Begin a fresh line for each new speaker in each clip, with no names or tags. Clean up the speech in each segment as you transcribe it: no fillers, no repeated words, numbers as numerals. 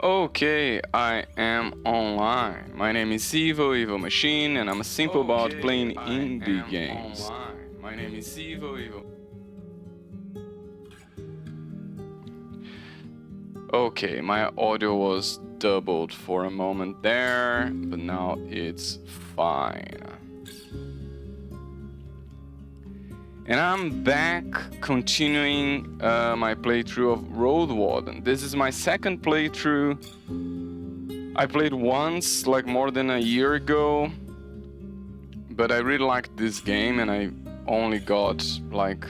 Okay, I am online. My name is Evil Machine, and I'm a simple about playing indie games. My name is Evil. Okay, my audio was doubled for a moment there, but now it's fine. And I'm back continuing my playthrough of Roadwarden. This is my second playthrough. I played once, like more than a year ago, but I really liked this game and I only got like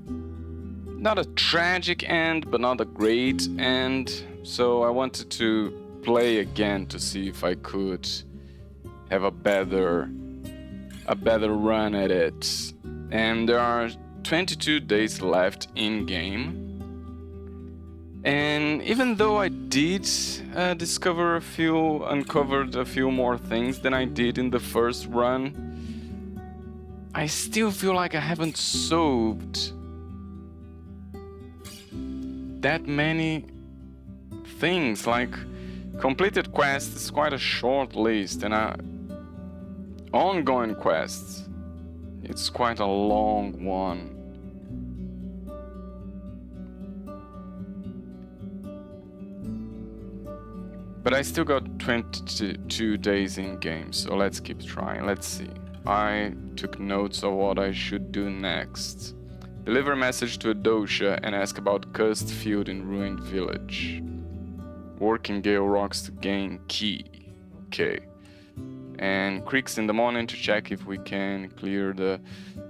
not a tragic end, but not a great end. So I wanted to play again to see if I could have a better run at it. And there are 22 days left in game. And even though I did uncovered a few more things than I did in the first run, I still feel like I haven't solved that many things. Like, completed quests is quite a short list, and ongoing quests, it's quite a long one. But I still got 22 days in game, so let's keep trying. Let's see. I took notes of what I should do next. Deliver a message to Adosha and ask about cursed field in ruined village. Work in Gale Rocks to gain key. Okay. And creeks in the morning to check if we can clear the...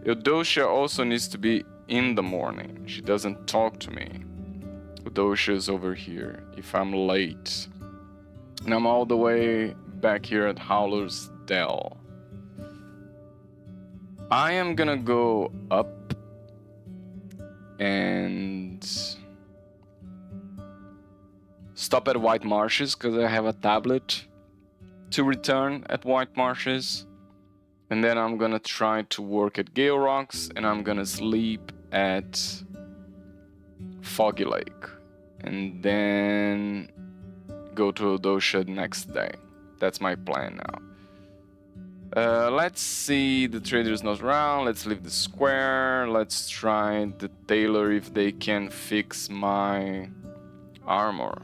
Adosha also needs to be in the morning. She doesn't talk to me. Adosha is over here. If I'm late... And I'm all the way back here at Howler's Dell. I am gonna go up and stop at White Marshes because I have a tablet to return at White Marshes. And then I'm gonna try to work at Gale Rocks and I'm gonna sleep at Foggy Lake. And then go to Adosha next day. That's my plan now. Let's see, the trader's not around. Let's leave the square. Let's try the tailor if they can fix my armor.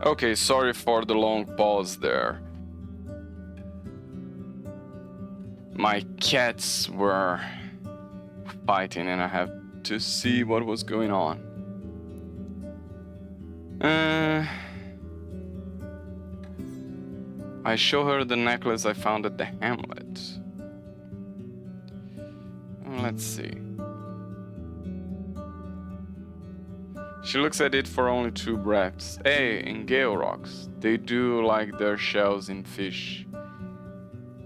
Okay, sorry for the long pause there. My cats were fighting and I have to see what was going on. I show her the necklace I found at the hamlet. Let's see. She looks at it for only 2 breaths. Hey, in Gale Rocks, they do like their shells in fish.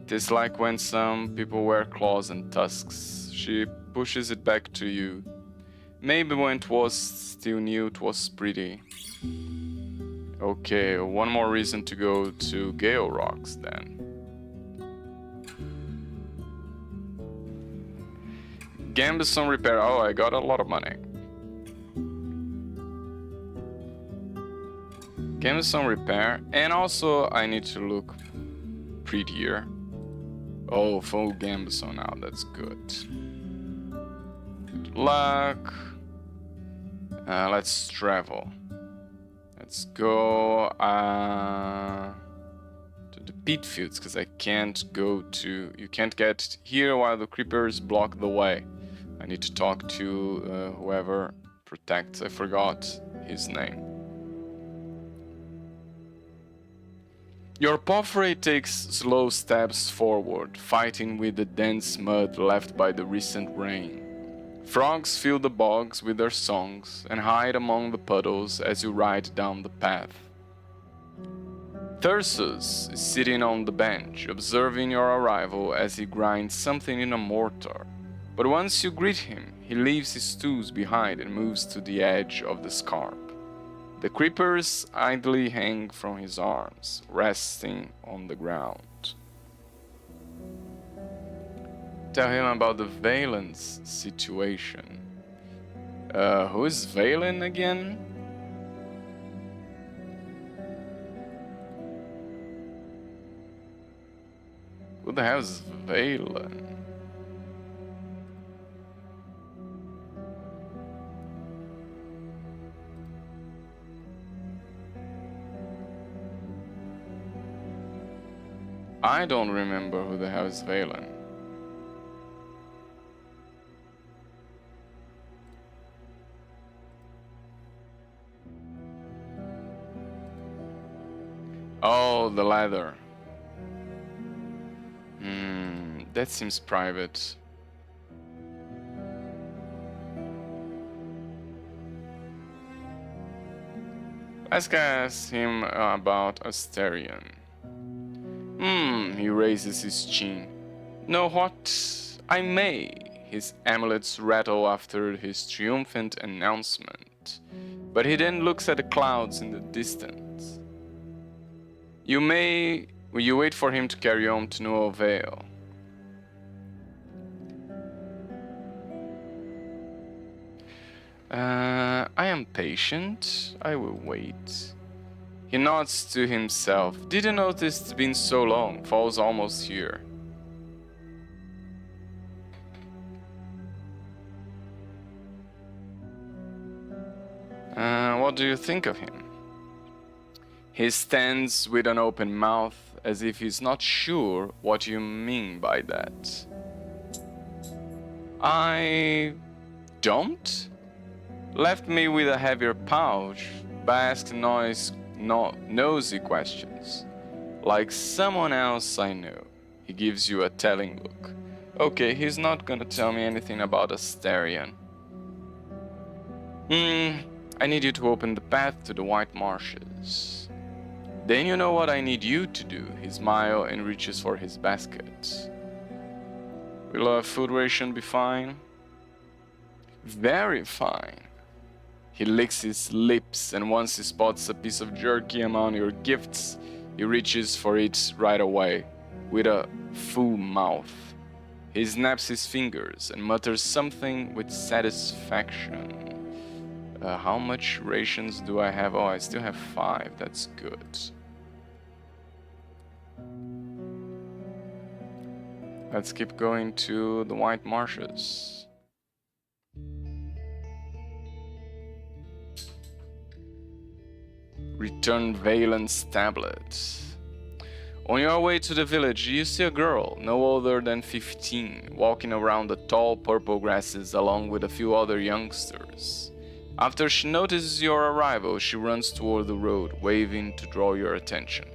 It is like when some people wear claws and tusks. She pushes it back to you. Maybe when it was still new, it was pretty. Okay, one more reason to go to Gale Rocks then. Gambison repair. Oh, I got a lot of money. Gambison repair, and also I need to look prettier. Oh, full Gambison now, that's good. Good luck. Let's travel. Let's go to the peat fields, because I can't go to... You can't get here while the creepers block the way. I need to talk to whoever protects. I forgot his name. Your porphyry takes slow steps forward, fighting with the dense mud left by the recent rain. Frogs fill the bogs with their songs and hide among the puddles as you ride down the path. Thyrsus is sitting on the bench, observing your arrival as he grinds something in a mortar. But once you greet him, he leaves his tools behind and moves to the edge of the scarp. The creepers idly hang from his arms, resting on the ground. Tell him about the Valen's situation. Who is Valen again? Who the hell is Valen? I don't remember who the hell is Valen. Oh, the ladder. That seems private. Let's ask him about Asterion. He raises his chin. Know what? I may. His amulets rattle after his triumphant announcement. But he then looks at the clouds in the distance. You wait for him to carry on to no avail. I am patient. I will wait. He nods to himself. Didn't notice it's been so long. Fall's almost here. What do you think of him? He stands with an open mouth as if he's not sure what you mean by that. I don't? Left me with a heavier pouch, but asked nosy questions. Like someone else I know. He gives you a telling look. Okay, he's not gonna tell me anything about Asterion. I need you to open the path to the White Marshes. Then you know what I need you to do. He smiles and reaches for his basket. Will a food ration be fine? Very fine. He licks his lips, and once he spots a piece of jerky among your gifts, he reaches for it right away, with a full mouth. He snaps his fingers and mutters something with satisfaction. How much rations do I have? Oh, I still have 5. That's good. Let's keep going to the White Marshes. Return Valen's tablet. On your way to the village, you see a girl, no older than 15, walking around the tall purple grasses along with a few other youngsters. After she notices your arrival, she runs toward the road, waving to draw your attention.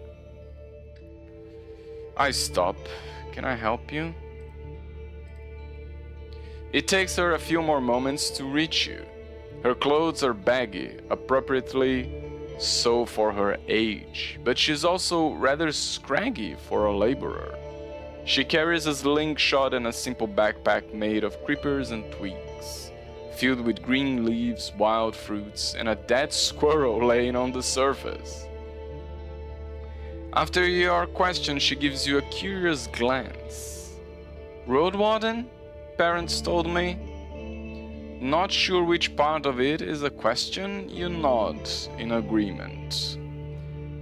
I stop. Can I help you? It takes her a few more moments to reach you. Her clothes are baggy, appropriately so for her age, but she's also rather scraggy for a laborer. She carries a slingshot and a simple backpack made of creepers and twigs, filled with green leaves, wild fruits, and a dead squirrel laying on the surface. After your question, she gives you a curious glance. Roadwarden? Parents told me. Not sure which part of it is a question, you nod in agreement.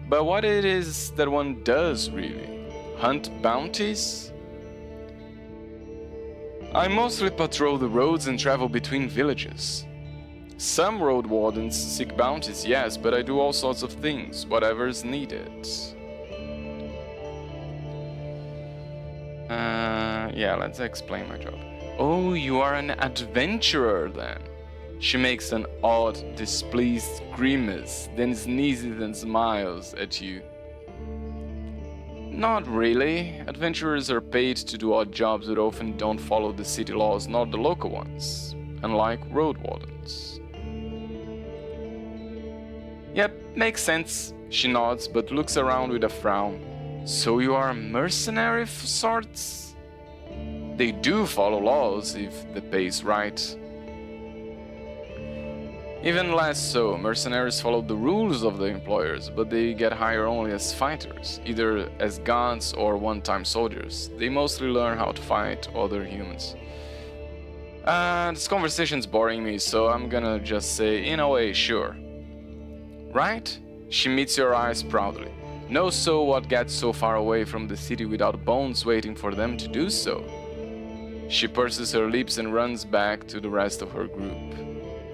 But what it is that one does really? Hunt bounties? I mostly patrol the roads and travel between villages. Some road wardens seek bounties, yes, but I do all sorts of things, whatever's needed. Yeah, let's explain my job. Oh, you are an adventurer then. She makes an odd, displeased grimace, then sneezes and smiles at you. Not really. Adventurers are paid to do odd jobs that often don't follow the city laws, nor the local ones, unlike road wardens. Yep, makes sense. She nods, but looks around with a frown. So you are a mercenary of sorts? They do follow laws if the pay's right. Even less so, mercenaries follow the rules of the employers, but they get hired only as fighters, either as guards or one-time soldiers. They mostly learn how to fight other humans. This conversation's boring me, so I'm gonna just say, in a way, sure. Right? She meets your eyes proudly. Knows so what gets so far away from the city without bones waiting for them to do so. She purses her lips and runs back to the rest of her group.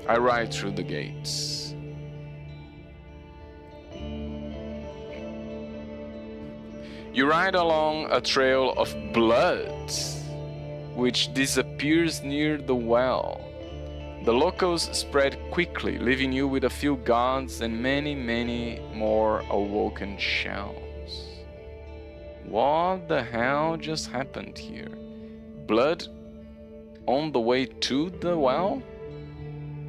I ride through the gates. You ride along a trail of blood, which disappears near the well. The locals spread quickly, leaving you with a few guards and many, many more awoken shells. What the hell just happened here? Blood on the way to the well?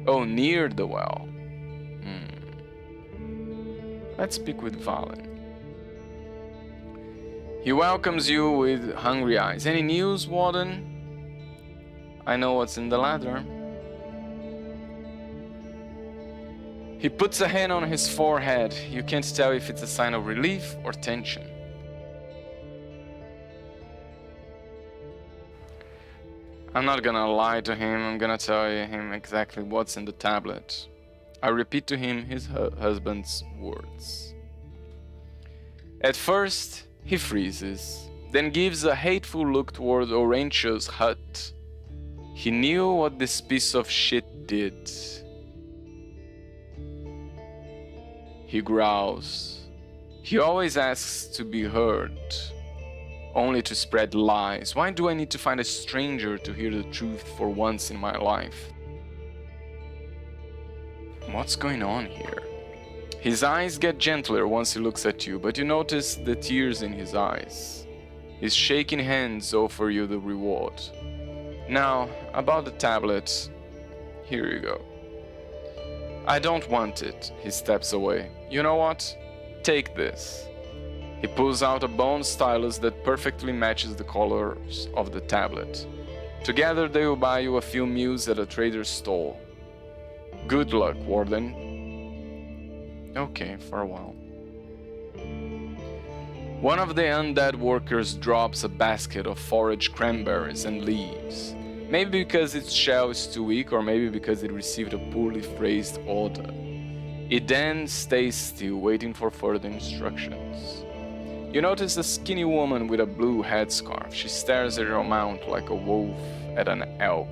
Oh, near the well. Let's speak with Valen. He welcomes you with hungry eyes. Any news, Warden? I know what's in the ladder. He puts a hand on his forehead. You can't tell if it's a sign of relief or tension. I'm not gonna lie to him, I'm gonna tell him exactly what's in the tablet. I repeat to him his husband's words. At first, he freezes, then gives a hateful look toward Orantia's hut. He knew what this piece of shit did. He growls. He always asks to be heard, only to spread lies. Why do I need to find a stranger to hear the truth for once in my life? What's going on here? His eyes get gentler once he looks at you, but you notice the tears in his eyes. His shaking hands offer you the reward. Now, about the tablet. Here you go. I don't want it. He steps away. You know what? Take this. He pulls out a bone stylus that perfectly matches the colors of the tablet. Together they will buy you a few meals at a trader's stall. Good luck, Warden. Okay, for a while. One of the undead workers drops a basket of foraged cranberries and leaves. Maybe because its shell is too weak, or maybe because it received a poorly phrased order. It then stays still, waiting for further instructions. You notice a skinny woman with a blue headscarf. She stares at your mount like a wolf at an elk.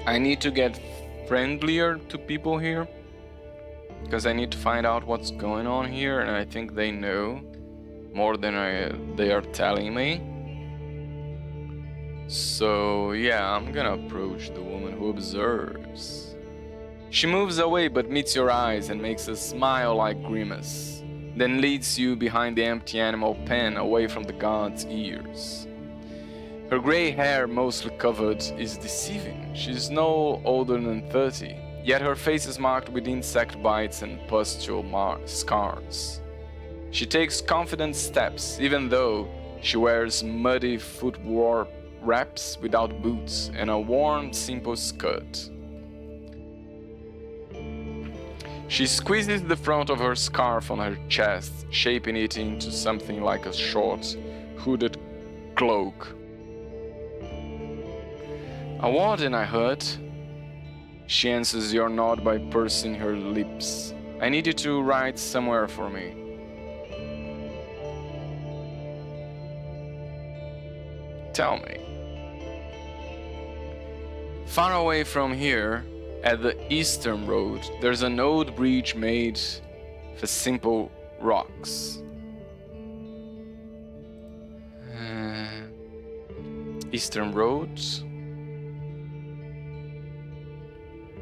I need to get friendlier to people here, because I need to find out what's going on here, and I think they know more than they are telling me. So yeah, I'm gonna approach the woman who observes. She moves away but meets your eyes and makes a smile-like grimace, then leads you behind the empty animal pen away from the guard's ears. Her grey hair, mostly covered, is deceiving. She's no older than 30, yet her face is marked with insect bites and pustule scars. She takes confident steps, even though she wears muddy footwear wraps without boots and a worn, simple skirt. She squeezes the front of her scarf on her chest, shaping it into something like a short, hooded cloak. A warden, I heard. She answers your nod by pursing her lips. I need you to ride somewhere for me. Tell me. Far away from here, at the eastern road, there's an old bridge made of simple rocks. Eastern road?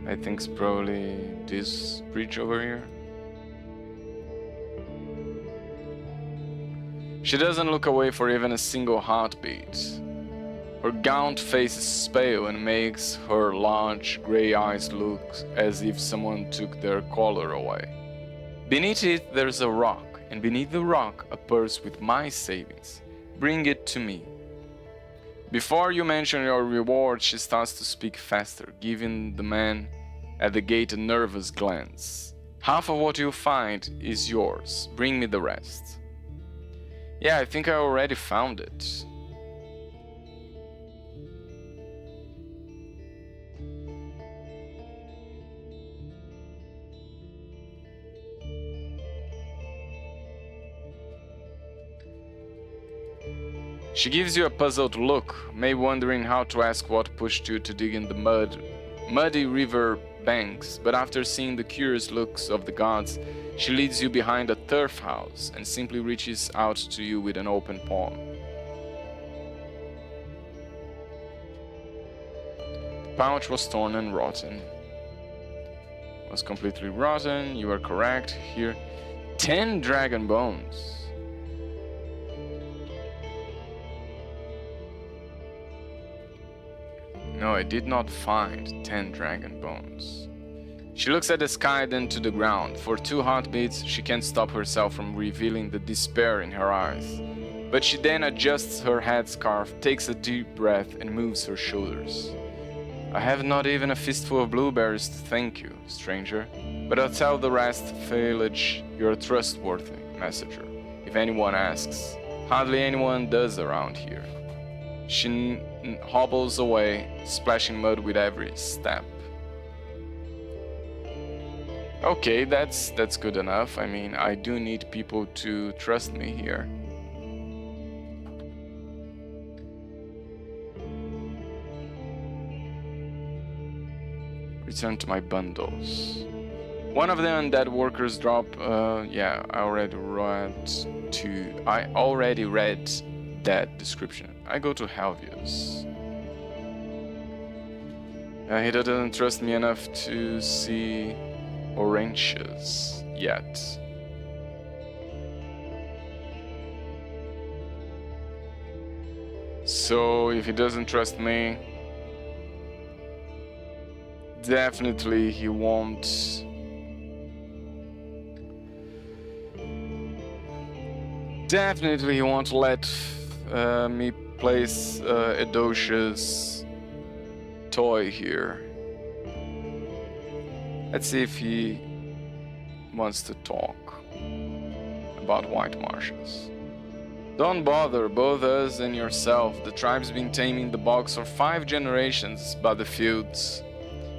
I think it's probably this bridge over here. She doesn't look away for even a single heartbeat. Her gaunt face is pale and makes her large grey eyes look as if someone took their color away. Beneath it there's a rock, and beneath the rock a purse with my savings. Bring it to me. Before you mention your reward, she starts to speak faster, giving the man at the gate a nervous glance. Half of what you find is yours. Bring me the rest. Yeah, I think I already found it. She gives you a puzzled look, maybe wondering how to ask what pushed you to dig in the muddy river banks, but after seeing the curious looks of the gods, she leads you behind a turf house and simply reaches out to you with an open palm. The pouch was torn and rotten. It was completely rotten, you are correct. Here, 10 dragon bones. No, I did not find 10 dragon bones. She looks at the sky, then to the ground. For 2 heartbeats, she can't stop herself from revealing the despair in her eyes. But she then adjusts her headscarf, takes a deep breath, and moves her shoulders. I have not even a fistful of blueberries to thank you, stranger. But I'll tell the rest, Phalage, you're a trustworthy messenger. If anyone asks, hardly anyone does around here. She hobbles away, splashing mud with every step. Okay, that's good enough. I mean, I do need people to trust me here. Return to my bundles. One of the undead workers drop. Yeah, I already read that description. I go to Helvius. He doesn't trust me enough to see Orantius yet. So if he doesn't trust me, definitely he won't. Definitely he won't let me place Edocia's toy here. Let's see if he wants to talk about White Marshes. Don't bother, both us and yourself. The tribe's been taming the bogs for 5 generations by the fields.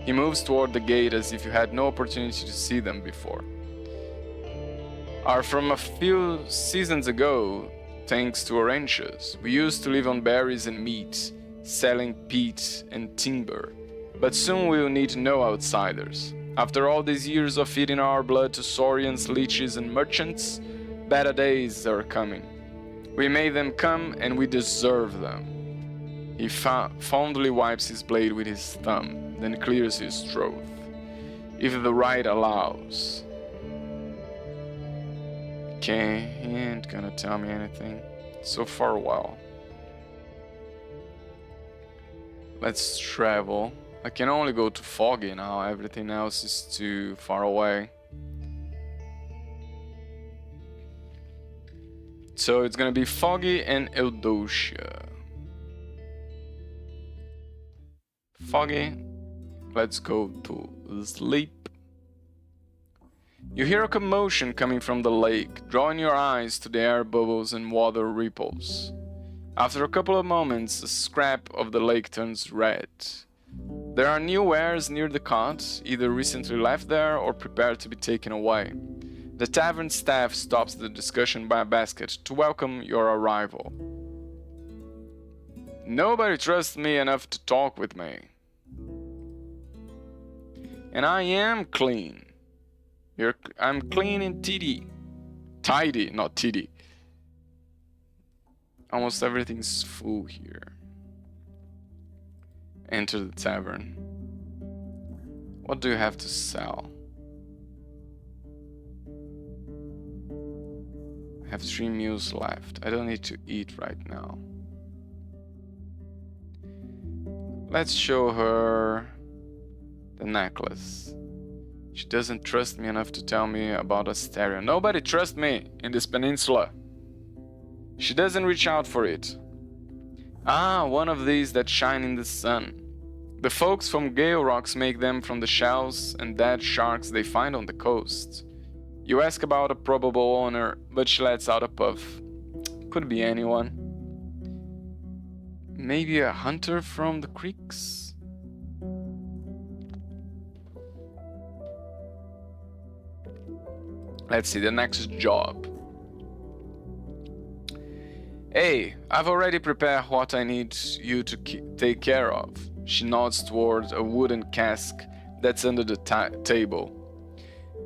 He moves toward the gate as if you had no opportunity to see them before. Are from a few seasons ago, thanks to Orantius. We used to live on berries and meat, selling peat and timber. But soon we will need no outsiders. After all these years of feeding our blood to saurians, leeches and merchants, better days are coming. We made them come and we deserve them. He fondly wipes his blade with his thumb, then clears his throat. If the right allows. Okay, he ain't gonna tell me anything. So far, well. Let's travel. I can only go to Foggy now, everything else is too far away. So it's gonna be Foggy and Eudocia. Foggy, let's go to sleep. You hear a commotion coming from the lake, drawing your eyes to the air bubbles and water ripples. After a couple of moments, a scrap of the lake turns red. There are new wares near the cot, either recently left there or prepared to be taken away. The tavern staff stops the discussion by a basket to welcome your arrival. Nobody trusts me enough to talk with me. And I am clean. I'm clean and tidy. Tidy, not tiddy. Almost everything's full here. Enter the tavern. What do you have to sell? I have 3 meals left. I don't need to eat right now. Let's show her the necklace. She doesn't trust me enough to tell me about Asteria. Nobody trusts me in this peninsula. She doesn't reach out for it. Ah, one of these that shine in the sun. The folks from Gale Rocks make them from the shells and dead sharks they find on the coast. You ask about a probable owner, but she lets out a puff. Could be anyone. Maybe a hunter from the creeks? Let's see, the next job. Hey, I've already prepared what I need you to take care of. She nods towards a wooden cask that's under the table.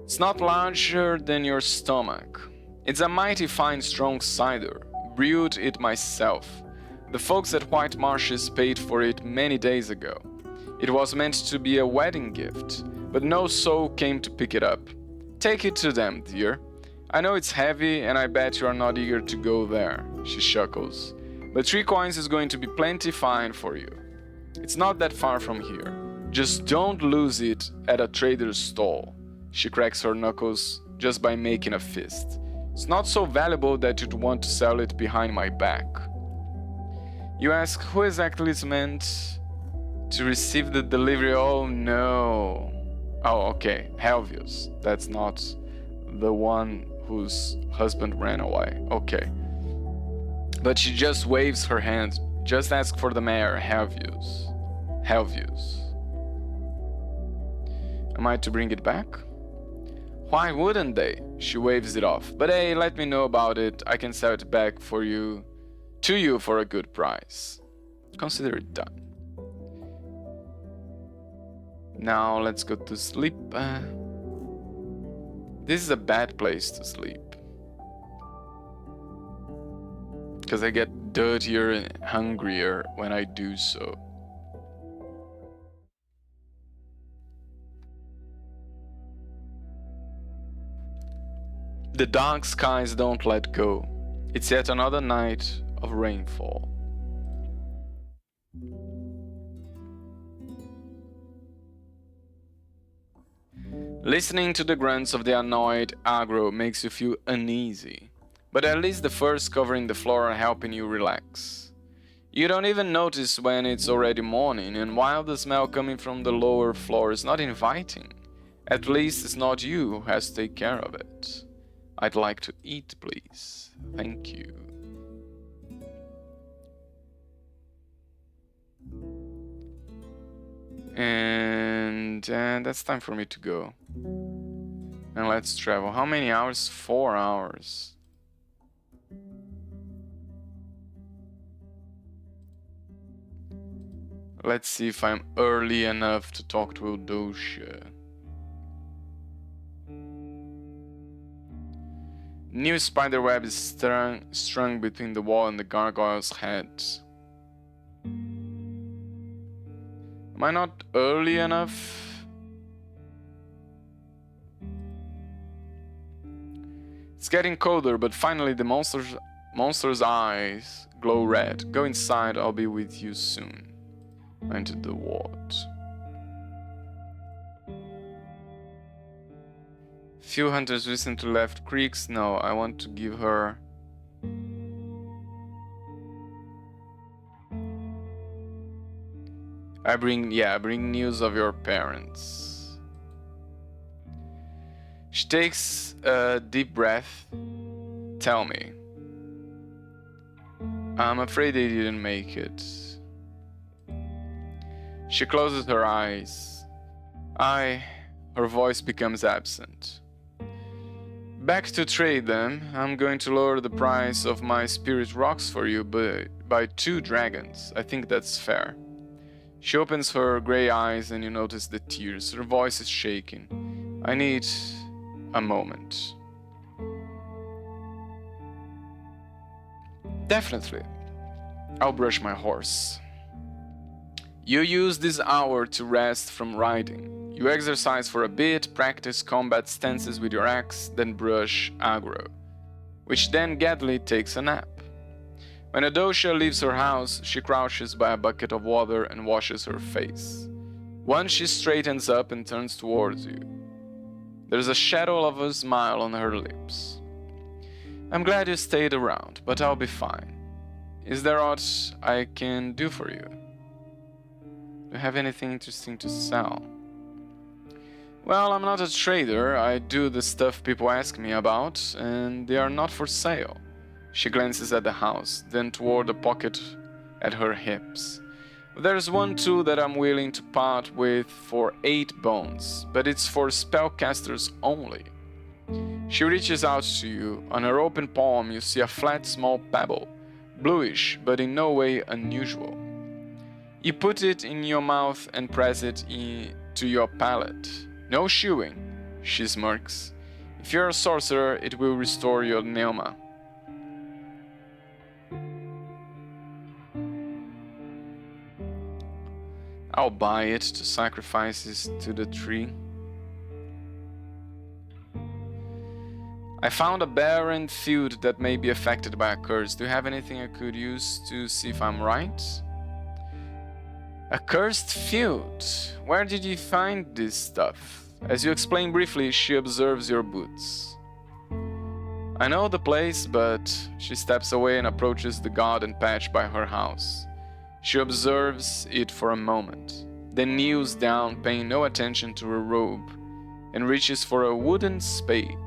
It's not larger than your stomach. It's a mighty fine strong cider. Brewed it myself. The folks at White Marshes paid for it many days ago. It was meant to be a wedding gift, but no soul came to pick it up. Take it to them, dear. I know it's heavy, and I bet you are not eager to go there, she chuckles. But 3 coins is going to be plenty fine for you. It's not that far from here. Just don't lose it at a trader's stall. She cracks her knuckles just by making a fist. It's not so valuable that you'd want to sell it behind my back. You ask who exactly is meant to receive the delivery. Oh no. Oh, okay, Helvius. That's not the one whose husband ran away. Okay. But she just waves her hand. Just ask for the mayor, Helvius. Helvius. Am I to bring it back? Why wouldn't they? She waves it off. But hey, let me know about it. I can sell it back for you, to you for a good price. Consider it done. Now let's go to sleep. This is a bad place to sleep. Because I get dirtier and hungrier when I do so. The dark skies don't let go. It's yet another night of rainfall. Listening to the grunts of the annoyed aggro makes you feel uneasy, but at least the furs covering the floor are helping you relax. You don't even notice when it's already morning, and while the smell coming from the lower floor is not inviting, at least it's not you who has to take care of it. I'd like to eat, please. Thank you. And that's time for me to go. And let's travel. How many hours? 4 hours. Let's see if I'm early enough to talk to Eudosha. New spider web is strung between the wall and the gargoyle's head. Am I not early enough? It's getting colder, but finally the monster's eyes glow red. Go inside, I'll be with you soon. I entered the ward. Few hunters recently left creeks. No, I want to give her... I bring news of your parents. She takes a deep breath. Tell me. I'm afraid they didn't make it. She closes her eyes. Her voice becomes absent. Back to trade them. I'm going to lower the price of my spirit rocks for you by 2 dragons. I think that's fair. She opens her gray eyes and you notice the tears. Her voice is shaking. I need a moment. Definitely. I'll brush my horse. You use this hour to rest from riding. You exercise for a bit, practice combat stances with your axe, then brush aggro, which then gladly takes a nap. When Adosha leaves her house, she crouches by a bucket of water and washes her face. Once she straightens up and turns towards you, there's a shadow of a smile on her lips. I'm glad you stayed around, but I'll be fine. Is there aught I can do for you? Do you have anything interesting to sell? Well, I'm not a trader. I do the stuff people ask me about, and they are not for sale. She glances at the house, then toward the pocket at her hips. There's one tool that I'm willing to part with for 8 bones, but it's for spellcasters only. She reaches out to you. On her open palm, you see a flat, small pebble, bluish, but in no way unusual. You put it in your mouth and press it to your palate. No chewing, she smirks. If you're a sorcerer, it will restore your pneuma. I'll buy it to sacrifice it to the tree. I found a barren field that may be affected by a curse. Do you have anything I could use to see if I'm right? A cursed field? Where did you find this stuff? As you explain briefly, she observes your boots. I know the place, but she steps away and approaches the garden patch by her house. She observes it for a moment, then kneels down, paying no attention to her robe, and reaches for a wooden spade.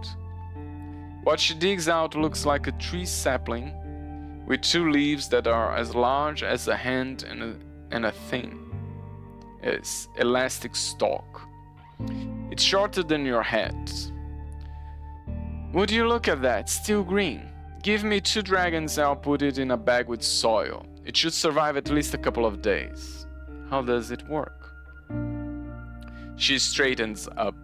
What she digs out looks like a tree sapling with 2 leaves that are as large as a hand and a thin, elastic stalk. It's shorter than your head. Would you look at that, still green? Give me 2 dragons and I'll put it in a bag with soil. It should survive at least a couple of days. How does it work? She straightens up.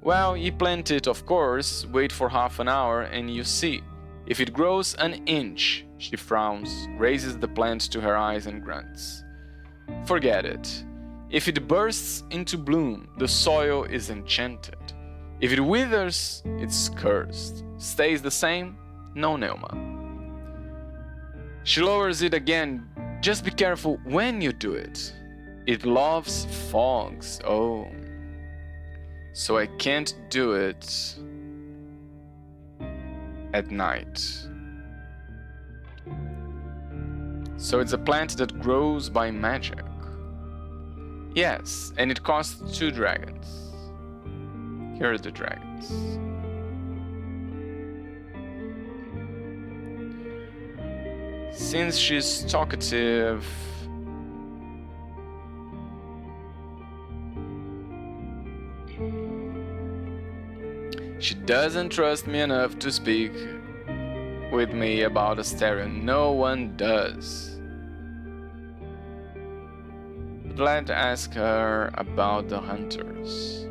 Well, you plant it, of course, wait for half an hour, and you see. If it grows an inch, she frowns, raises the plant to her eyes and grunts. Forget it. If it bursts into bloom, the soil is enchanted. If it withers, it's cursed. Stays the same, no pneuma. She lowers it again. Just be careful when you do it. It loves fogs. Oh. So I can't do it at night. So it's a plant that grows by magic. Yes, and it costs 2 dragons. Here are the dragons. Since she's talkative, she doesn't trust me enough to speak with me about Asterion. No one does. But let's ask her about the hunters.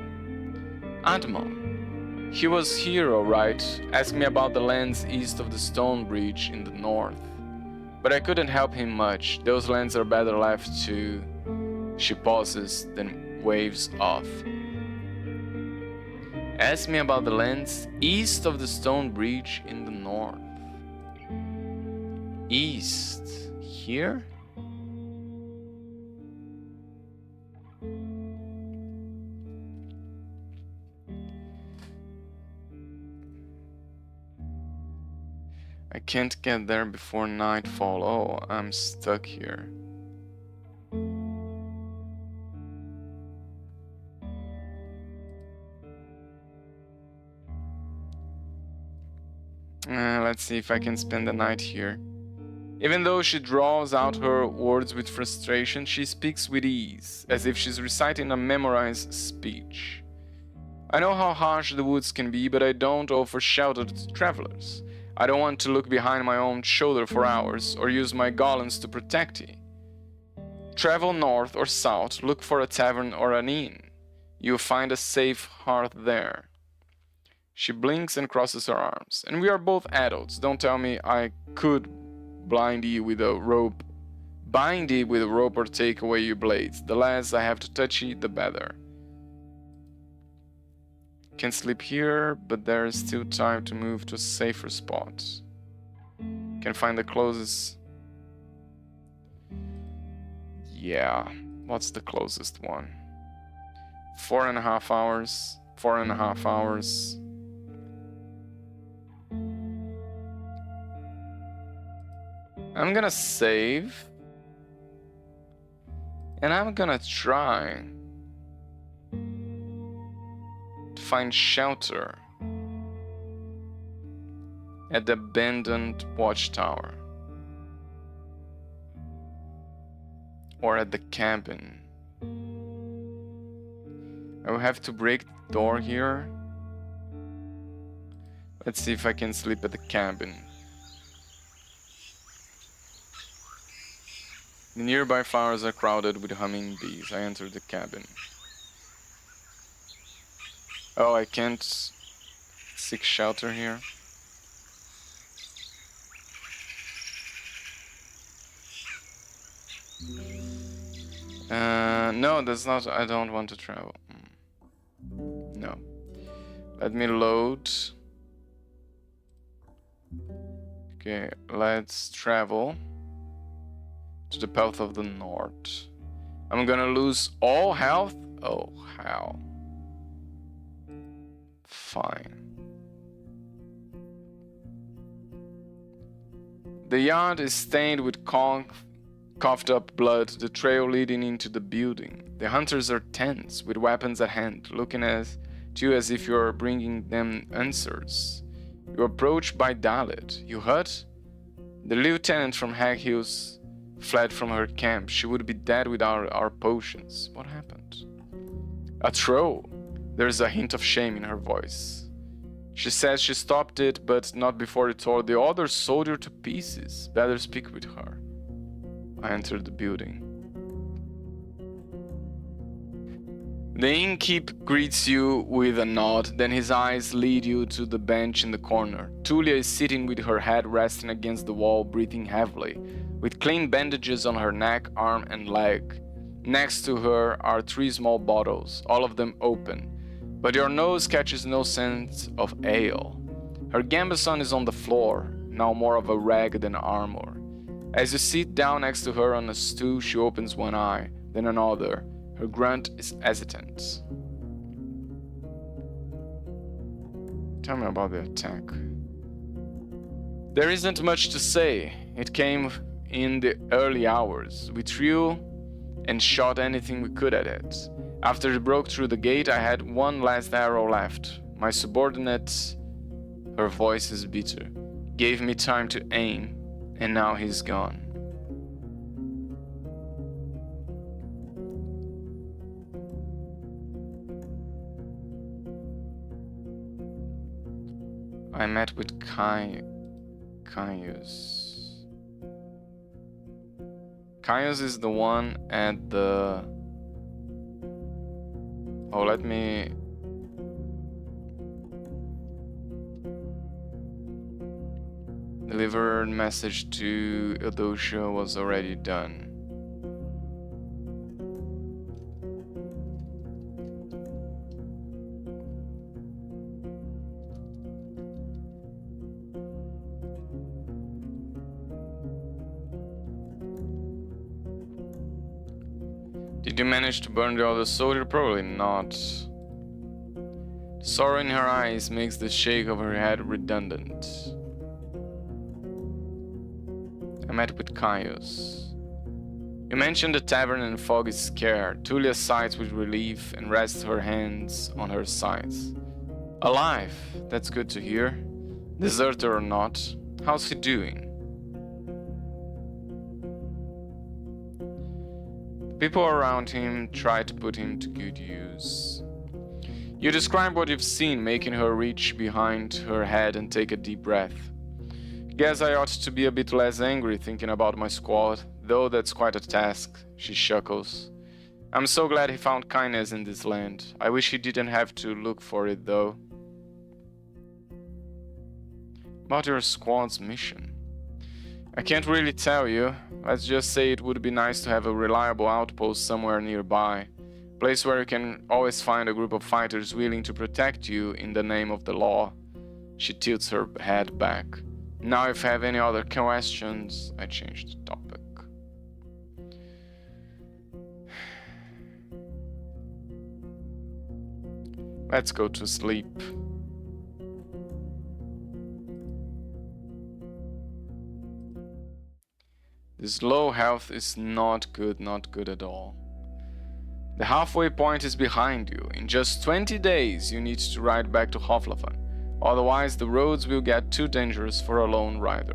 Admon. He was here, alright. Asked me about the lands east of the Stone Bridge in the north. But I couldn't help him much. Those lands are better left to... She pauses, then waves off. Ask me about the lands east of the Stone Bridge in the north. East? Here? I can't get there before nightfall. Oh, I'm stuck here. Let's see if I can spend the night here. Even though she draws out her words with frustration, she speaks with ease, as if she's reciting a memorized speech. I know how harsh the woods can be, but I don't offer shelter to travelers. I don't want to look behind my own shoulder for hours, or use my golems to protect you. Travel north or south, look for a tavern or an inn. You'll find a safe hearth there. She blinks and crosses her arms. And we are both adults. Don't tell me I could bind you with a rope or take away your blades. The less I have to touch you, the better. Can sleep here, but there is still time to move to a safer spot. Can find the closest Yeah. What's the closest one? 4.5 hours. 4.5 hours. I'm gonna save. And I'm gonna try to find shelter at the abandoned watchtower. Or at the cabin. I will have to break the door here. Let's see if I can sleep at the cabin. The nearby flowers are crowded with humming bees. I enter the cabin. Oh, I can't seek shelter here. No, that's not. I don't want to travel. No. Let me load. Okay, let's travel to the path of the north. I'm gonna lose all health? Oh, how? Fine. The yard is stained with coughed up blood, the trail leading into the building. The hunters are tense, with weapons at hand, looking at you as if you are bringing them answers. You approach by Dalit. You hurt? The lieutenant from Hag Hills fled from her camp. She would be dead without our potions. What happened? A troll. There's a hint of shame in her voice. She says she stopped it, but not before it tore the other soldier to pieces. Better speak with her. I entered the building. The innkeep greets you with a nod, then his eyes lead you to the bench in the corner. Tulia is sitting with her head resting against the wall, breathing heavily, with clean bandages on her neck, arm, and leg. Next to her are 3 small bottles, all of them open, but your nose catches no scent of ale. Her gambeson is on the floor, now more of a rag than armor. As you sit down next to her on a stool, she opens one eye, then another. Her grunt is hesitant. Tell me about the attack. There isn't much to say. It came in the early hours. We threw and shot anything we could at it. After it broke through the gate, I had one last arrow left. My subordinate, her voice is bitter, gave me time to aim, and now he's gone. I met with Caius. Caius is the one at the... Oh, let me... Deliver message to Eudosha was already done. Did you manage to burn the other soldier? Probably not. The sorrow in her eyes makes the shake of her head redundant. I met with Caius. You mentioned the tavern and Fog is scared. Tulia sighs with relief and rests her hands on her sides. Alive, that's good to hear. Deserter or not, how's he doing? People around him try to put him to good use. You describe what you've seen, making her reach behind her head and take a deep breath. Guess I ought to be a bit less angry thinking about my squad, though that's quite a task, she chuckles. I'm so glad he found kindness in this land. I wish he didn't have to look for it, though. About your squad's mission. I can't really tell you. Let's just say it would be nice to have a reliable outpost somewhere nearby. A place where you can always find a group of fighters willing to protect you in the name of the law. She tilts her head back. Now if you have any other questions, I changed the topic. Let's go to sleep. This low health is not good at all. The halfway point is behind you. In just 20 days you need to ride back to Hoflafen. Otherwise the roads will get too dangerous for a lone rider.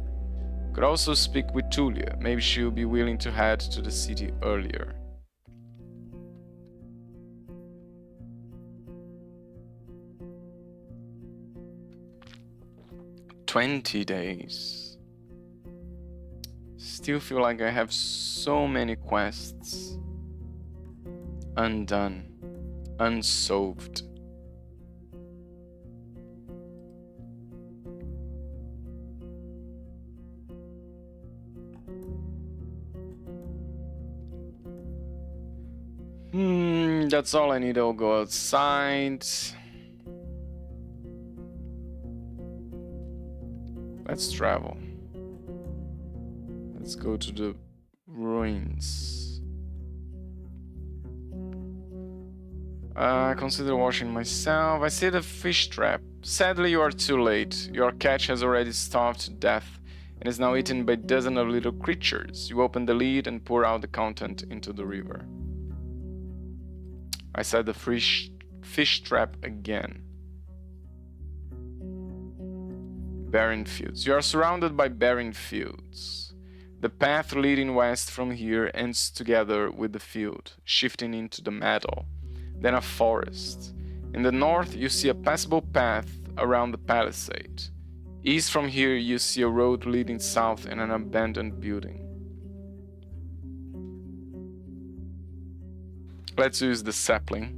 Could also speak with Tulia. Maybe she'll be willing to head to the city earlier. "20 days. Still feel like I have so many quests undone, unsolved. That's all I need. I'll go outside. Let's travel. Let's go to the ruins. I consider washing myself. I see the fish trap. Sadly, you are too late. Your catch has already starved to death and is now eaten by dozens of little creatures. You open the lid and pour out the content into the river. I said the fish trap again. Barren fields. You are surrounded by barren fields. The path leading west from here ends together with the field, shifting into the meadow, then a forest. In the north, you see a passable path around the palisade. East from here, you see a road leading south and an abandoned building. Let's use the sapling.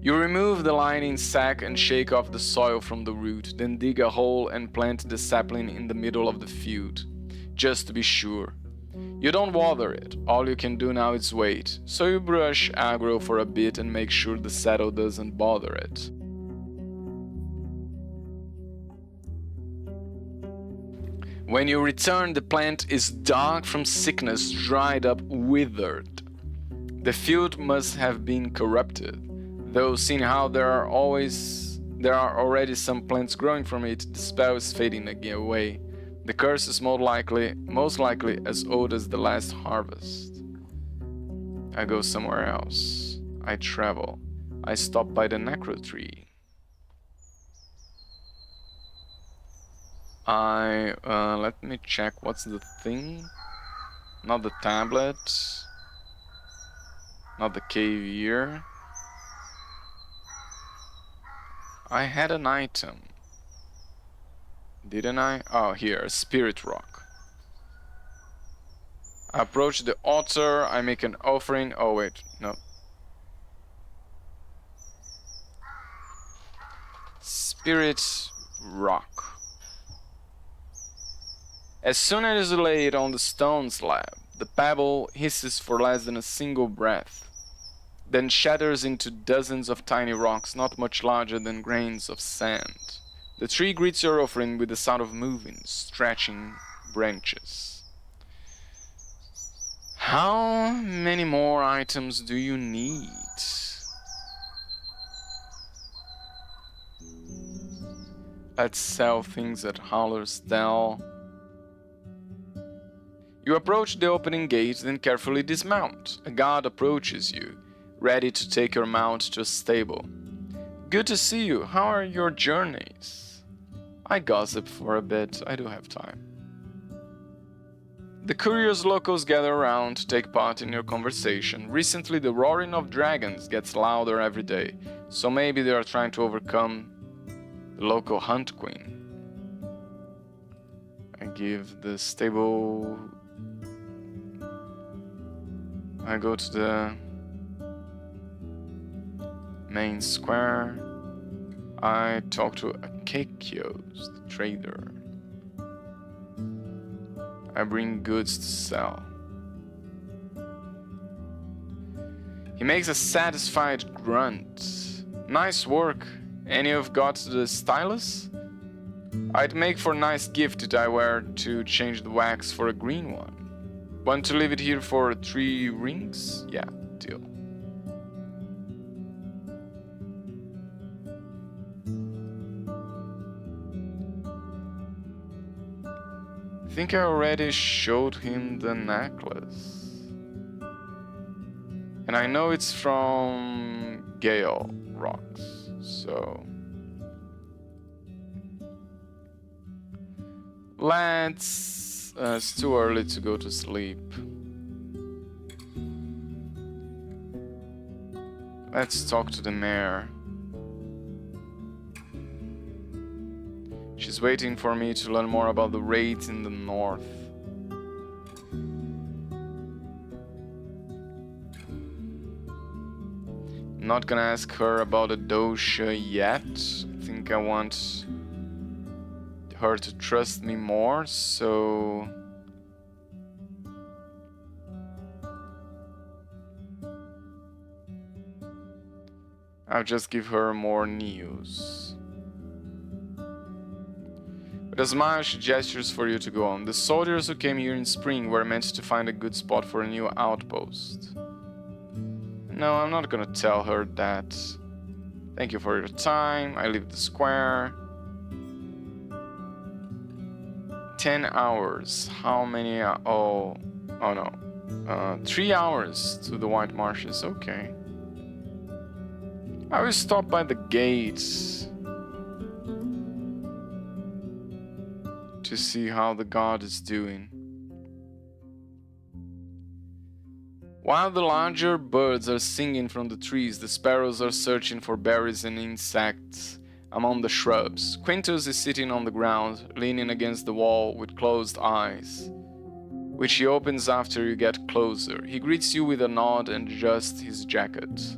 You remove the lining sack and shake off the soil from the root, then dig a hole and plant the sapling in the middle of the field, just to be sure. You don't water it, all you can do now is wait, so you brush aggro for a bit and make sure the saddle doesn't bother it. When you return, the plant is dark from sickness, dried up, withered. The field must have been corrupted, though seeing how there are already some plants growing from it, the spell is fading away. The curse is most likely as old as the last harvest. I go somewhere else. I travel. I stop by the necro tree. Let me check what's the thing. Not the tablet. Not the cave here. I had an item. Didn't I? Oh, here, spirit rock. I approach the altar, I make an offering. Oh wait, no. Spirit rock. As soon as you lay it on the stone slab, the pebble hisses for less than a single breath, then shatters into dozens of tiny rocks not much larger than grains of sand. The tree greets your offering with the sound of moving, stretching branches. How many more items do you need? Let's sell things at Howler's Dell. You approach the opening gate, then carefully dismount. A guard approaches you, ready to take your mount to a stable. Good to see you. How are your journeys? I gossip for a bit. I do have time. The curious locals gather around to take part in your conversation. Recently, the roaring of dragons gets louder every day, so maybe they are trying to overcome the local hunt queen. I give the stable... I go to the main square. I talk to Akekios, the trader. I bring goods to sell. He makes a satisfied grunt. Nice work. Any of got the stylus? I'd make for a nice gift if I were to change the wax for a green one. Want to leave it here for 3 rings? Yeah, deal. I think I already showed him the necklace. And I know it's from Gale Rocks, so... Let's... it's too early to go to sleep. Let's talk to the mayor. She's waiting for me to learn more about the raids in the north. I'm not gonna ask her about the dosha yet. I think I want her to trust me more, so... I'll just give her more news. With a smile, she gestures for you to go on. The soldiers who came here in spring were meant to find a good spot for a new outpost. No, I'm not gonna tell her that. Thank you for your time. I leave the square. 10 hours. How many? Oh no. 3 hours to the White Marshes. Okay. I will stop by the gates to see how the god is doing. While the larger birds are singing from the trees, the sparrows are searching for berries and insects among the shrubs. Quintus is sitting on the ground, leaning against the wall with closed eyes, which he opens after you get closer. He greets you with a nod and adjusts his jacket.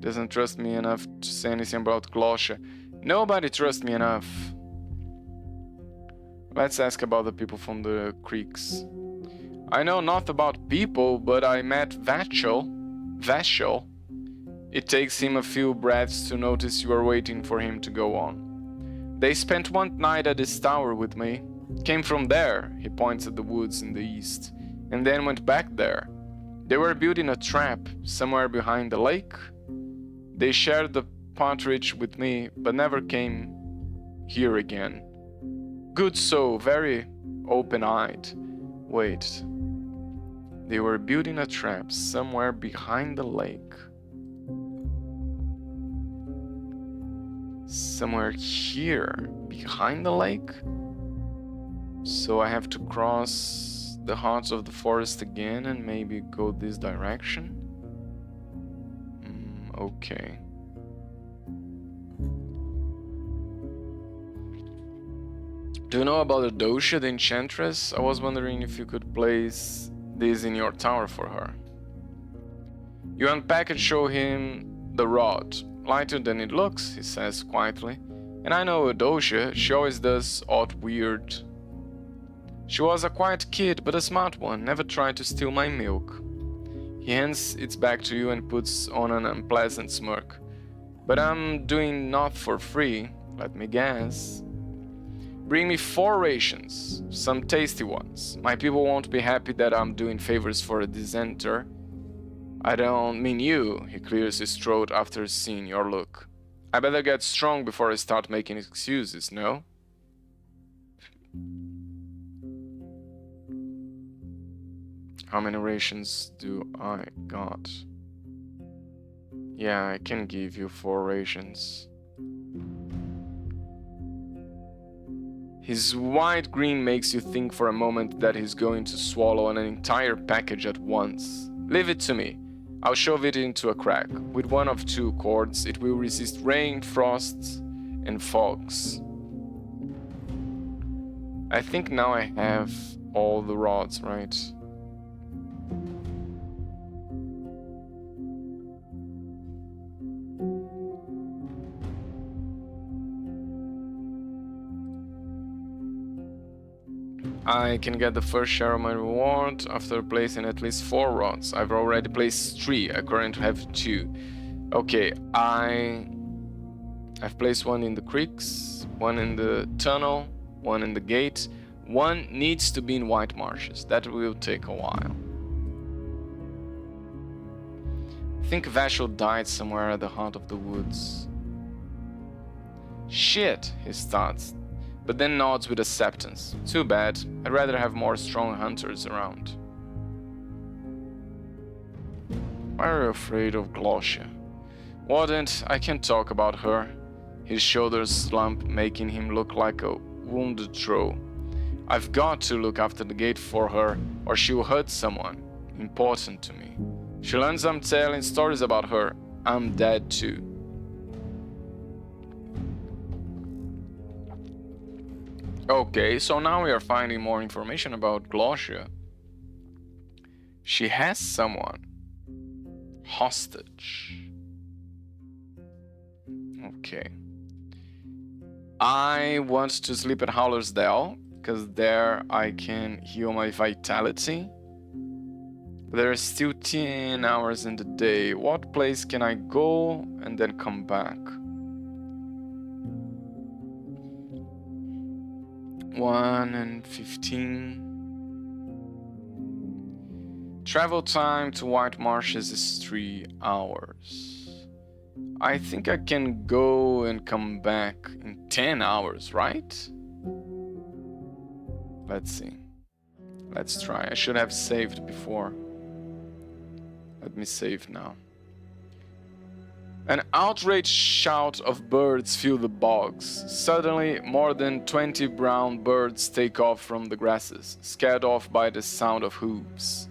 Doesn't trust me enough to say anything about Glosha. Nobody trusts me enough. Let's ask about the people from the creeks. I know not about people, but I met Vashel. It takes him a few breaths to notice you are waiting for him to go on. They spent one night at this tower with me. Came from there, he points at the woods in the east, and then went back there. They were building a trap somewhere behind the lake. They shared the partridge with me, but never came here again. Good soul, very open-eyed. Wait. They were building a trap somewhere behind the lake. Somewhere here, behind the lake? So I have to cross the heart of the forest again and maybe go this direction? Okay. Do you know about the dosha, the enchantress? I was wondering if you could place this in your tower for her. You unpack and show him the rod. Lighter than it looks, he says quietly. And I know a dosha, she always does odd weird. She was a quiet kid, but a smart one, never tried to steal my milk. He hands it back to you and puts on an unpleasant smirk. But I'm doing not for free, let me guess. Bring me 4 rations, some tasty ones. My people won't be happy that I'm doing favors for a dissenter. I don't mean you, he clears his throat after seeing your look. I better get strong before I start making excuses, no? How many rations do I got? Yeah, I can give you 4 rations. His wide grin makes you think for a moment that he's going to swallow an entire package at once. Leave it to me. I'll shove it into a crack. With one of 2 cords, it will resist rain, frosts, and fogs. I think now I have all the rods, right? I can get the first share of my reward after placing at least 4 rods. I've already placed 3, I currently have 2. Okay, I've placed 1 in the creeks, 1 in the tunnel, 1 in the gate. 1 needs to be in White Marshes. That will take a while. I think Vashel died somewhere at the heart of the woods. Shit, he starts, but then nods with acceptance. Too bad, I'd rather have more strong hunters around. Why are you afraid of Glosia? Wouldn't, I can't talk about her. His shoulders slump, making him look like a wounded troll. I've got to look after the gate for her, or she'll hurt someone important to me. She learns I'm telling stories about her. I'm dead too. Okay, so now we are finding more information about Glosia. She has someone. Hostage. Okay. I want to sleep at Howler's Dell, because there I can heal my vitality. But there are still 10 hours in the day. What place can I go and then come back? 1 and 15. Travel time to White Marshes is 3 hours. I think I can go and come back in 10 hours, right? Let's see. Let's try. I should have saved before. Let me save now. An outraged shout of birds fill the bogs. Suddenly, more than 20 brown birds take off from the grasses, scared off by the sound of hooves.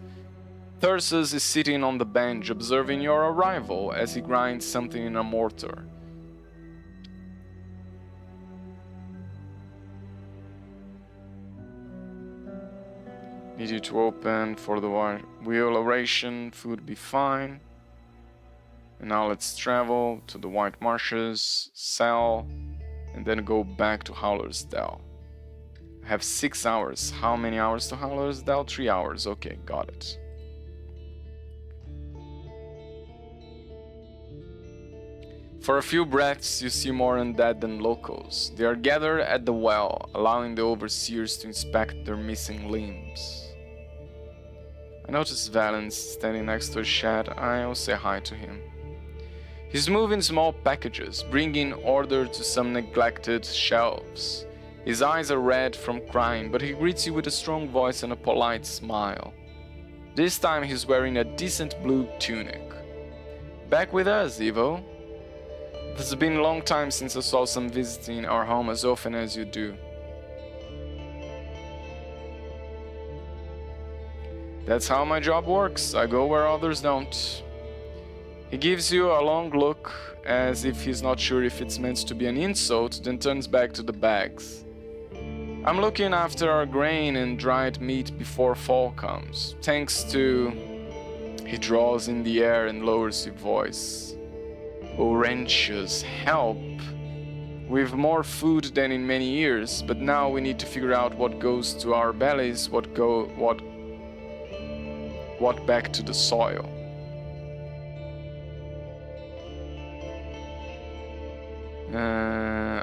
Thyrsus is sitting on the bench observing your arrival as he grinds something in a mortar. Need you to open for the wheel oration, food be fine. And now let's travel to the White Marshes, sell, and then go back to Howler's Dell. I have 6 hours. How many hours to Howler's Dell? 3 hours. Okay, got it. For a few breaths, you see more undead than locals. They are gathered at the well, allowing the overseers to inspect their missing limbs. I notice Valens standing next to a shed. I'll say hi to him. He's moving small packages, bringing order to some neglected shelves. His eyes are red from crying, but he greets you with a strong voice and a polite smile. This time he's wearing a decent blue tunic. Back with us, Evo. It's been a long time since I saw some visiting our home as often as you do. That's how my job works. I go where others don't. He gives you a long look, as if he's not sure if it's meant to be an insult, then turns back to the bags. I'm looking after our grain and dried meat before fall comes, thanks to... He draws in the air and lowers his voice. Orantius help. We've more food than in many years, but now we need to figure out what goes to our bellies, what back to the soil.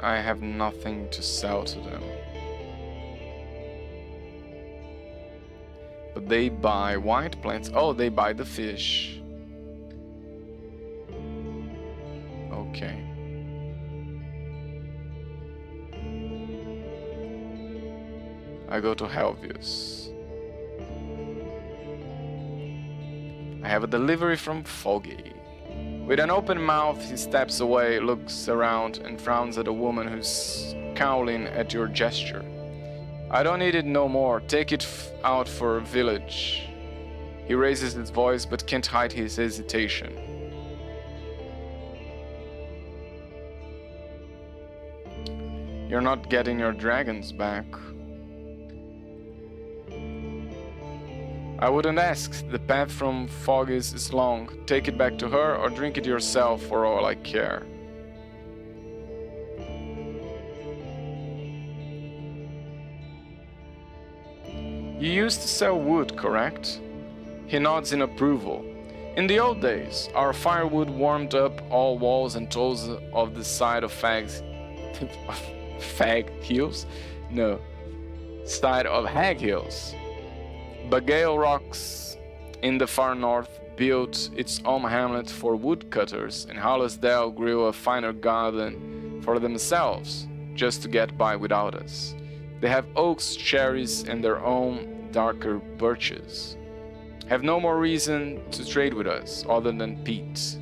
I have nothing to sell to them. But they buy white plants. Oh, they buy the fish. Okay. I go to Helvius. I have a delivery from Foggy. With an open mouth, he steps away, looks around, and frowns at a woman who's scowling at your gesture. I don't need it no more. Take it out for a village. He raises his voice, but can't hide his hesitation. You're not getting your dragons back. I wouldn't ask. The path from Foggy's is long. Take it back to her or drink it yourself for all I care. You used to sell wood, correct? He nods in approval. In the old days, our firewood warmed up all walls and toes of the side of Fag Hills? No. Side of Hag Hills. Bagale rocks in the far north built its own hamlet for woodcutters, and Hollisdale grew a finer garden for themselves, just to get by without us. They have oaks, cherries, and their own darker birches. Have no more reason to trade with us, other than peat.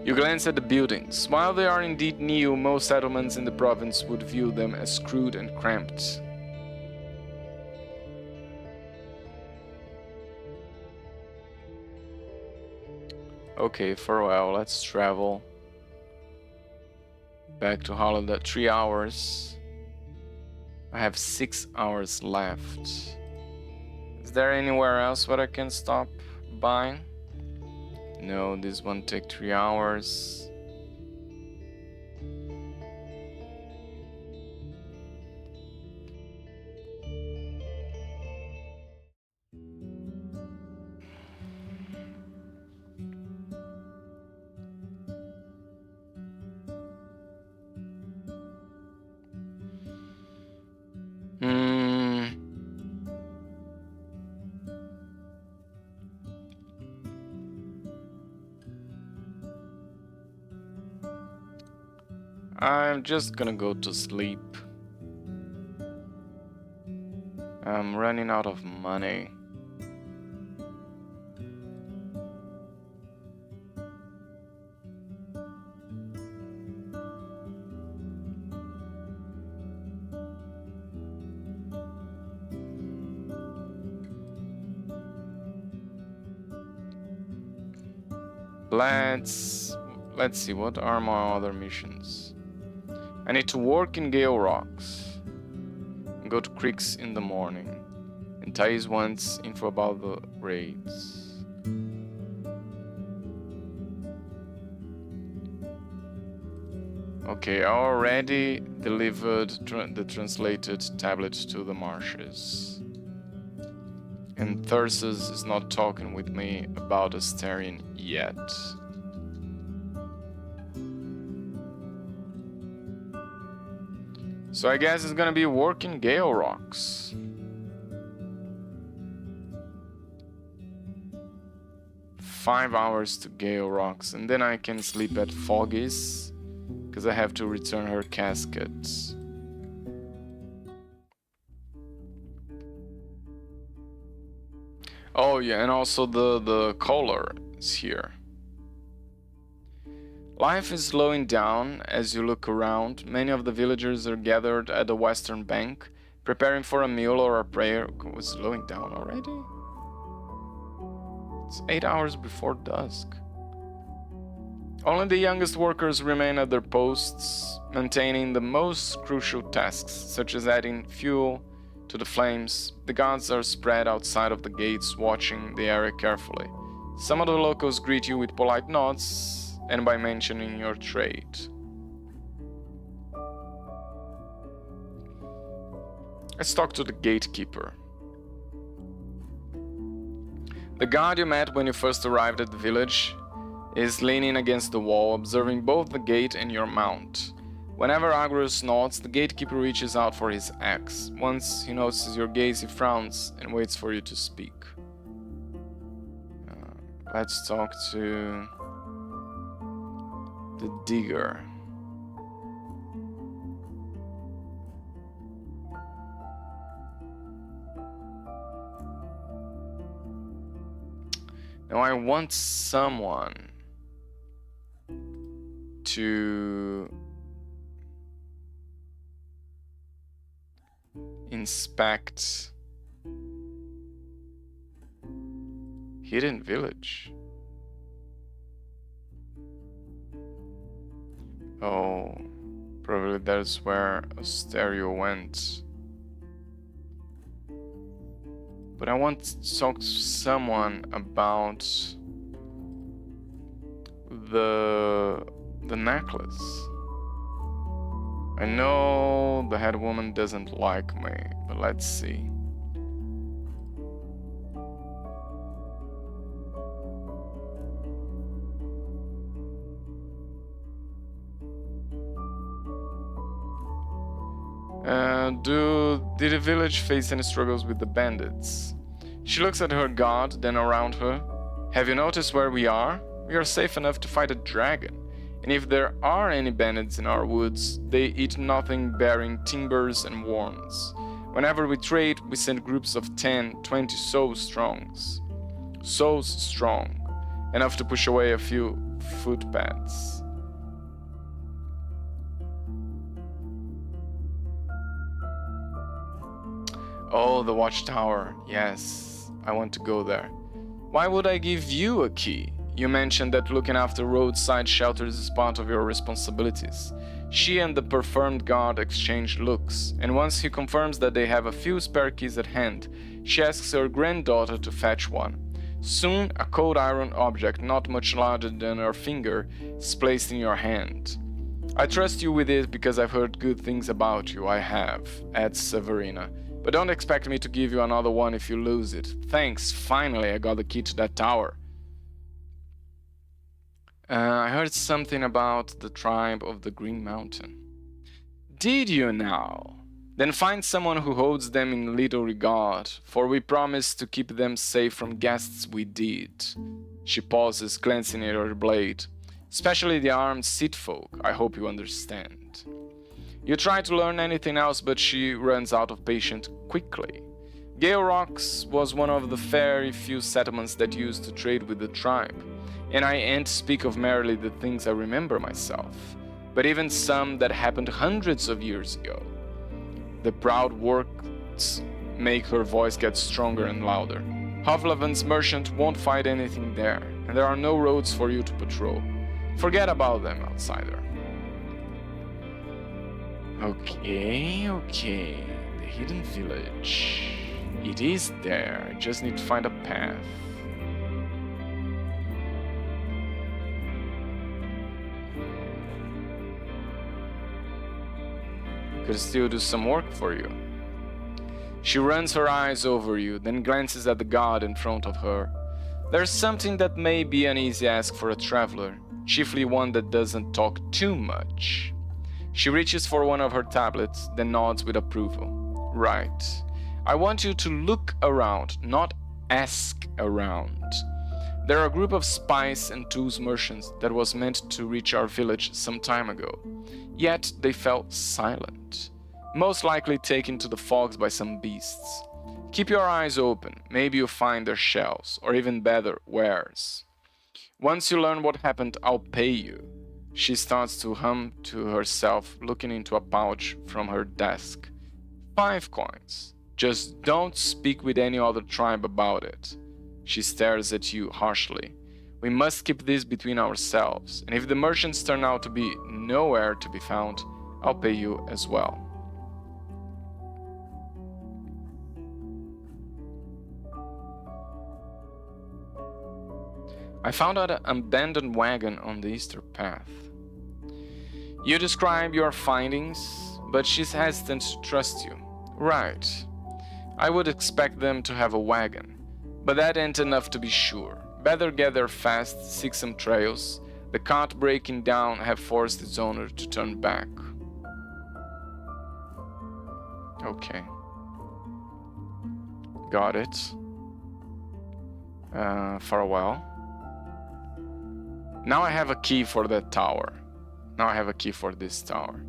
You glance at the buildings. While they are indeed new, most settlements in the province would view them as crude and cramped. Okay, for a while, let's travel back to Holland at 3 hours. I have 6 hours left. Is there anywhere else where I can stop buying? No, this one take 3 hours. I'm just gonna go to sleep. I'm running out of money. Let's see, what are my other missions? I need to work in Gale Rocks and go to creeks in the morning. And Thais wants info about the raids. Okay, I already delivered the translated tablet to the marshes. And Thyrsus is not talking with me about Asterion yet. So I guess it's gonna be working Gale Rocks. Five hours to Gale Rocks, and then I can sleep at Foggy's, because I have to return her caskets. Oh yeah, and also the collar is here. Life is slowing down as you look around. Many of the villagers are gathered at the western bank, preparing for a meal or a prayer. Was slowing down already? It's 8 hours before dusk. Only the youngest workers remain at their posts, maintaining the most crucial tasks, such as adding fuel to the flames. The guards are spread outside of the gates, watching the area carefully. Some of the locals greet you with polite nods and by mentioning your trade. Let's talk to the gatekeeper. The guard you met when you first arrived at the village is leaning against the wall, observing both the gate and your mount. Whenever Agros nods, the gatekeeper reaches out for his axe. Once he notices your gaze, he frowns and waits for you to speak. Let's talk to the digger. Now I want someone to inspect Hidden Village. Oh, probably that's where Asterio went. But I want to talk to someone about the necklace. I know the head woman doesn't like me, but let's see. Do Did the village face any struggles with the bandits? She looks at her god, then around her. Have you noticed where we are? We are safe enough to fight a dragon. And if there are any bandits in our woods, they eat nothing bearing timbers and worms. Whenever we trade, we send groups of 10, 20 souls strong. Souls strong. Enough to push away a few footpads. Oh, the watchtower. Yes, I want to go there. Why would I give you a key? You mentioned that looking after roadside shelters is part of your responsibilities. She and the performed guard exchange looks, and once he confirms that they have a few spare keys at hand, she asks her granddaughter to fetch one. Soon, a cold iron object not much larger than her finger is placed in your hand. I trust you with it because I've heard good things about you, I have, adds Severina. But don't expect me to give you another one if you lose it. Thanks, finally I got the key to that tower. I heard something about the tribe of the Green Mountain. Did you now? Then find someone who holds them in little regard, for we promised to keep them safe from guests we did. She pauses, glancing at her blade. Especially the armed seat folk, I hope you understand. You try to learn anything else, but she runs out of patience quickly. Gale Rocks was one of the very few settlements that used to trade with the tribe, and I ain't speak of merely the things I remember myself, but even some that happened hundreds of years ago. The proud words make her voice get stronger and louder. Hovlavan's merchant won't find anything there, and there are no roads for you to patrol. Forget about them, outsider. Okay. The hidden village. It is there, I just need to find a path. Could still do some work for you. She runs her eyes over you, then glances at the god in front of her. There's something that may be an easy ask for a traveler, chiefly one that doesn't talk too much. She reaches for one of her tablets, then nods with approval. Right. I want you to look around, not ask around. There are a group of spice and tools merchants that was meant to reach our village some time ago. Yet they fell silent, most likely taken to the fogs by some beasts. Keep your eyes open, maybe you'll find their shells, or even better, wares. Once you learn what happened, I'll pay you. She starts to hum to herself, looking into a pouch from her desk. 5 coins. Just don't speak with any other tribe about it. She stares at you harshly. We must keep this between ourselves, and if the merchants turn out to be nowhere to be found, I'll pay you as well. I found an abandoned wagon on the Easter path. You describe your findings, but she's hesitant to trust you. Right. I would expect them to have a wagon, but that ain't enough to be sure. Better get there fast, seek some trails. The cart breaking down have forced its owner to turn back. Okay. Got it. For a while. Now I have a key for that tower. Now I have a key for this tower.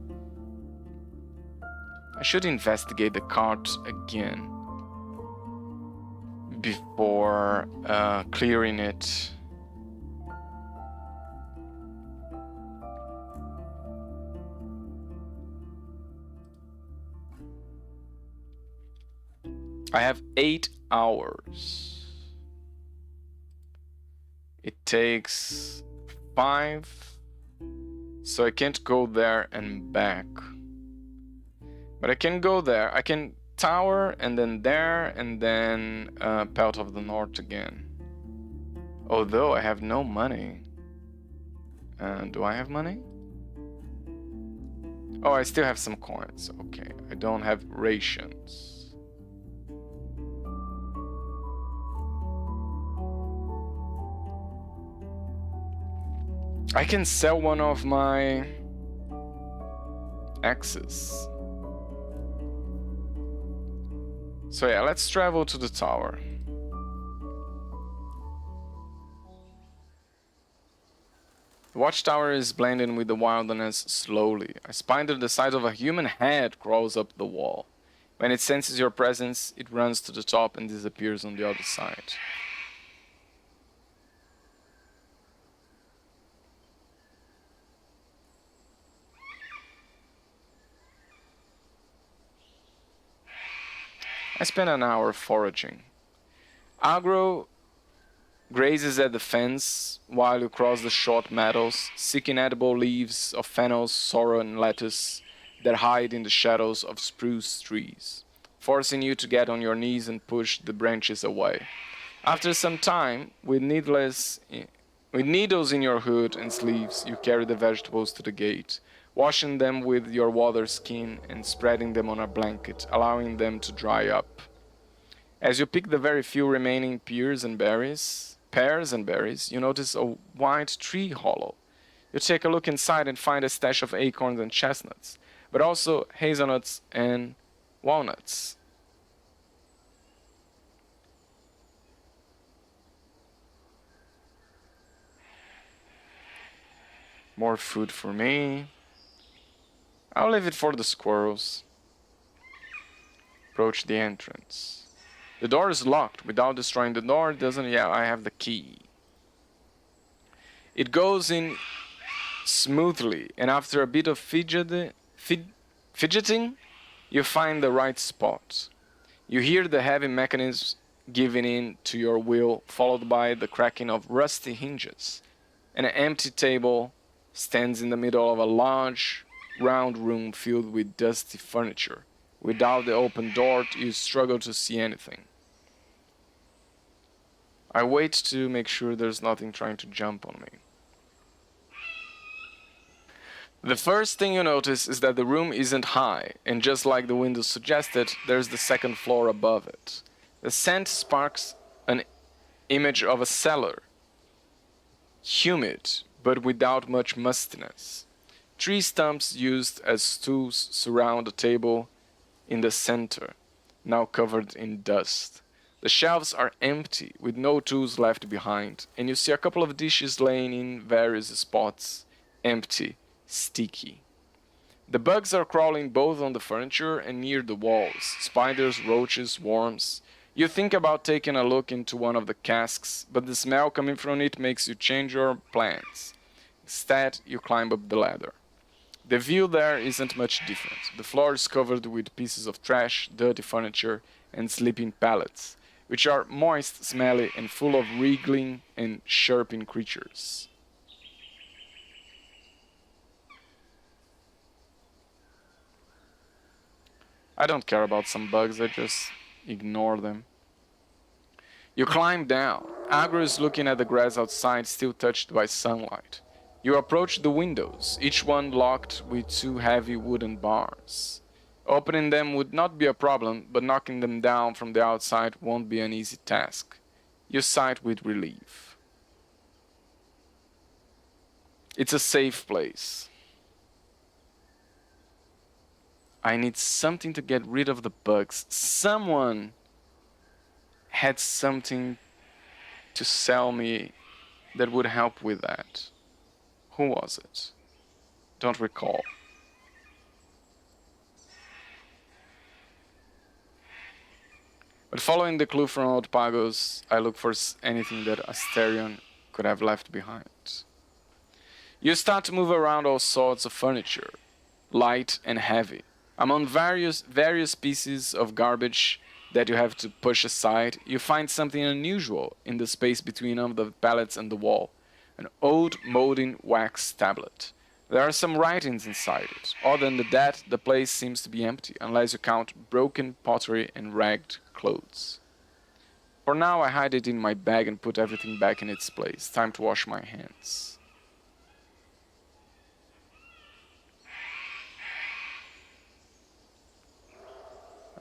I should investigate the cart again before clearing it. I have 8 hours. It takes 5, so I can't go there and back. But I can go there. I can tower and then there and then Pelt of the North again. Although I have no money. Do I have money? Oh, I still have some coins. Okay, I don't have rations. I can sell one of my axes. So yeah, let's travel to the tower. The watchtower is blending with the wilderness slowly. A spider the size of a human head crawls up the wall. When it senses your presence, it runs to the top and disappears on the other side. I spent an hour foraging. Agro grazes at the fence while you cross the short meadows, seeking edible leaves of fennel, sorrel, and lettuce that hide in the shadows of spruce trees, forcing you to get on your knees and push the branches away. After some time, with needles in your hood and sleeves, you carry the vegetables to the gate, washing them with your water skin and spreading them on a blanket, allowing them to dry up. As you pick the very few remaining pears and berries, you notice a white tree hollow. You take a look inside and find a stash of acorns and chestnuts, but also hazelnuts and walnuts. More food for me. I'll leave it for the squirrels. Approach the entrance. The door is locked. Without destroying the door, it doesn't. Yeah, I have the key. It goes in smoothly, and after a bit of fidgeting, you find the right spot. You hear the heavy mechanism giving in to your will, followed by the cracking of rusty hinges. An empty table stands in the middle of a large, round room filled with dusty furniture. Without the open door, you struggle to see anything. I wait to make sure there's nothing trying to jump on me. The first thing you notice is that the room isn't high, and just like the windows suggested, there's the second floor above it. The scent sparks an image of a cellar, humid, but without much mustiness. Tree stumps used as stools surround the table in the center, now covered in dust. The shelves are empty, with no tools left behind, and you see a couple of dishes laying in various spots, empty, sticky. The bugs are crawling both on the furniture and near the walls, spiders, roaches, worms. You think about taking a look into one of the casks, but the smell coming from it makes you change your plans. Instead, you climb up the ladder. The view there isn't much different. The floor is covered with pieces of trash, dirty furniture, and sleeping pallets, which are moist, smelly, and full of wriggling and chirping creatures. I don't care about some bugs, I just ignore them. You climb down. Agro is looking at the grass outside, still touched by sunlight. You approach the windows, each one locked with two heavy wooden bars. Opening them would not be a problem, but knocking them down from the outside won't be an easy task. You sigh with relief. It's a safe place. I need something to get rid of the bugs. Someone had something to sell me that would help with that. Who was it? Don't recall. But following the clue from Old Pagos, I look for anything that Asterion could have left behind. You start to move around all sorts of furniture, light and heavy. Among various pieces of garbage that you have to push aside, you find something unusual in the space between one of the pallets and the wall. An old molding wax tablet. There are some writings inside it. Other than that, the place seems to be empty, unless you count broken pottery and ragged clothes. For now, I hide it in my bag and put everything back in its place. Time to wash my hands.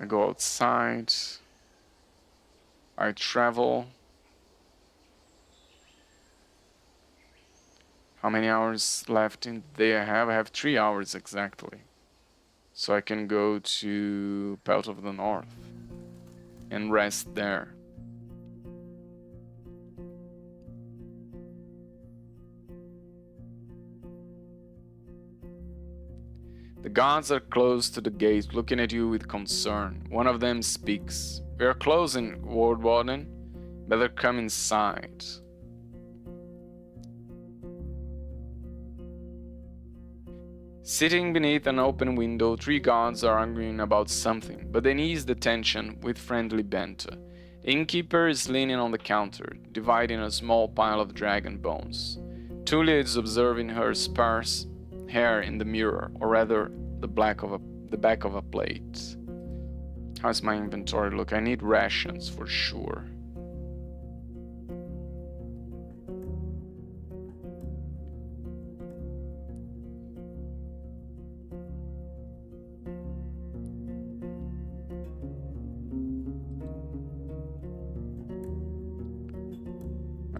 I go outside. I travel. How many hours left in the day I have? I have 3 hours exactly. So I can go to Belt of the North. and rest there. The guards are close to the gate, looking at you with concern. One of them speaks. "We are closing, Roadwarden. Better come inside." Sitting beneath an open window, 3 guards are arguing about something, but they ease the tension with friendly banter. The innkeeper is leaning on the counter, dividing a small pile of dragon bones. Tulia is observing her sparse hair in the mirror, or rather, the back of a plate. How's my inventory look? I need rations for sure.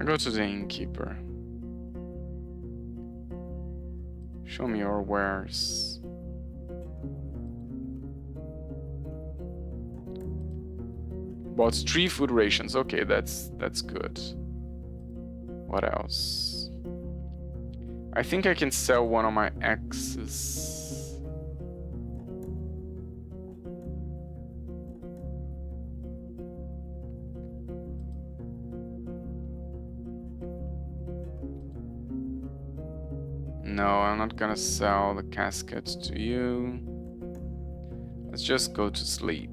I go to the innkeeper. Show me your wares. Bought 3 food rations. Okay, that's good. What else? I think I can sell one of my axes. No, I'm not gonna sell the casket to you. Let's just go to sleep.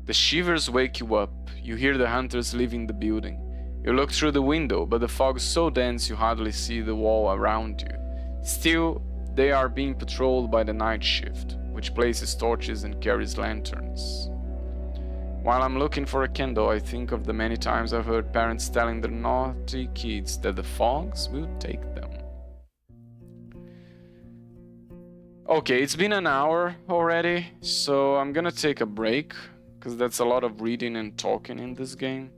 The shivers wake you up. You hear the hunters leaving the building. You look through the window, but the fog is so dense you hardly see the wall around you. Still, they are being patrolled by the night shift, which places torches and carries lanterns. While I'm looking for a candle, I think of the many times I've heard parents telling their naughty kids that the fogs will take them. Okay, it's been an hour already, so I'm gonna take a break, because that's a lot of reading and talking in this game.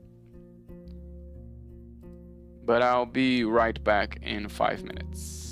But I'll be right back in 5 minutes.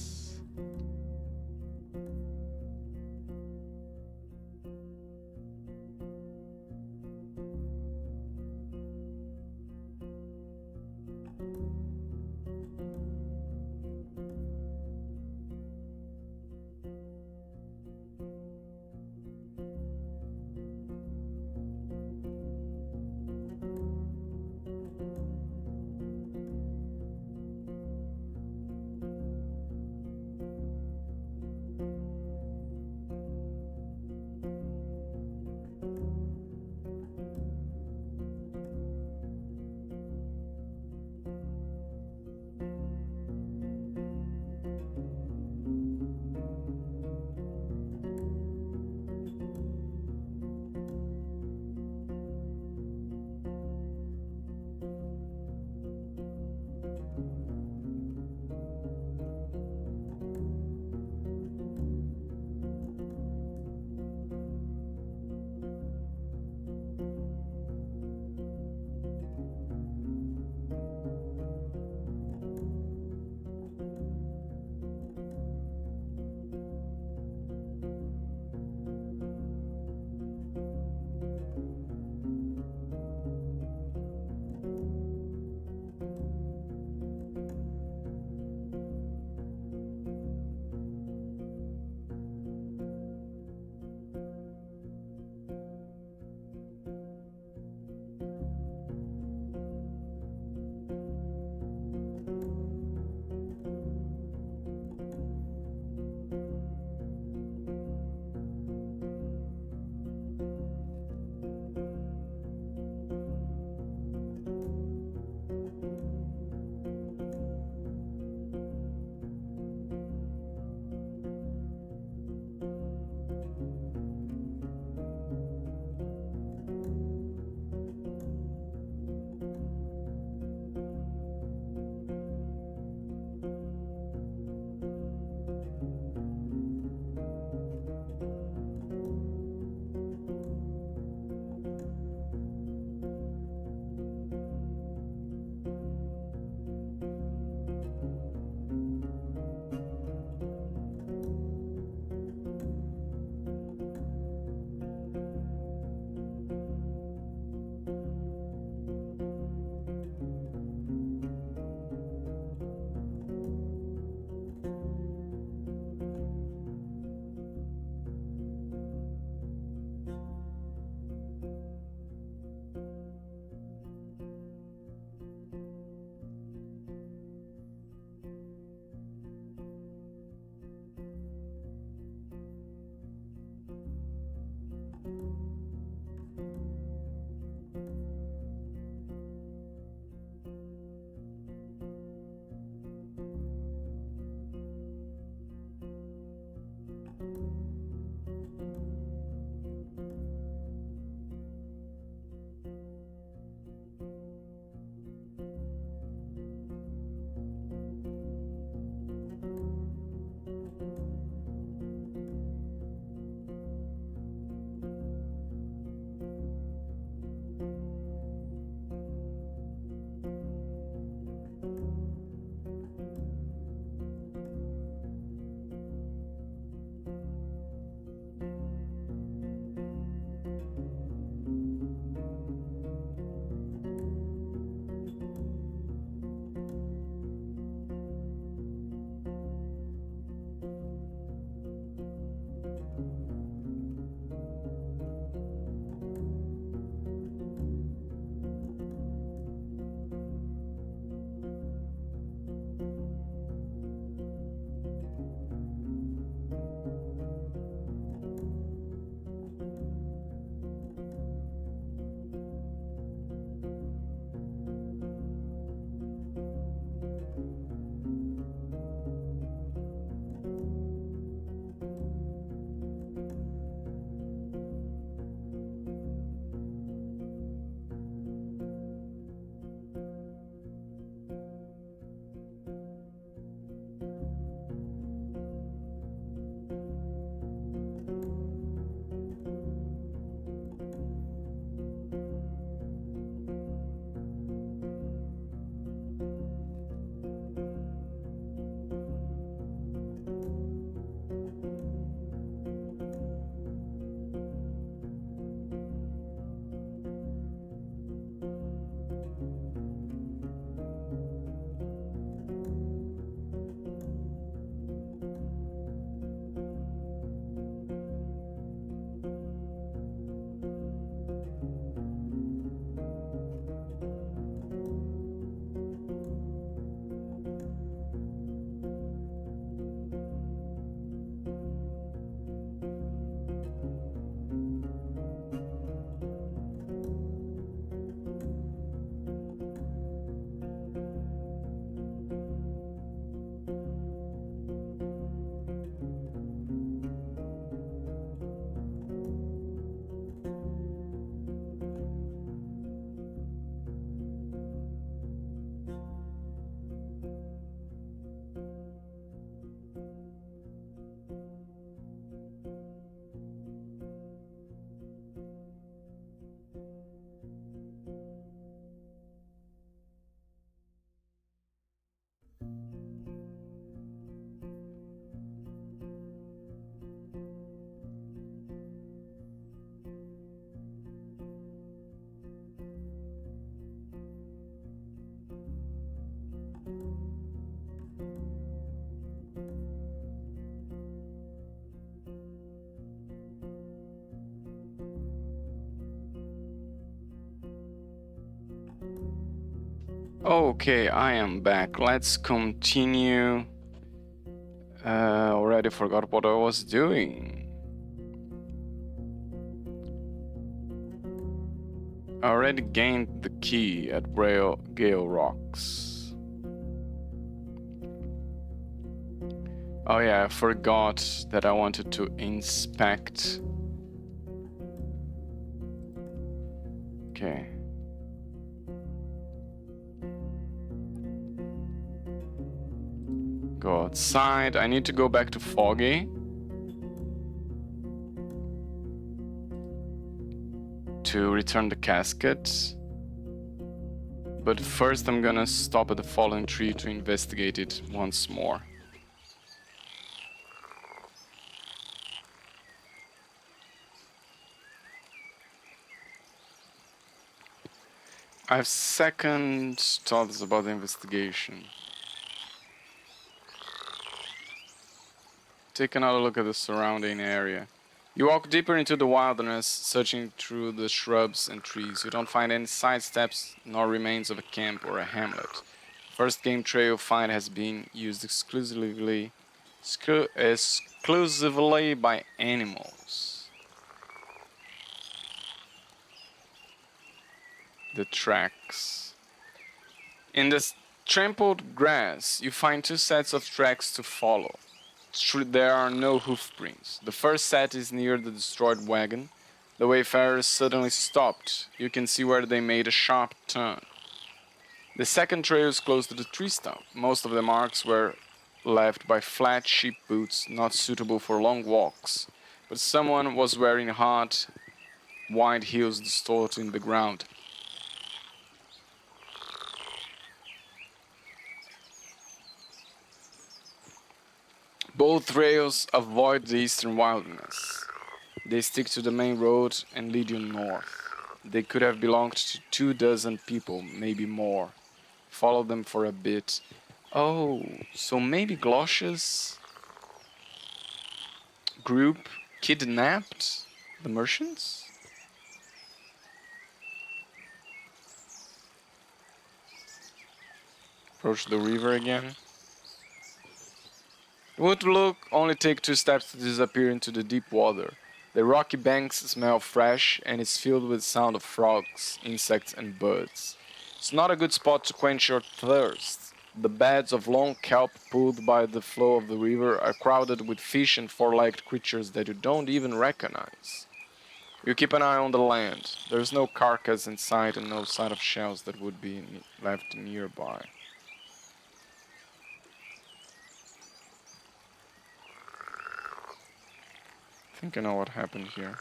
Okay, I am back. Let's continue. Already forgot what I was doing. I already gained the key at Gale Rocks. Oh yeah, I forgot that I wanted to inspect. Okay. Go outside. I need to go back to Foggy to return the casket. But first I'm gonna stop at the fallen tree to investigate it once more. I have second thoughts about the investigation. Take another look at the surrounding area. You walk deeper into the wilderness, searching through the shrubs and trees. You don't find any side steps nor remains of a camp or a hamlet. First game trail you find has been used exclusively by animals. The tracks. In the trampled grass, you find two sets of tracks to follow. There are no hoof prints. The first set is near the destroyed wagon. The wayfarers suddenly stopped. You can see where they made a sharp turn. The second trail is close to the tree stump. Most of the marks were left by flat sheep boots, not suitable for long walks. But someone was wearing hard, wide heels distorting the ground. Both trails avoid the eastern wilderness. They stick to the main road and lead you north. They could have belonged to 24 people, maybe more. Follow them for a bit. Oh, so maybe Glosha's group kidnapped the merchants? Approach the river again. It would only take 2 steps to disappear into the deep water. The rocky banks smell fresh and is filled with the sound of frogs, insects and birds. It's not a good spot to quench your thirst. The beds of long kelp pulled by the flow of the river are crowded with fish and four-legged creatures that you don't even recognize. You keep an eye on the land. There's no carcass in sight and no sign of shells that would be left nearby. I think I know what happened here.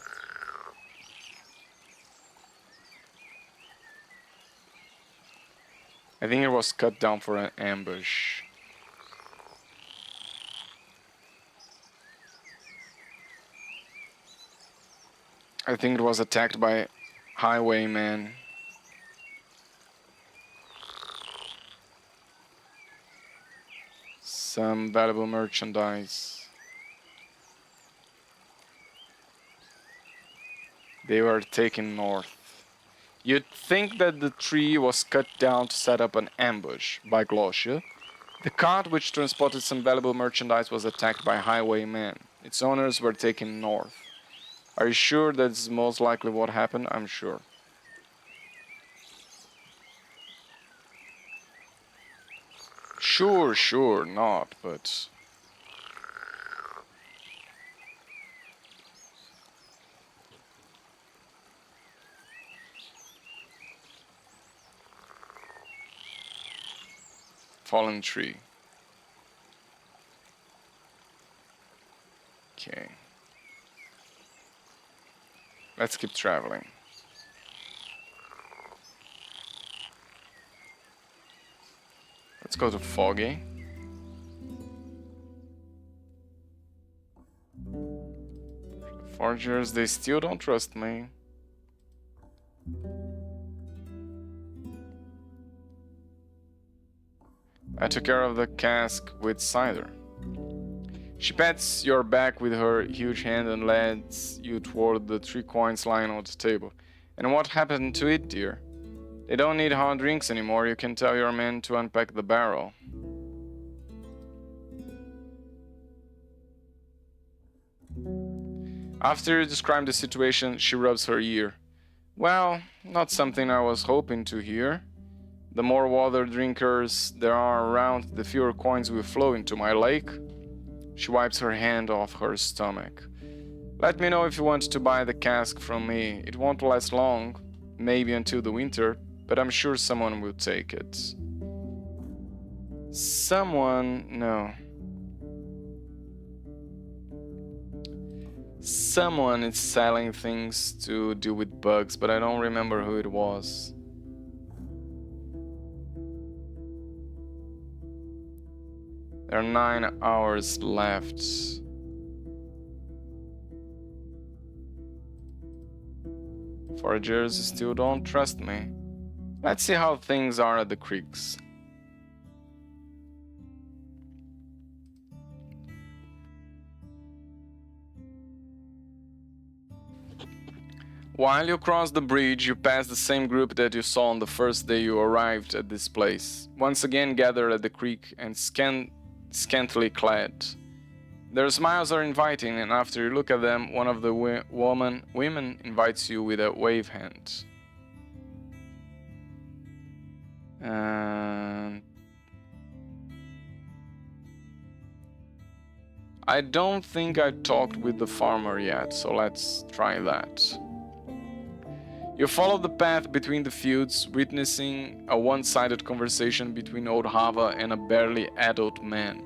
I think it was cut down for an ambush. I think it was attacked by highwaymen. Some valuable merchandise. They were taken north. You'd think that the tree was cut down to set up an ambush by Glosha. The cart which transported some valuable merchandise was attacked by highwaymen. Its owners were taken north. Are you sure that's most likely what happened? I'm sure. Sure, not, but... Fallen tree. Okay. Let's keep traveling. Let's go to Foggy. Forgers, they still don't trust me. I took care of the cask with cider. She pats your back with her huge hand and leads you toward the 3 coins lying on the table. And what happened to it, dear? They don't need hot drinks anymore. You can tell your men to unpack the barrel. After you describe the situation, she rubs her ear. Well, not something I was hoping to hear. The more water drinkers there are around, the fewer coins will flow into my lake. She wipes her hand off her stomach. Let me know if you want to buy the cask from me. It won't last long, maybe until the winter, but I'm sure someone will take it. Someone? No. Someone is selling things to deal with bugs, but I don't remember who it was. There are 9 hours left. Foragers still don't trust me. Let's see how things are at the creeks. While you cross the bridge, you pass the same group that you saw on the first day you arrived at this place, once again gathered at the creek and scantily clad. Their smiles are inviting, and after you look at them, one of the women invites you with a wave hand. I don't think I talked with the farmer yet, so let's try that. You follow the path between the fields, witnessing a one-sided conversation between old Hava and a barely adult man.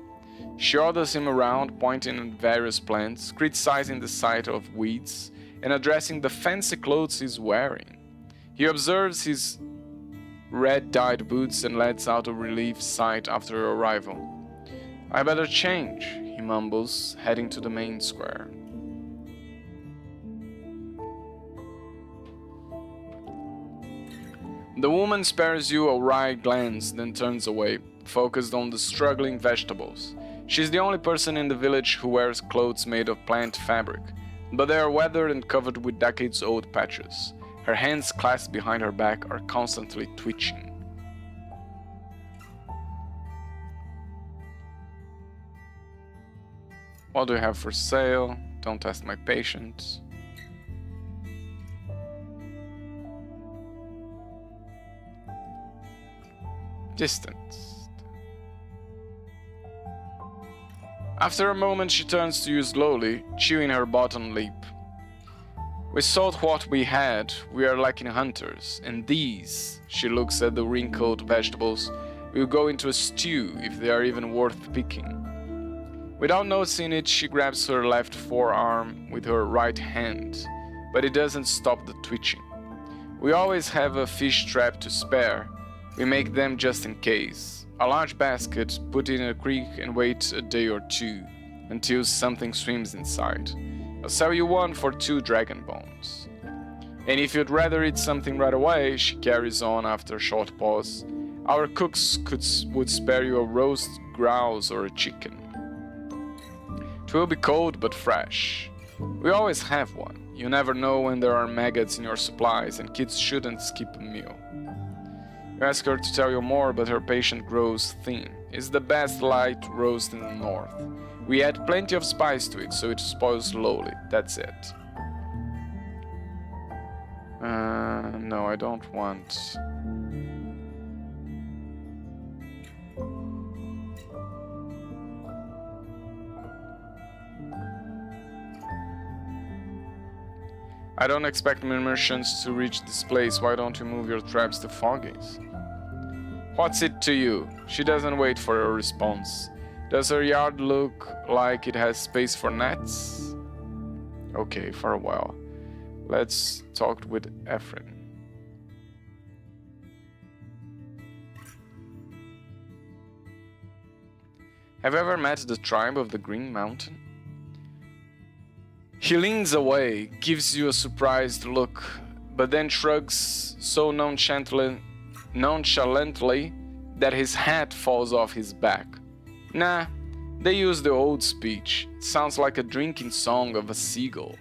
She orders him around, pointing at various plants, criticizing the sight of weeds, and addressing the fancy clothes he's wearing. He observes his red-dyed boots and lets out a relieved sigh after arrival. I better change, he mumbles, heading to the main square. The woman spares you a wry glance, then turns away, focused on the struggling vegetables. She's the only person in the village who wears clothes made of plant fabric, but they are weathered and covered with decades-old patches. Her hands clasped behind her back are constantly twitching. What do you have for sale? Don't test my patience. Distanced. After a moment, she turns to you slowly, chewing her bottom lip. We sold what we had, we are lacking hunters, and these, she looks at the wrinkled vegetables, will go into a stew if they are even worth picking. Without noticing it, she grabs her left forearm with her right hand, but it doesn't stop the twitching. We always have a fish trap to spare. We make them just in case. A large basket, put it in a creek and wait a day or two until something swims inside. I'll sell you one for 2 dragon bones. And if you'd rather eat something right away, she carries on after a short pause, our cooks would spare you a roast grouse or a chicken. It will be cold but fresh. We always have one. You never know when there are maggots in your supplies, and kids shouldn't skip a meal. You ask her to tell you more, but her patience grows thin. It's the best light roast in the north. We add plenty of spice to it, so it spoils slowly. That's it. No, I don't want. I don't expect merchants to reach this place. Why don't you move your traps to Foggies? What's it to you? She doesn't wait for a response. Does her yard look like it has space for nets? Okay, for a while. Let's talk with Ephraim. Have you ever met the tribe of the Green Mountain? He leans away, gives you a surprised look, but then shrugs so nonchalantly that his hat falls off his back. Nah, they use the old speech. It sounds like a drinking song of a seagull.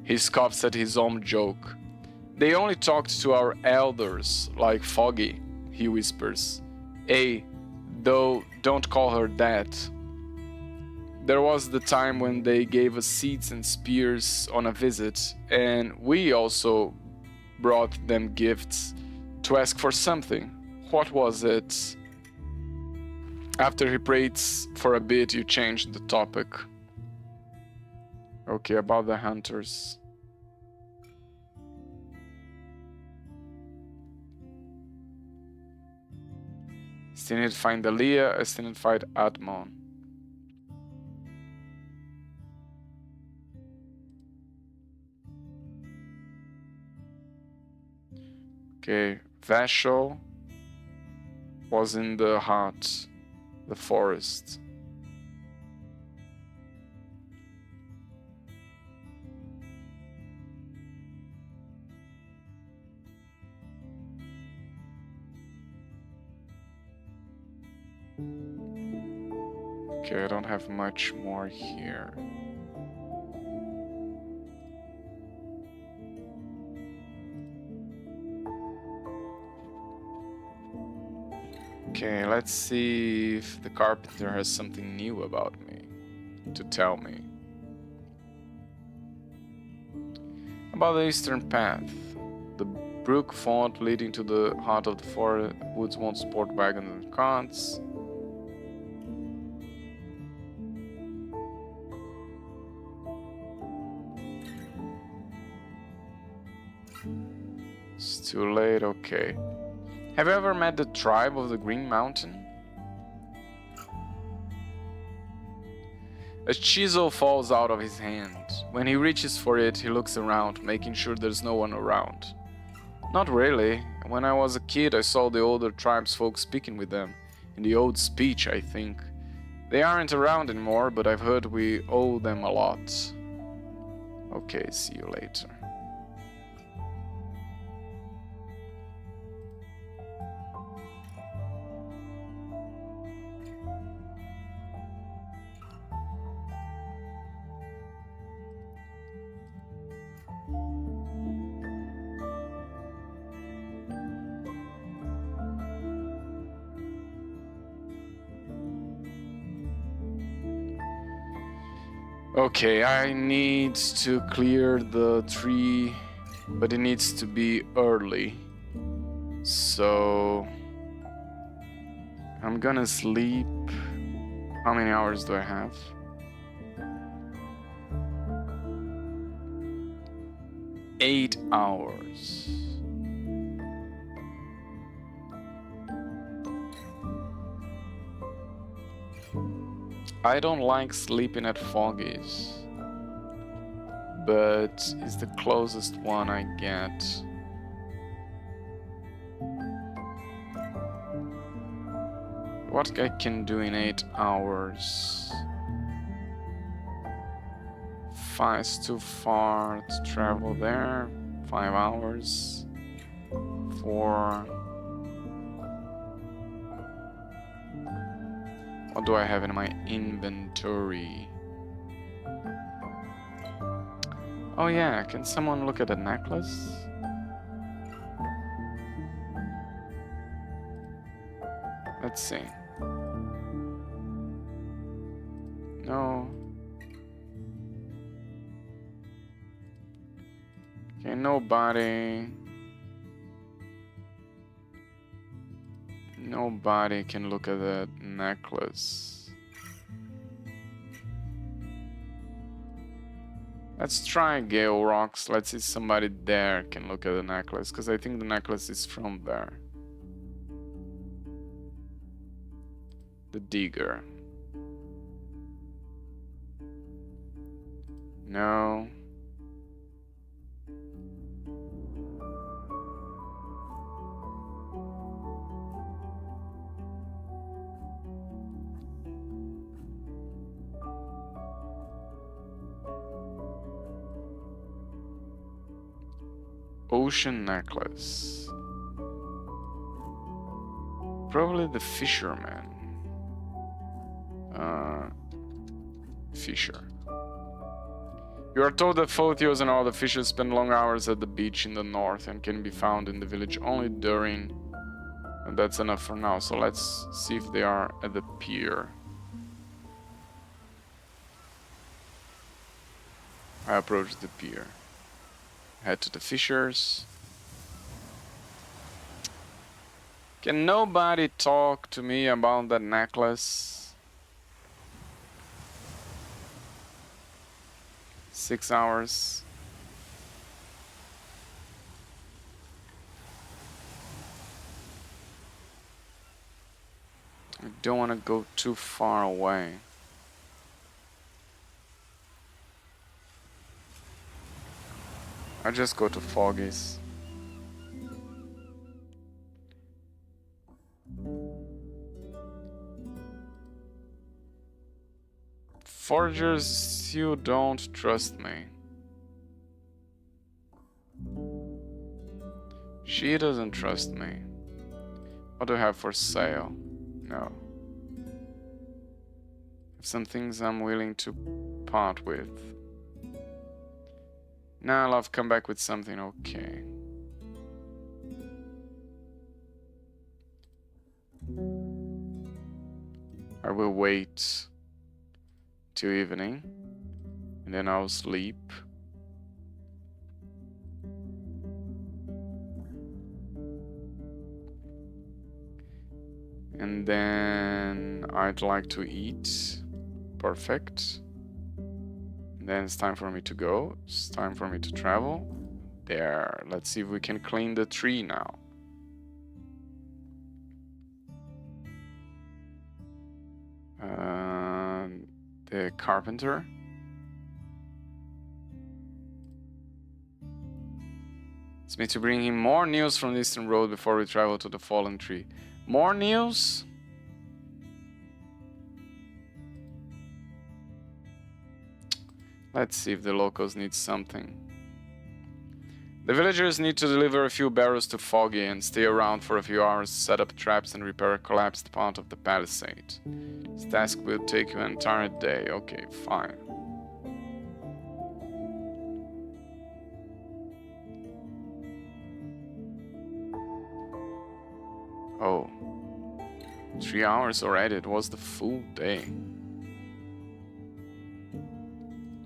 He scoffs at his own joke. They only talked to our elders, like Foggy, he whispers. Hey, though, don't call her that. There was the time when they gave us seeds and spears on a visit, and we also brought them gifts to ask for something. What was it? After he prays for a bit, you changed the topic. Okay, about the hunters. Still need to find Aaliyah, I still need to find Admon. Okay, Vashel was in the hut, the forest. Okay, I don't have much more here. Okay, let's see if the carpenter has something new about me to tell me. About the eastern path. The brook font leading to the heart of the forest. Woods won't support wagons and carts. It's too late, okay. Have you ever met the tribe of the Green Mountain? A chisel falls out of his hand. When he reaches for it, he looks around, making sure there's no one around. Not really. When I was a kid, I saw the older tribesfolk speaking with them. In the old speech, I think. They aren't around anymore, but I've heard we owe them a lot. Okay, see you later. Okay, I need to clear the tree, but it needs to be early. So I'm gonna sleep. How many hours do I have? 8 hours. I don't like sleeping at Foggy's, but it's the closest one I get. What I can do in 8 hours? It's too far to travel there. 5 hours. 4. What do I have in my inventory? Oh yeah, can someone look at the necklace? Let's see. No. Okay, nobody. Nobody can look at that necklace. Let's try Gale Rocks. Let's see if somebody there can look at the necklace, because I think the necklace is from there. The digger. No. Ocean necklace. Probably the fisherman. Fisher. You are told that Photios and all the fishes spend long hours at the beach in the north and can be found in the village only during... And that's enough for now, so let's see if they are at the pier. I approach the pier. Head to the fishers. Can nobody talk to me about that necklace? 6 hours. I don't want to go too far away. I just go to Foggy's. Foragers, you don't trust me. She doesn't trust me. What do I have for sale? No. Have some things I'm willing to part with. Now I'll come back with something okay. I will wait till evening, and then I'll sleep. And then I'd like to eat. Perfect. And then it's time for me to go. It's time for me to travel. There. Let's see if we can clean the tree now. The carpenter. It's me to bring him more news from the Eastern Road before we travel to the fallen tree. More news? Let's see if the locals need something. The villagers need to deliver a few barrels to Foggy and stay around for a few hours to set up traps and repair a collapsed part of the palisade. This task will take you an entire day. Okay, fine. Oh. 3 hours already. It was the full day.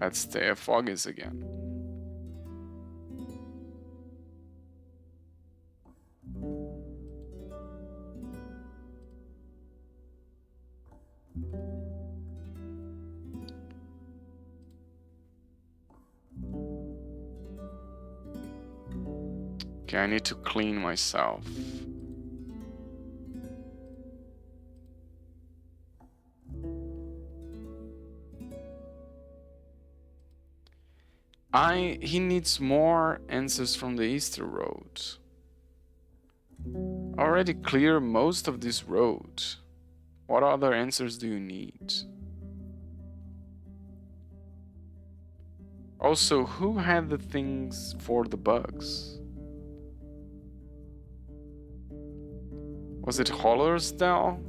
Let's stay at Foggy's again. Okay, I need to clean myself. He needs more answers from the Easter Road. I already cleared most of this road. What other answers do you need? Also, who had the things for the bugs? Was it Hollersdale?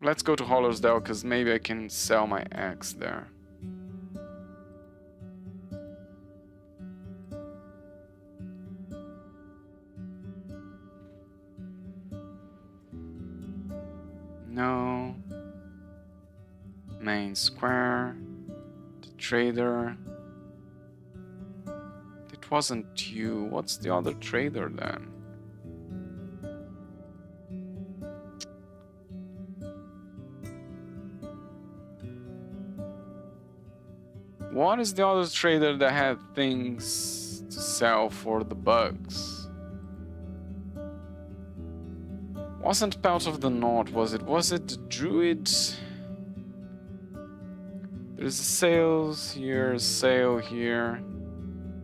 Let's go to Hollersdale, because maybe I can sell my axe there. No. Main square. The trader. It wasn't you. What's the other trader then? What is the other trader that had things to sell for the bugs? Wasn't Pelt of the North, was it? Was it the Druid? There's a sales here, a sale here.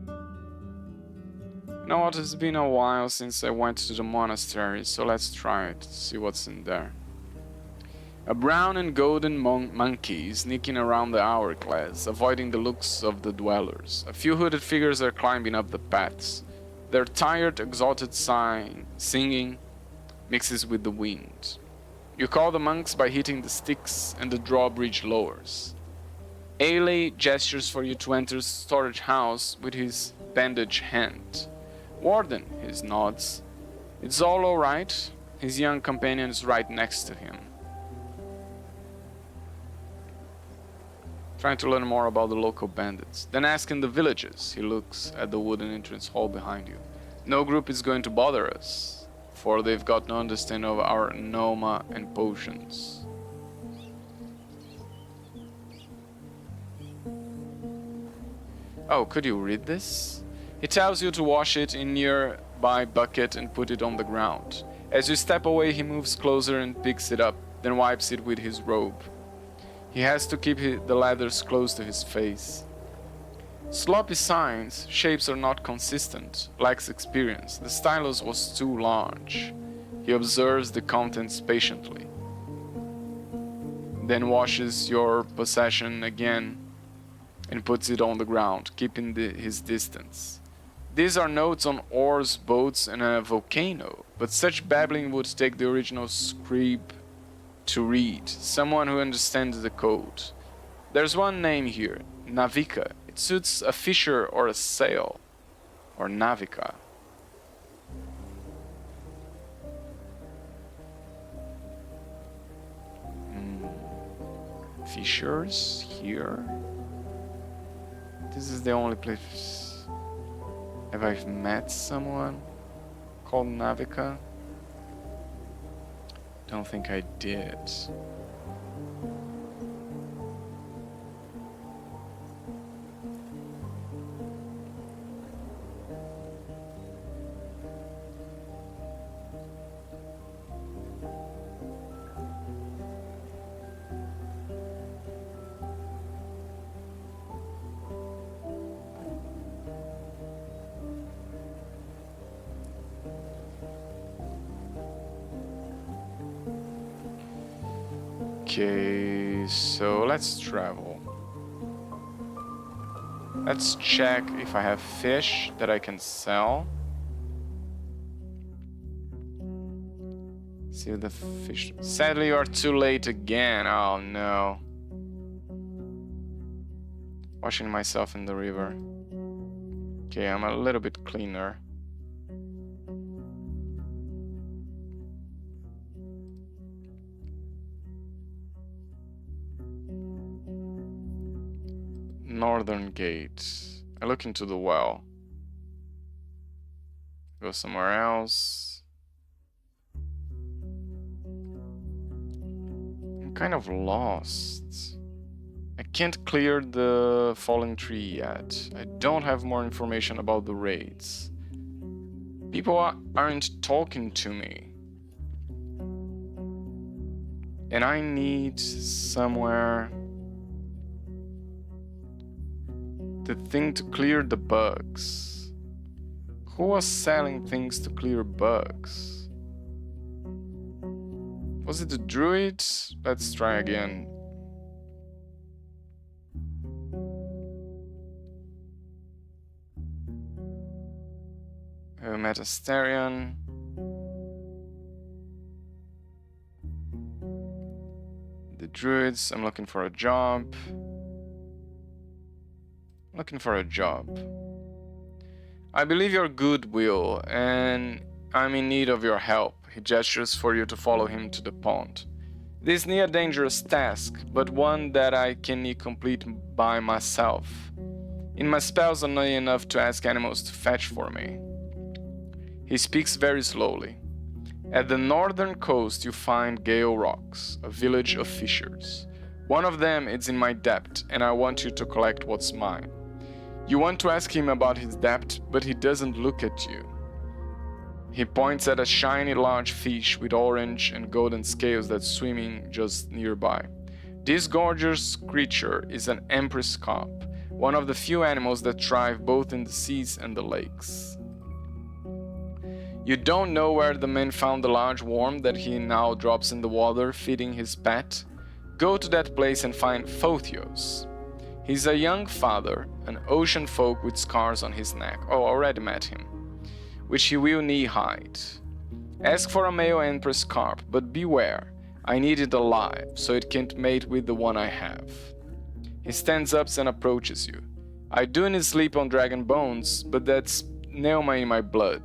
You know what? It's been a while since I went to the monastery, so let's try it, see what's in there. A brown and golden monkey sneaking around the hourglass, avoiding the looks of the dwellers. A few hooded figures are climbing up the paths. Their tired, exalted singing mixes with the wind. You call the monks by hitting the sticks, and the drawbridge lowers. Ailey gestures for you to enter storage house with his bandaged hand. Warden, he nods. It's all alright. His young companion is right next to him. Trying to learn more about the local bandits. Then asking the villages. He looks at the wooden entrance hall behind you. No group is going to bother us, for they've got no understanding of our Noma and potions. Oh, could you read this? He tells you to wash it in nearby bucket and put it on the ground. As you step away, he moves closer and picks it up, then wipes it with his robe. He has to keep the leathers close to his face. Sloppy signs, shapes are not consistent, lacks experience. The stylus was too large. He observes the contents patiently. Then washes your possession again and puts it on the ground, keeping his distance. These are notes on oars, boats, and a volcano, but such babbling would take the original scribe to read, someone who understands the code. There's one name here, Navika. It suits a fisher or a sail, or Navika. Fishers here? This is the only place. Have I met someone called Navika? Don't think I did. Okay, so let's travel. Let's check if I have fish that I can sell. See the fish. Sadly, you are too late again. Oh no. Washing myself in the river. Okay, I'm a little bit cleaner. Northern gate. I look into the well. Go somewhere else. I'm kind of lost. I can't clear the falling tree yet. I don't have more information about the raids. People aren't talking to me. And I need somewhere... the thing to clear the bugs. Who was selling things to clear bugs? Was it the druid? Let's try again. Metasterion. The druids. I'm looking for a job. Looking for a job. I believe your goodwill, and I'm in need of your help. He gestures for you to follow him to the pond. This is a dangerous task, but one that I can complete by myself. In my spells, I'm not enough to ask animals to fetch for me. He speaks very slowly. At the northern coast, you find Gale Rocks, a village of fishers. One of them is in my debt, and I want you to collect what's mine. You want to ask him about his debt, but he doesn't look at you. He points at a shiny large fish with orange and golden scales that's swimming just nearby. This gorgeous creature is an empress carp, one of the few animals that thrive both in the seas and the lakes. You don't know where the man found the large worm that he now drops in the water, feeding his pet? Go to that place and find Phothios. He's a young father, an ocean folk with scars on his neck. Oh, already met him. Which he will knee-hide. Ask for a male empress carp, but beware. I need it alive, so it can't mate with the one I have. He stands up and approaches you. I do need sleep on dragon bones, but that's pneuma in my blood.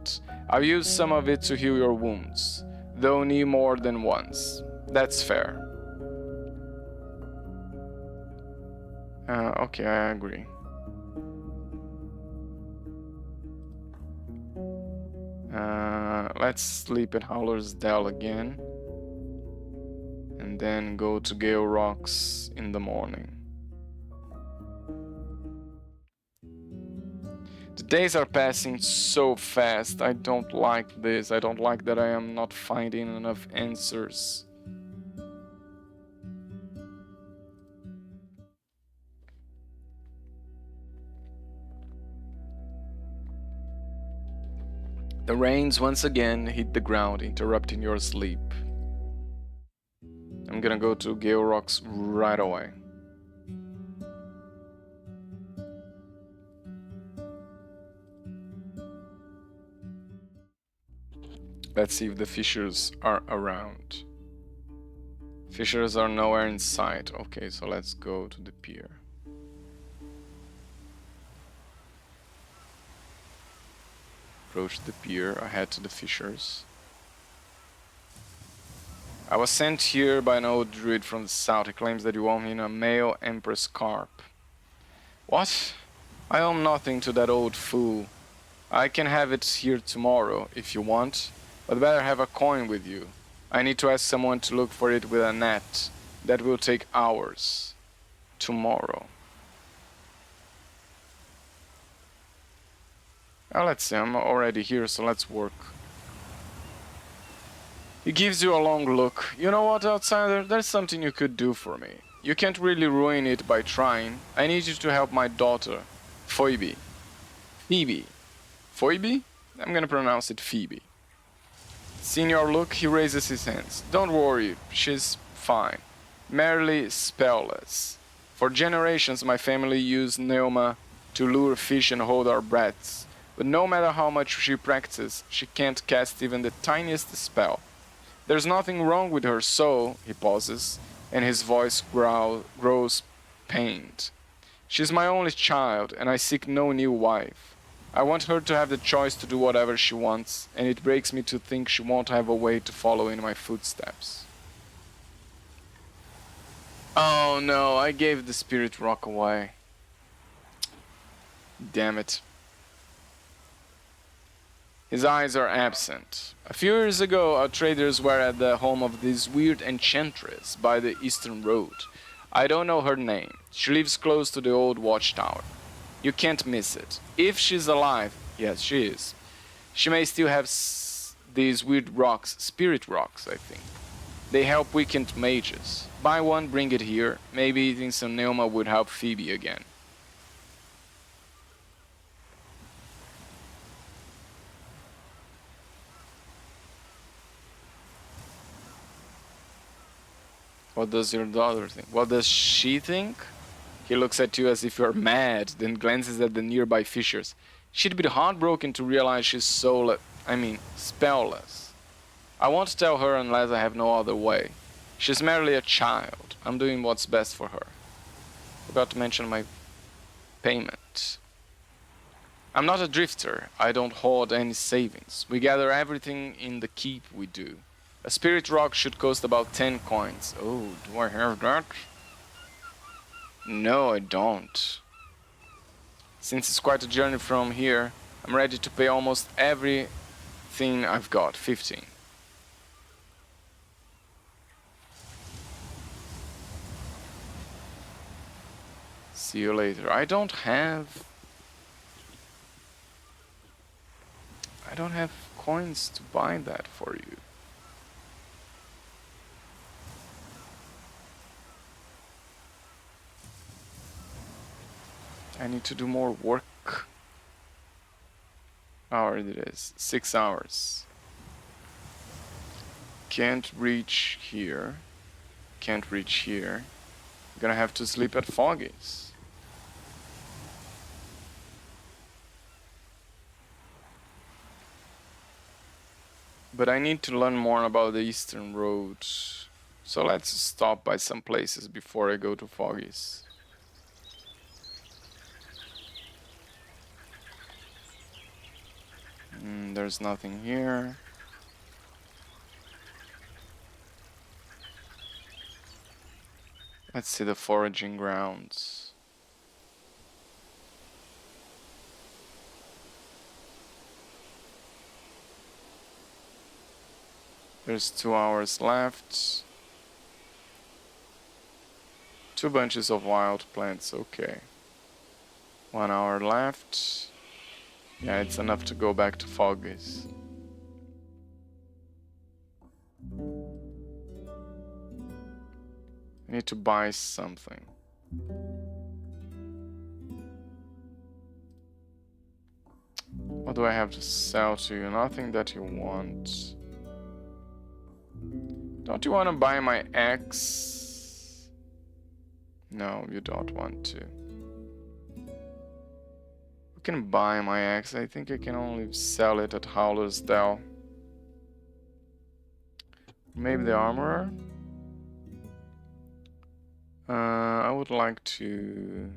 I'll use some of it to heal your wounds, though need more than once. That's fair. Okay, I agree. Let's sleep at Howler's Dell again. And then go to Gale Rocks in the morning. The days are passing so fast. I don't like this. I don't like that I am not finding enough answers. The rains once again hit the ground, interrupting your sleep. I'm gonna go to Gale Rocks right away. Let's see if the fishers are around. Fishers are nowhere in sight. Okay, so let's go to the pier. Approach the pier, I head to the fishers. I was sent here by an old druid from the south. He claims that you owe him a male empress carp. What? I owe nothing to that old fool. I can have it here tomorrow, if you want, but better have a coin with you. I need to ask someone to look for it with a net. That will take hours. Tomorrow. Now let's see, I'm already here, so let's work. He gives you a long look. You know what, outsider? There's something you could do for me. You can't really ruin it by trying. I need you to help my daughter, Phoebe. Phoebe. Phoebe? I'm gonna pronounce it Phoebe. Seeing your look, he raises his hands. Don't worry, she's fine. Merely spellless. For generations, my family used pneuma to lure fish and hold our breaths. But no matter how much she practices, she can't cast even the tiniest spell. There's nothing wrong with her soul, he pauses, and his voice grows pained. She's my only child, and I seek no new wife. I want her to have the choice to do whatever she wants, and it breaks me to think she won't have a way to follow in my footsteps. Oh no, I gave the spirit rock away. Damn it. His eyes are absent. A few years ago, our traders were at the home of this weird enchantress by the Eastern Road. I don't know her name. She lives close to the old watchtower. You can't miss it. If she's alive, yes, she is. She may still have these weird rocks, spirit rocks, I think. They help weakened mages. Buy one, bring it here. Maybe eating some pneuma would help Phoebe again. What does your daughter think? What does she think? He looks at you as if you're mad, then glances at the nearby fishers. She'd be heartbroken to realize she's spellless. I won't tell her unless I have no other way. She's merely a child. I'm doing what's best for her. Forgot to mention my payment. I'm not a drifter. I don't hoard any savings. We gather everything in the keep we do. A spirit rock should cost about 10 coins. Oh, do I have that? No, I don't. Since it's quite a journey from here, I'm ready to pay almost everything I've got. 15. See you later. I don't have coins to buy that for you. I need to do more work. Hour it is. 6 hours. Can't reach here. Can't reach here. I'm gonna have to sleep at Foggy's. But I need to learn more about the Eastern Road. So let's stop by some places before I go to Foggy's. there's nothing here. Let's see the foraging grounds. There's 2 hours left. 2 bunches of wild plants, okay. 1 hour left. Yeah, it's enough to go back to Foggies. I need to buy something. What do I have to sell to you? Nothing that you want. Don't you want to buy my axe? No, you don't want to. You can buy my axe. I think I can only sell it at Howler's Dell. Maybe the armorer? I would like to...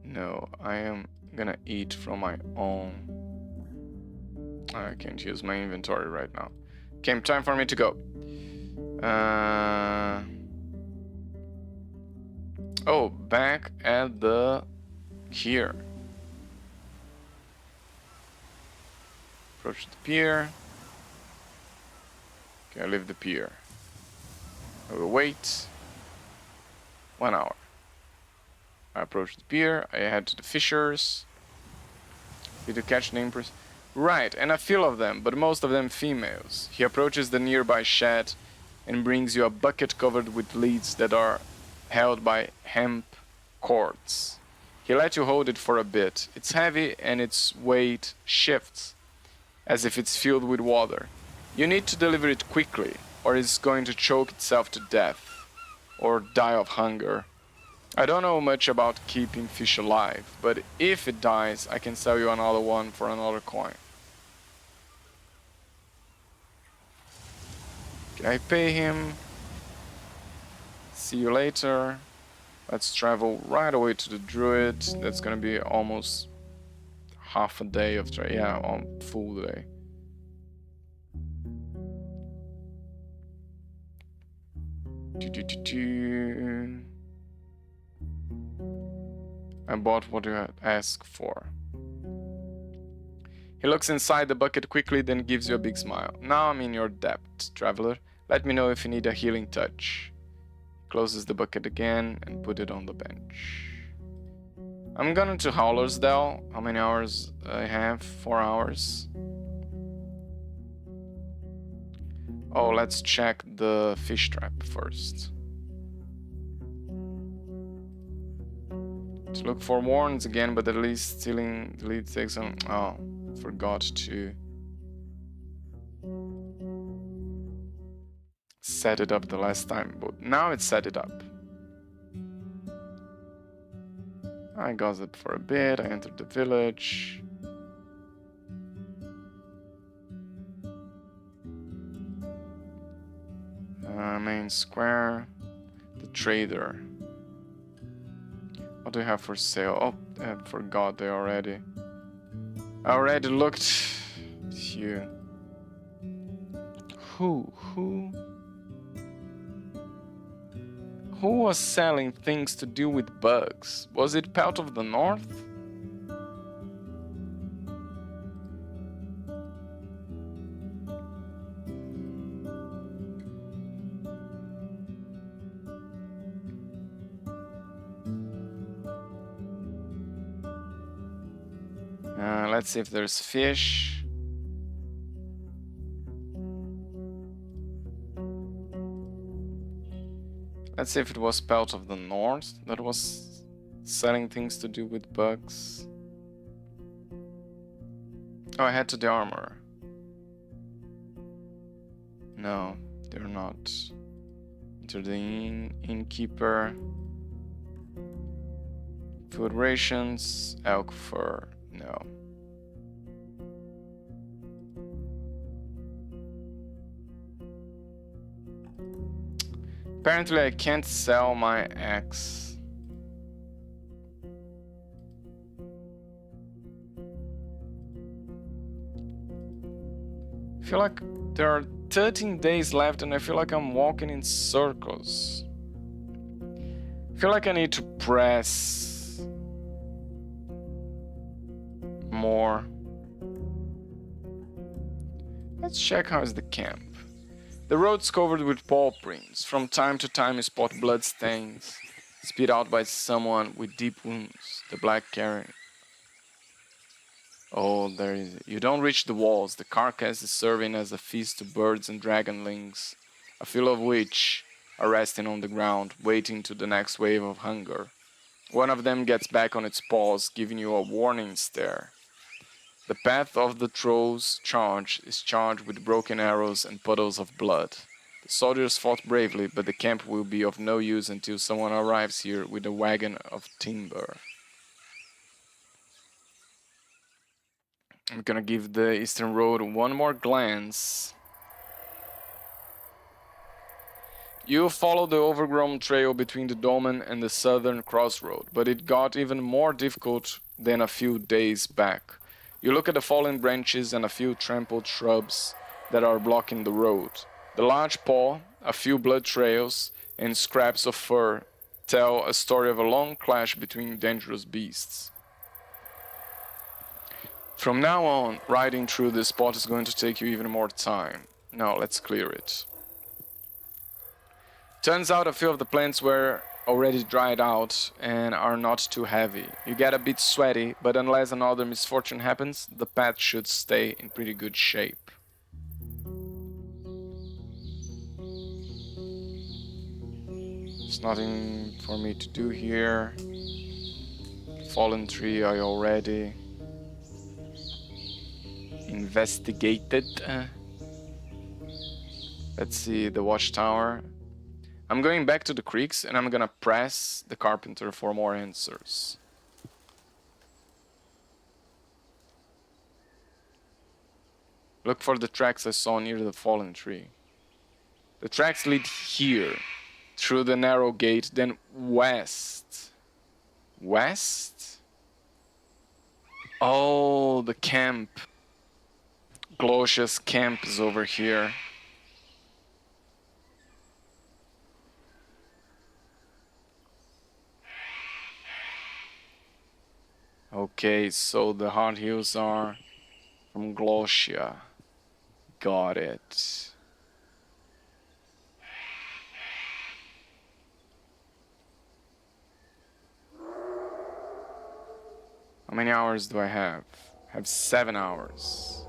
No, I am gonna eat from my own. I can't use my inventory right now. Okay, time for me to go. Oh, back at the... Here. Approach the pier. Okay, I leave the pier. I will wait 1 hour. I approach the pier. I head to the fishers. Did you catch the impress? Right, and a few of them, but most of them females. He approaches the nearby shed and brings you a bucket covered with leads that are held by hemp cords. He lets you hold it for a bit. It's heavy and its weight shifts, as if it's filled with water. You need to deliver it quickly, or it's going to choke itself to death, or die of hunger. I don't know much about keeping fish alive, but if it dies, I can sell you another one for another coin. Can I pay him? See you later. Let's travel right away to the druid. That's gonna be almost half a day of full day. I bought what you asked for. He looks inside the bucket quickly, then gives you a big smile. Now I'm in your debt, traveler. Let me know if you need a healing touch. Closes the bucket again and put it on the bench. I'm going to Howler's Dell. How many hours I have? 4 hours. Oh, let's check the fish trap first. To look for warns again, but at least stealing the lead takes on... Oh, forgot to set it up the last time, but now it's set it up. I gossip for a bit, I entered the village. Main square, the trader. What do you have for sale? Oh, I forgot they already. I already looked here. Who was selling things to do with bugs? Was it Pelt of the North? Let's see if there's fish. Let's see if it was Pelt of the North that was selling things to do with bugs. Oh, I head to the armor. No, they're not. Enter the innkeeper. Food rations, elk fur. No. Apparently I can't sell my axe. I feel like there are 13 days left and I feel like I'm walking in circles. I feel like I need to press more. Let's check how is the camp. The road's covered with paw prints. From time to time you spot blood stains, spit out by someone with deep wounds. The black carry. Oh, there is. You don't reach the walls. The carcass is serving as a feast to birds and dragonlings, a few of which are resting on the ground, waiting to the next wave of hunger. One of them gets back on its paws, giving you a warning stare. The path of the troll's charge is charged with broken arrows and puddles of blood. The soldiers fought bravely, but the camp will be of no use until someone arrives here with a wagon of timber. I'm gonna give the Eastern Road one more glance. You follow the overgrown trail between the dolmen and the southern crossroad, but it got even more difficult than a few days back. You look at the fallen branches and a few trampled shrubs that are blocking the road. The large paw, a few blood trails, and scraps of fur tell a story of a long clash between dangerous beasts. From now on, riding through this spot is going to take you even more time. Now, let's clear it. Turns out a few of the plants were already dried out and are not too heavy. You get a bit sweaty, but unless another misfortune happens, the path should stay in pretty good shape. There's nothing for me to do here. Fallen tree I already investigated. Let's see the watchtower. I'm going back to the creeks and I'm gonna press the carpenter for more answers. Look for the tracks I saw near the fallen tree. The tracks lead here, through the narrow gate, then west. West? Oh, the camp. Gloscia's camp is over here. Okay, so the hard hills are from Gloscia. Got it. How many hours do I have? I have 7 hours.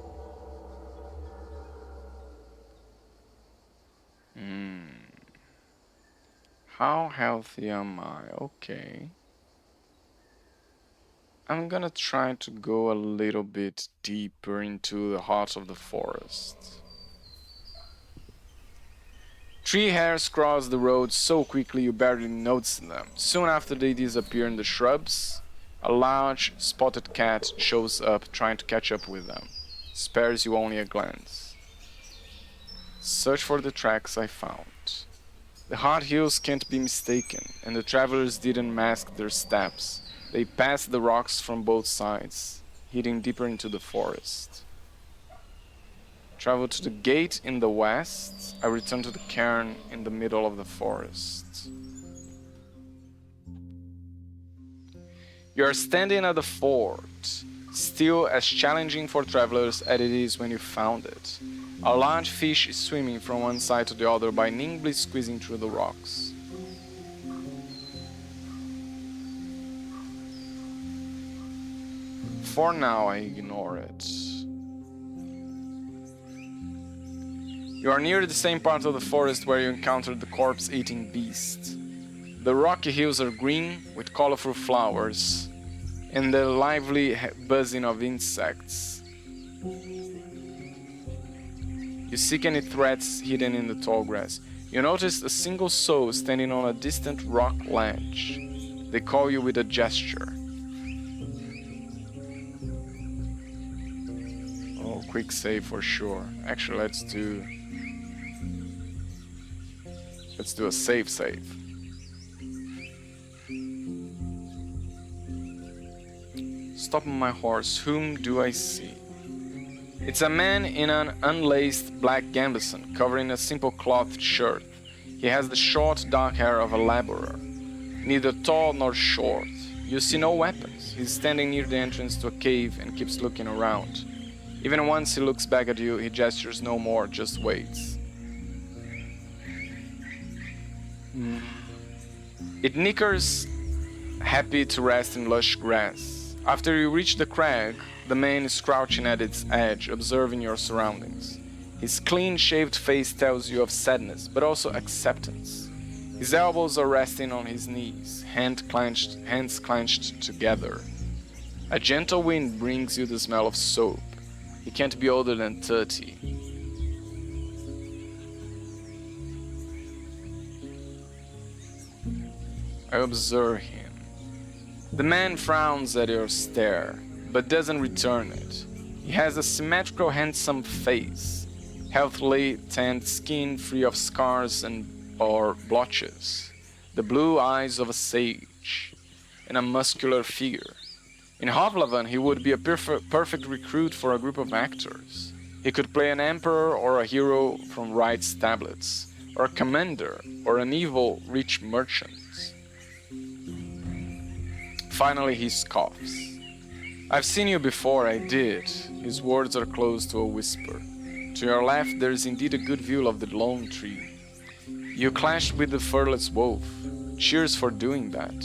How healthy am I? Okay. I'm gonna try to go a little bit deeper into the heart of the forest. 3 hares cross the road so quickly you barely notice them. Soon after they disappear in the shrubs, a large spotted cat shows up trying to catch up with them. Spares you only a glance. Search for the tracks I found. The hard hills can't be mistaken, and the travelers didn't mask their steps. They passed the rocks from both sides, heading deeper into the forest. Travel to the gate in the west. I return to the cairn in the middle of the forest. You are standing at the fort, still as challenging for travelers as it is when you found it. A large fish is swimming from one side to the other by nimbly squeezing through the rocks. For now, I ignore it. You are near the same part of the forest where you encountered the corpse-eating beast. The rocky hills are green with colorful flowers and the lively buzzing of insects. You seek any threats hidden in the tall grass. You notice a single soul standing on a distant rock ledge. They call you with a gesture. Oh, quick save for sure. Actually, let's do a save. Stop my horse. Whom do I see? It's a man in an unlaced black gambeson, covering a simple cloth shirt. He has the short, dark hair of a laborer, neither tall nor short. You see no weapons. He's standing near the entrance to a cave and keeps looking around. Even once he looks back at you, he gestures no more, just waits. It nickers, happy to rest in lush grass. After you reach the crag, the man is crouching at its edge, observing your surroundings. His clean-shaved face tells you of sadness, but also acceptance. His elbows are resting on his knees, hands clenched together. A gentle wind brings you the smell of soap. He can't be older than 30. I observe him. The man frowns at your stare, but doesn't return it. He has a symmetrical, handsome face, healthily tanned skin free of scars or blotches, the blue eyes of a sage, and a muscular figure. In Hovlavan, he would be a perfect recruit for a group of actors. He could play an emperor or a hero from Wright's tablets, or a commander, or an evil rich merchant. Finally, he scoffs. I've seen you before, I did. His words are close to a whisper. To your left, there is indeed a good view of the lone tree. You clashed with the furless wolf. Cheers for doing that.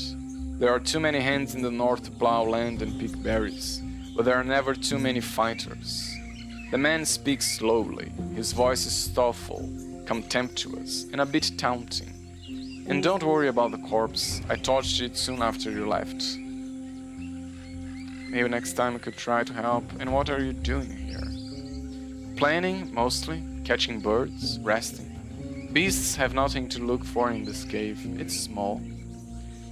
There are too many hands in the north to plow land and pick berries, but there are never too many fighters. The man speaks slowly. His voice is thoughtful, contemptuous, and a bit taunting. And don't worry about the corpse. I torched it soon after you left. Maybe next time I could try to help. And what are you doing here? Planning, mostly. Catching birds, resting. Beasts have nothing to look for in this cave. It's small.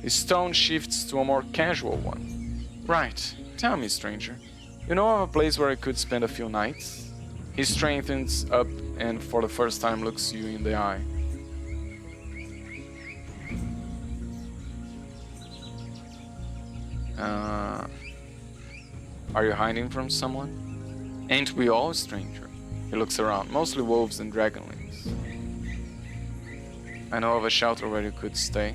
His tone shifts to a more casual one. Right. Tell me, stranger. You know of a place where I could spend a few nights? He strengthens up and for the first time looks you in the eye. Are you hiding from someone? Ain't we all, stranger? He looks around, mostly wolves and dragonlings. I know of a shelter where you could stay.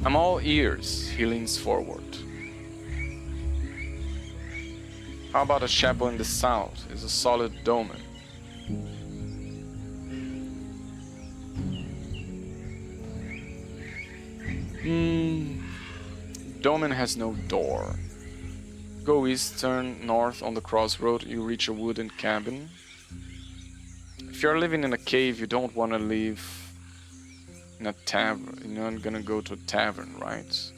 I'm all ears, he leans forward. How about a chapel in the south? It's a solid domen. Domen has no door. Go east, turn north on the crossroad, you reach a wooden cabin. If you're living in a cave, you don't want to live in a tavern. You're not gonna go to a tavern, right?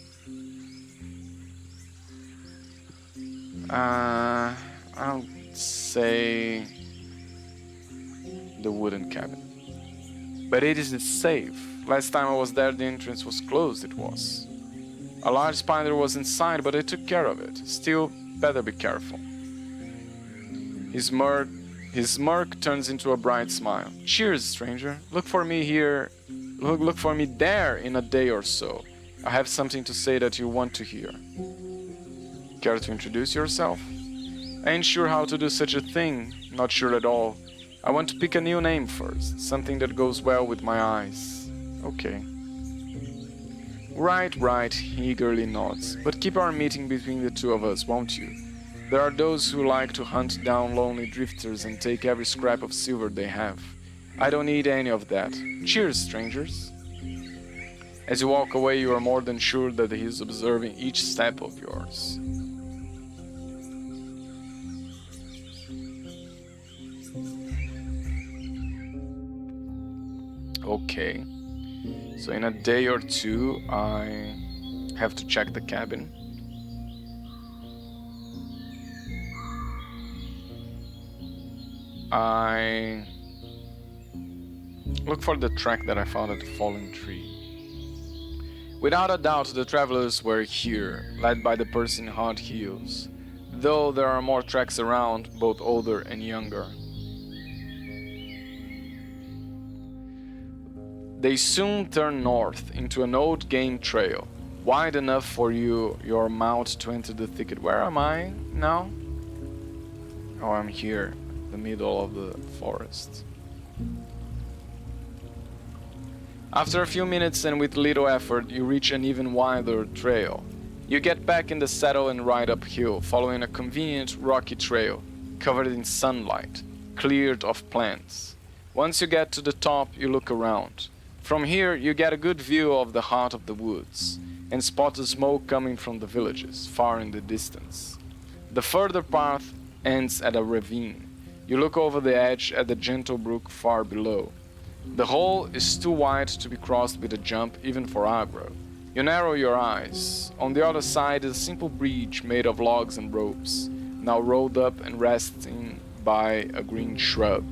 I'll say the wooden cabin. But it isn't safe. Last time I was there, the entrance was closed, it was. A large spider was inside, but I took care of it. Still, better be careful. His smirk turns into a bright smile. Cheers, stranger. Look for me here. Look for me there in a day or so. I have something to say that you want to hear. Care to introduce yourself? I ain't sure how to do such a thing. Not sure at all. I want to pick a new name first. Something that goes well with my eyes. Okay. Right, he eagerly nods. But keep our meeting between the two of us, won't you? There are those who like to hunt down lonely drifters and take every scrap of silver they have. I don't need any of that. Cheers, strangers. As you walk away, you are more than sure that he is observing each step of yours. Okay. So in a day or two, I have to check the cabin. I look for the track that I found at the fallen tree. Without a doubt, the travelers were here, led by the person in hard heels, though there are more tracks around, both older and younger. They soon turn north into an old game trail, wide enough for your mount to enter the thicket. Where am I now? Oh, I'm here, the middle of the forest. After a few minutes and with little effort, you reach an even wider trail. You get back in the saddle and ride uphill, following a convenient rocky trail, covered in sunlight, cleared of plants. Once you get to the top, you look around. From here, you get a good view of the heart of the woods, and spot the smoke coming from the villages, far in the distance. The further path ends at a ravine. You look over the edge at the gentle brook far below. The hole is too wide to be crossed with a jump, even for aggro. You narrow your eyes. On the other side is a simple bridge made of logs and ropes, now rolled up and resting by a green shrub.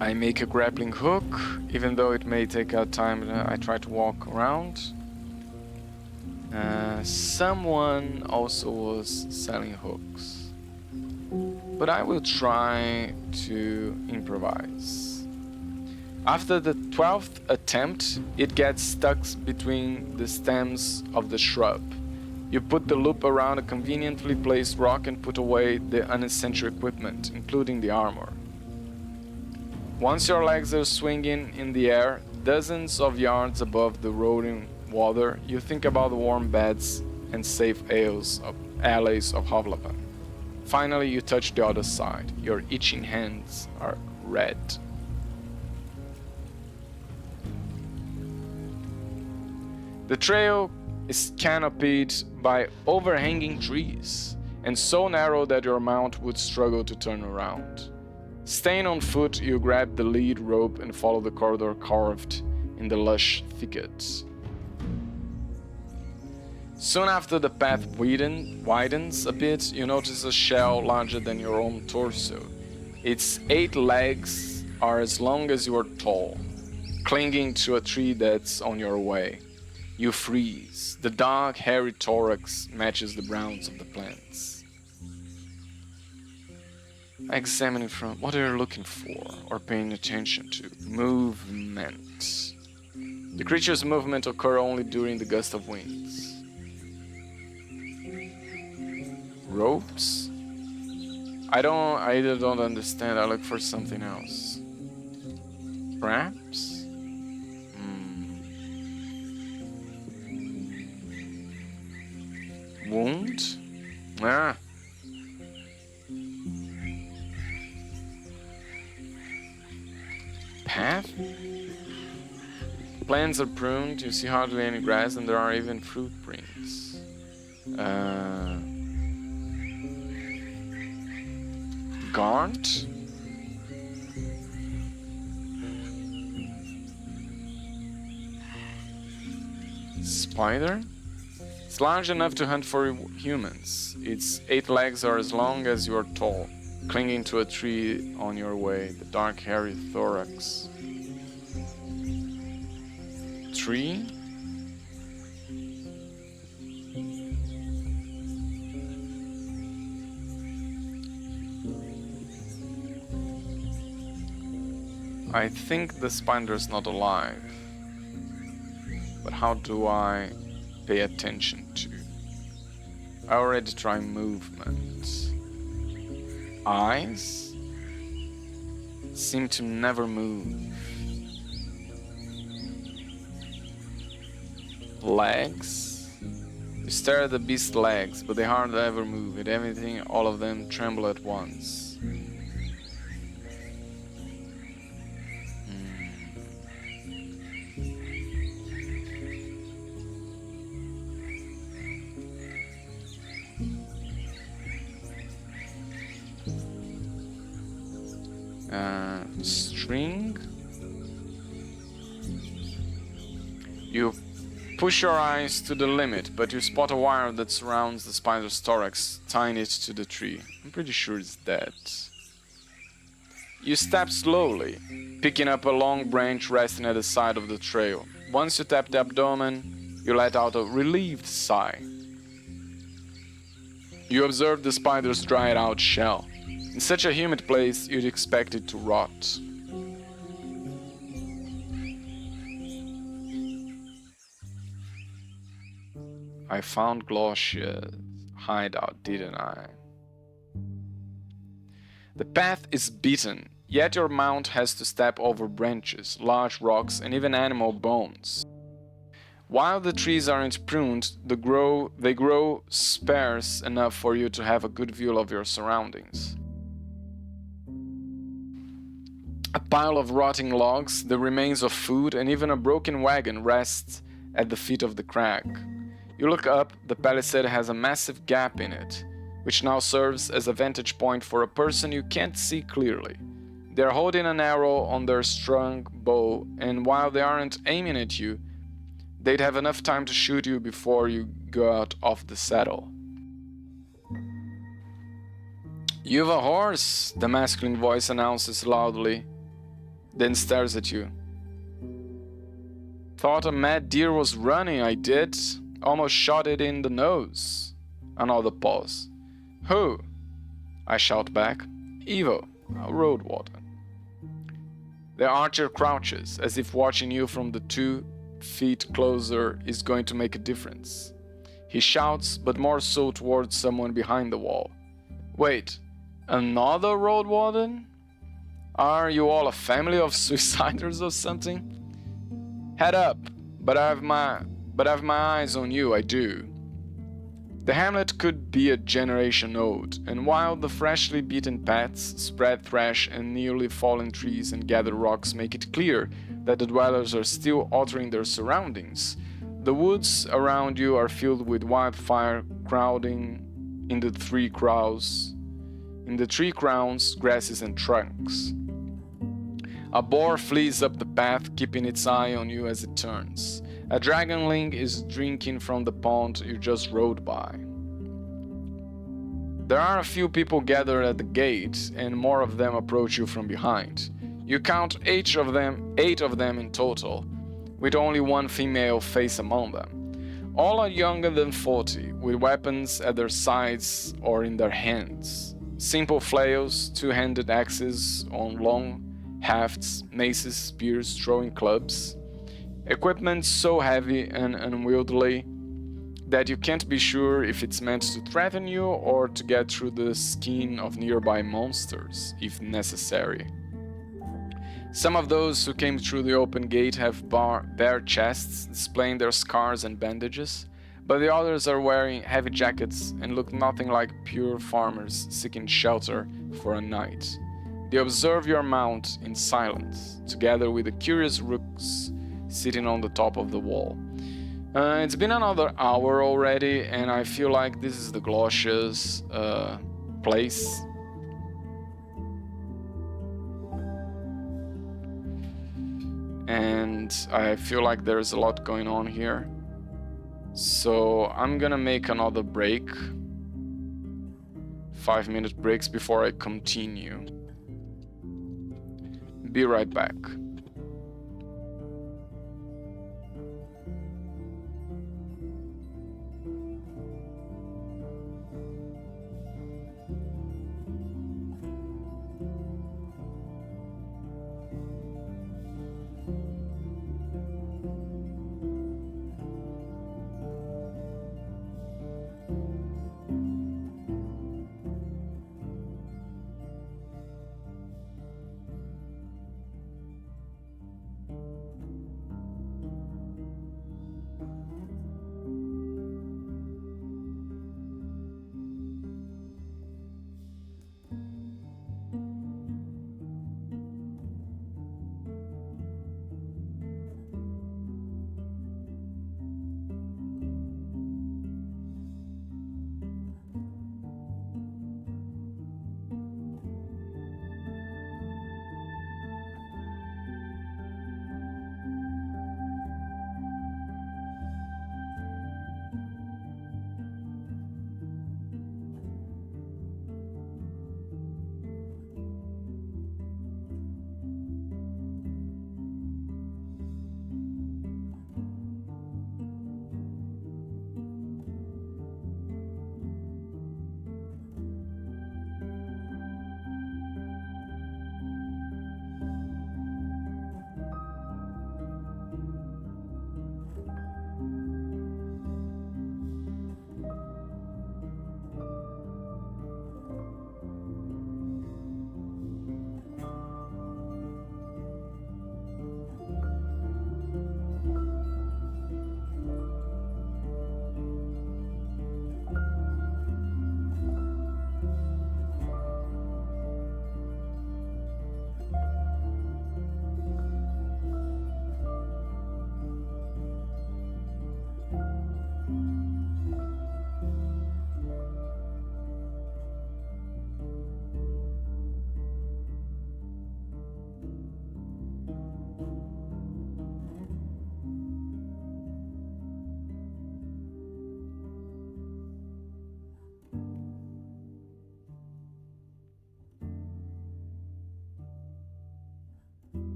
I make a grappling hook, even though it may take a time. I try to walk around. Someone also was selling hooks, but I will try to improvise. After the 12th attempt, it gets stuck between the stems of the shrub. You put the loop around a conveniently placed rock and put away the unessential equipment, including the armor. Once your legs are swinging in the air, dozens of yards above the rolling water, you think about the warm beds and safe alleys of Hovlapan. Finally, you touch the other side. Your itching hands are red. The trail is canopied by overhanging trees, and so narrow that your mount would struggle to turn around. Staying on foot, you grab the lead rope and follow the corridor carved in the lush thickets. Soon after the path widens a bit, you notice a shell larger than your own torso. Its 8 legs are as long as you are tall, clinging to a tree that's on your way. You freeze. The dark, hairy thorax matches the browns of the plants. I examine it from what are you looking for or paying attention to? Movement. The creature's movement occur only during the gust of winds. Ropes? I either don't understand. I look for something else. Perhaps? Wound? Ah. Path? Plants are pruned, you see hardly any grass, and there are even fruit prints. Gaunt? Spider? It's large enough to hunt for humans. Its 8 legs are as long as you are tall, clinging to a tree on your way. The dark, hairy thorax. Tree? I think the spider's not alive. But how do I pay attention to? I already tried movement. Eyes seem to never move. Legs? You stare at the beast's legs, but they hardly ever move. At everything, all of them tremble at once. String. You push your eyes to the limit, but you spot a wire that surrounds the spider's thorax, tying it to the tree. I'm pretty sure it's dead. You step slowly, picking up a long branch resting at the side of the trail. Once you tap the abdomen, you let out a relieved sigh. You observe the spider's dried out shell. In such a humid place, you'd expect it to rot. I found Glossia hideout, didn't I? The path is beaten, yet your mount has to step over branches, large rocks, and even animal bones. While the trees aren't pruned, they grow sparse enough for you to have a good view of your surroundings. A pile of rotting logs, the remains of food, and even a broken wagon rests at the feet of the crag. You look up, the palisade has a massive gap in it, which now serves as a vantage point for a person you can't see clearly. They're holding an arrow on their strung bow, and while they aren't aiming at you, they'd have enough time to shoot you before you go out of the saddle. "You've a horse," the masculine voice announces loudly, then stares at you. "Thought a mad deer was running, I did. Almost shot it in the nose." Another pause. "Who?" I shout back. "Evo, a Roadwarden." The archer crouches, as if watching you from the 2 feet closer is going to make a difference. He shouts, but more so towards someone behind the wall. "Wait, another Roadwarden? Are you all a family of suiciders or something?" "Head up, but I've my eyes on you, I do." The hamlet could be a generation old, and while the freshly beaten paths, spread thrash, and newly fallen trees and gathered rocks make it clear that the dwellers are still altering their surroundings, the woods around you are filled with wildfire crowding in the tree crowns, grasses, and trunks. A boar flees up the path, keeping its eye on you as it turns. A dragonling is drinking from the pond you just rode by. There are a few people gathered at the gate, and more of them approach you from behind. You count 8 of them in total, with only one female face among them. All are younger than 40, with weapons at their sides or in their hands. Simple flails, 2-handed axes on long hafts, maces, spears, throwing clubs. Equipment so heavy and unwieldy that you can't be sure if it's meant to threaten you or to get through the skin of nearby monsters, if necessary. Some of those who came through the open gate have bare chests, displaying their scars and bandages, but the others are wearing heavy jackets and look nothing like pure farmers seeking shelter for a night. They observe your mount in silence, together with the curious rooks sitting on the top of the wall. It's been another hour already, and I feel like this is the Glosha's place. And I feel like there's a lot going on here. So I'm gonna make another break. 5-minute breaks before I continue. Be right back.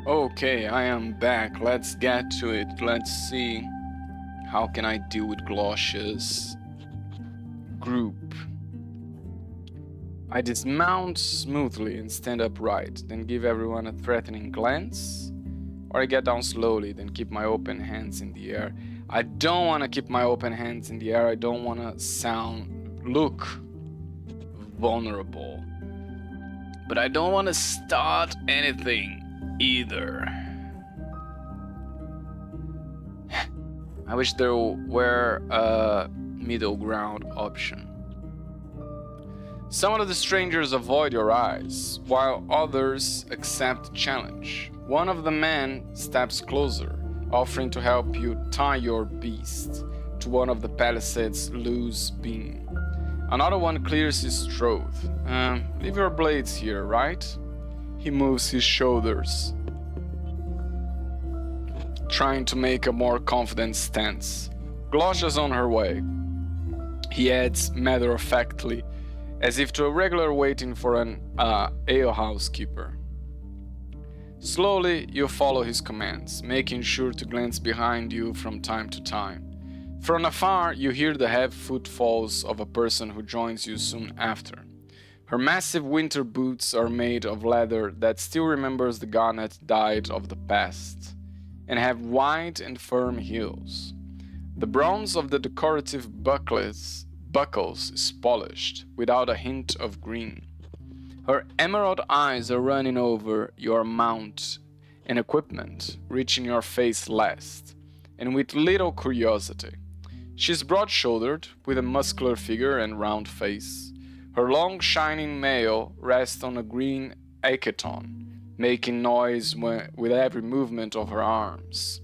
Okay, I am back. Let's get to it. Let's see. How can I deal with Glosha's group? I dismount smoothly and stand upright, then give everyone a threatening glance. Or I get down slowly, then keep my open hands in the air. I don't want to keep my open hands in the air. I don't want to look vulnerable. But I don't want to start anything either. I wish there were a middle ground option. Some of the strangers avoid your eyes, while others accept the challenge. One of the men steps closer, offering to help you tie your beast to one of the palisades' loose beam. Another one clears his throat. Leave your blades here, right? He moves his shoulders, trying to make a more confident stance. Glosha's on her way. He adds matter-of-factly, as if to a regular waiting for an alehouse keeper. Slowly, you follow his commands, making sure to glance behind you from time to time. From afar, you hear the heavy footfalls of a person who joins you soon after. Her massive winter boots are made of leather that still remembers the garnet dyed of the past, and have wide and firm heels. The bronze of the decorative buckles is polished, without a hint of green. Her emerald eyes are running over your mount and equipment, reaching your face last, and with little curiosity. She's broad-shouldered, with a muscular figure and round face. Her long, shining mail rests on a green aketon, making noise with every movement of her arms.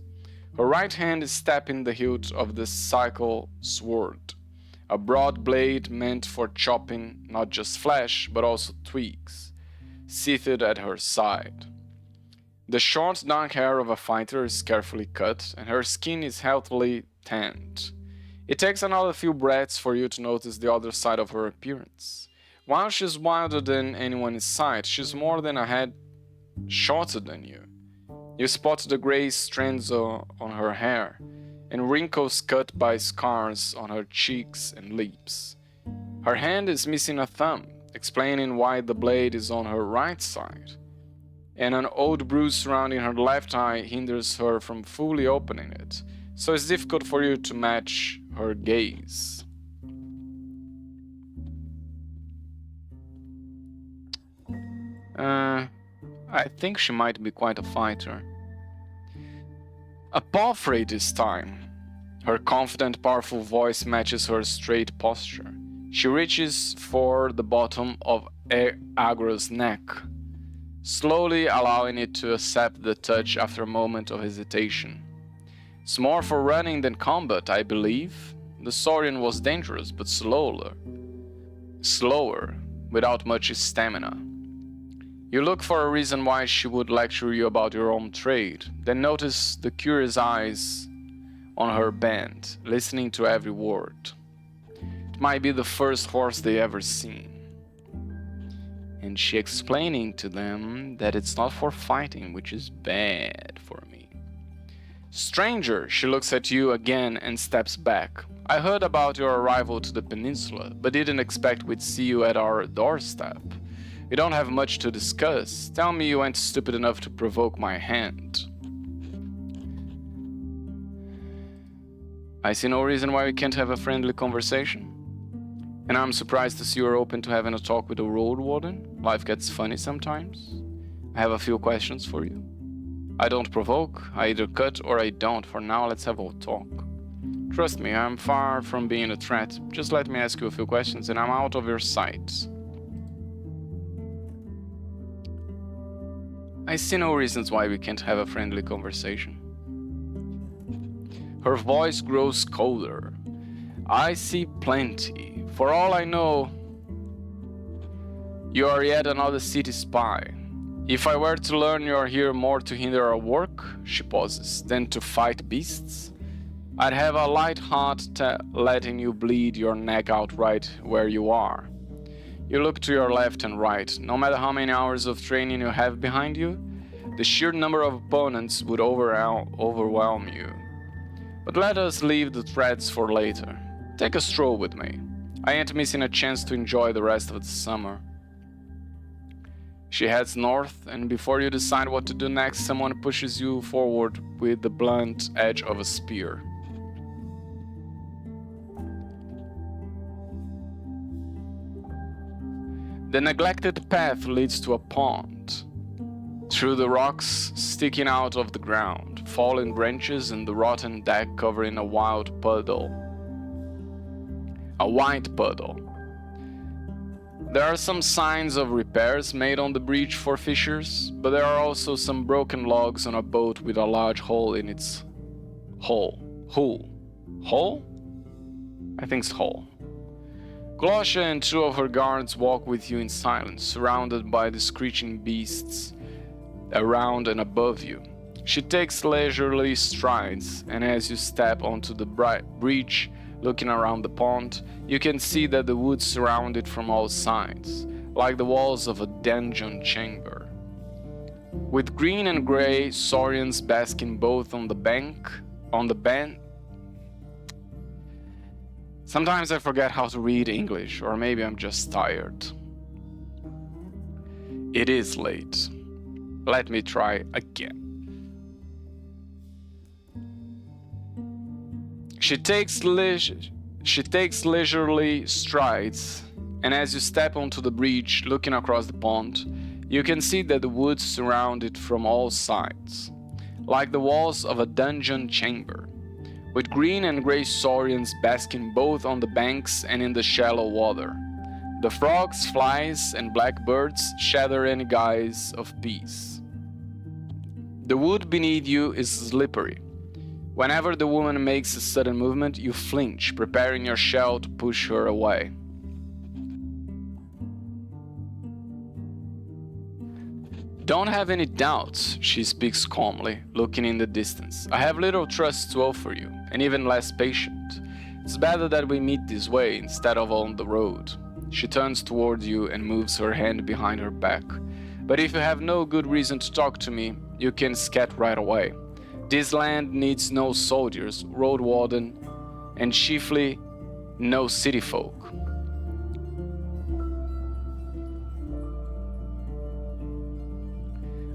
Her right hand is tapping the hilt of the sickle sword, a broad blade meant for chopping not just flesh, but also twigs, seated at her side. The short dark hair of a fighter is carefully cut, and her skin is healthily tanned. It takes another few breaths for you to notice the other side of her appearance. While she's wilder than anyone in sight, she's more than a head shorter than you. You spot the gray strands on her hair, and wrinkles cut by scars on her cheeks and lips. Her hand is missing a thumb, explaining why the blade is on her right side, and an old bruise surrounding her left eye hinders her from fully opening it, so it's difficult for you to match her gaze. I think she might be quite a fighter. A palfrey this time. Her confident, powerful voice matches her straight posture. She reaches for the bottom of Agra's neck, slowly allowing it to accept the touch after a moment of hesitation. It's more for running than combat, I believe. The Saurian was dangerous, but slower, without much stamina. You look for a reason why she would lecture you about your own trade, then notice the curious eyes on her bend, listening to every word. It might be the first horse they ever seen. And she explaining to them that it's not for fighting, which is bad for me. Stranger, she looks at you again and steps back. I heard about your arrival to the peninsula, but didn't expect we'd see you at our doorstep. We don't have much to discuss. Tell me you weren't stupid enough to provoke my hand. I see no reason why we can't have a friendly conversation. And I'm surprised to see you're open to having a talk with the Roadwarden. Life gets funny sometimes. I have a few questions for you. I don't provoke, I either cut or I don't. For now, let's have a talk. Trust me, I'm far from being a threat. Just let me ask you a few questions and I'm out of your sight. I see no reasons why we can't have a friendly conversation. Her voice grows colder. I see plenty. For all I know, you are yet another city spy. If I were to learn you are here more to hinder our work, she pauses, than to fight beasts, I'd have a light heart letting you bleed your neck out right where you are. You look to your left and right. No matter how many hours of training you have behind you, the sheer number of opponents would overwhelm you. But let us leave the threats for later. Take a stroll with me. I ain't missing a chance to enjoy the rest of the summer. She heads north, and before you decide what to do next, someone pushes you forward with the blunt edge of a spear. The neglected path leads to a pond. Through the rocks sticking out of the ground, fallen branches and the rotten deck covering a wild puddle. A white puddle. There are some signs of repairs made on the bridge for fishers, but there are also some broken logs on a boat with a large hole in its hull. Hole? I think it's hull. Glosha and two of her guards walk with you in silence, surrounded by the screeching beasts around and above you. She takes leisurely strides, and as you step onto the bridge, looking around the pond, you can see that the woods surround it from all sides, like the walls of a dungeon chamber. With green and grey saurians basking both on the bank. Sometimes I forget how to read English, or maybe I'm just tired. It is late. Let me try again. She takes leisurely strides, and as you step onto the bridge, looking across the pond, you can see that the woods surround it from all sides, like the walls of a dungeon chamber, with green and grey saurians basking both on the banks and in the shallow water. The frogs, flies, and blackbirds shatter any guise of peace. The wood beneath you is slippery. Whenever the woman makes a sudden movement, you flinch, preparing your shell to push her away. Don't have any doubts, she speaks calmly, looking in the distance. I have little trust to offer you, and even less patience. It's better that we meet this way instead of on the road. She turns towards you and moves her hand behind her back. But if you have no good reason to talk to me, you can scat right away. This land needs no soldiers, Roadwarden, and chiefly no city folk.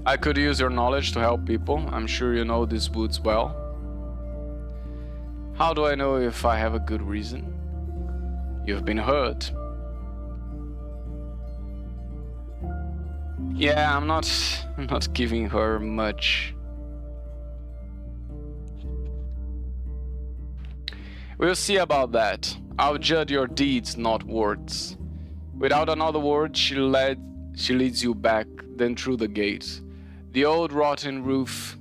I could use your knowledge to help people. I'm sure you know these woods well. How do I know if I have a good reason? You've been hurt. Yeah, I'm not giving her much. We'll see about that. I'll judge your deeds, not words. Without another word, she leads you back, then through the gate. The old rotten roof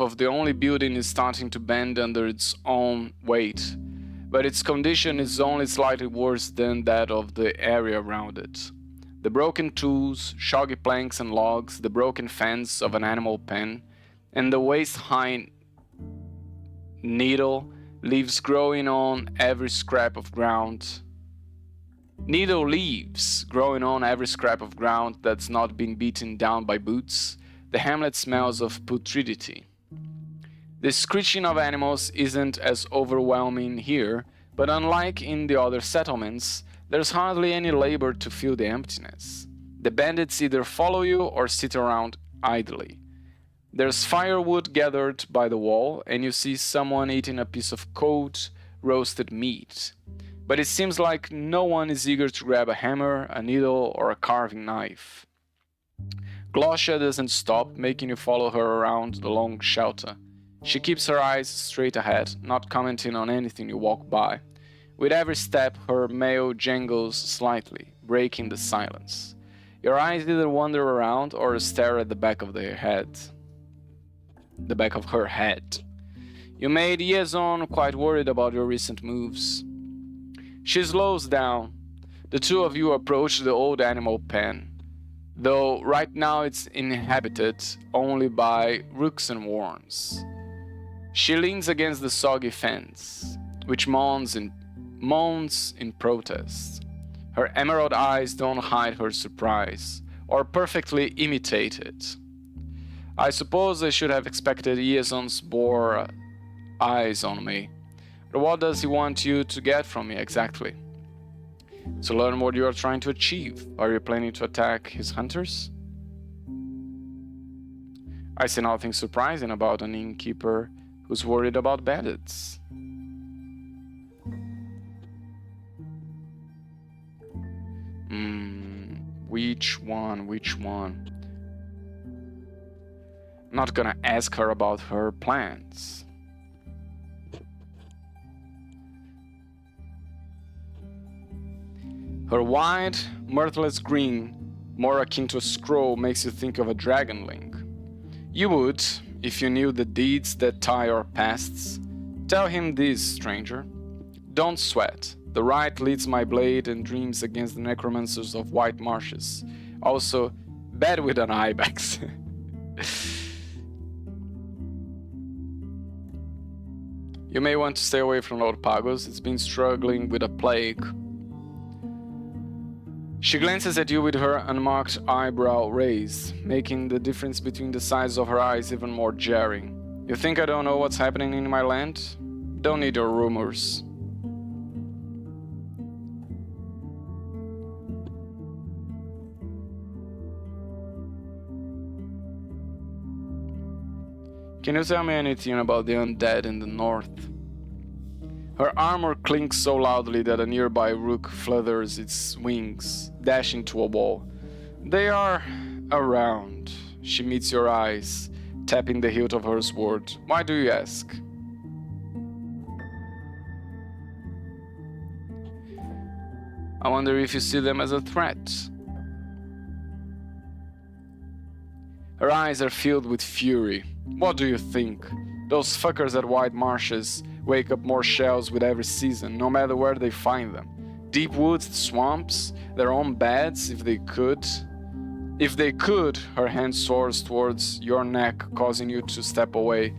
of the only building is starting to bend under its own weight, but its condition is only slightly worse than that of the area around it. The broken tools, soggy planks and logs, the broken fence of an animal pen, and the waist-high needle leaves growing on every scrap of ground. Needle leaves growing on every scrap of ground that's not been beaten down by boots. The hamlet smells of putridity. The screeching of animals isn't as overwhelming here, but unlike in the other settlements, there's hardly any labor to fill the emptiness. The bandits either follow you or sit around idly. There's firewood gathered by the wall, and you see someone eating a piece of cold, roasted meat. But it seems like no one is eager to grab a hammer, a needle, or a carving knife. Glosha doesn't stop, making you follow her around the long shelter. She keeps her eyes straight ahead, not commenting on anything you walk by. With every step, her mail jangles slightly, breaking the silence. Your eyes either wander around or stare at the back of her head. You made Yezon quite worried about your recent moves. She slows down. The two of you approach the old animal pen, though right now it's inhabited only by rooks and worms. She leans against the soggy fence, which moans in protest. Her emerald eyes don't hide her surprise, or perfectly imitate it. I suppose I should have expected Iason's bore eyes on me. But what does he want you to get from me exactly? To learn what you are trying to achieve. Are you planning to attack his hunters? I see nothing surprising about an innkeeper who's worried about bandits. Which one? I'm not gonna ask her about her plans. Her wide, mirthless grin, more akin to a scroll, makes you think of a dragonling. You would, if you knew the deeds that tie our pasts. Tell him this, stranger. Don't sweat. The right leads my blade and dreams against the necromancers of white marshes. Also, bad with an ibex. You may want to stay away from Lord Pagos. It's been struggling with a plague. She glances at you with her unmarked eyebrow raised, making the difference between the size of her eyes even more jarring. You think I don't know what's happening in my land? Don't need your rumors. Can you tell me anything about the undead in the north? Her armor clinks so loudly that a nearby rook flutters its wings, dashing to a wall. They are around. She meets your eyes, tapping the hilt of her sword. Why do you ask? I wonder if you see them as a threat. Her eyes are filled with fury. What do you think? Those fuckers at White Marshes wake up more shells with every season, no matter where they find them. Deep woods, swamps, their own beds, if they could. If they could, her hand soars towards your neck, causing you to step away.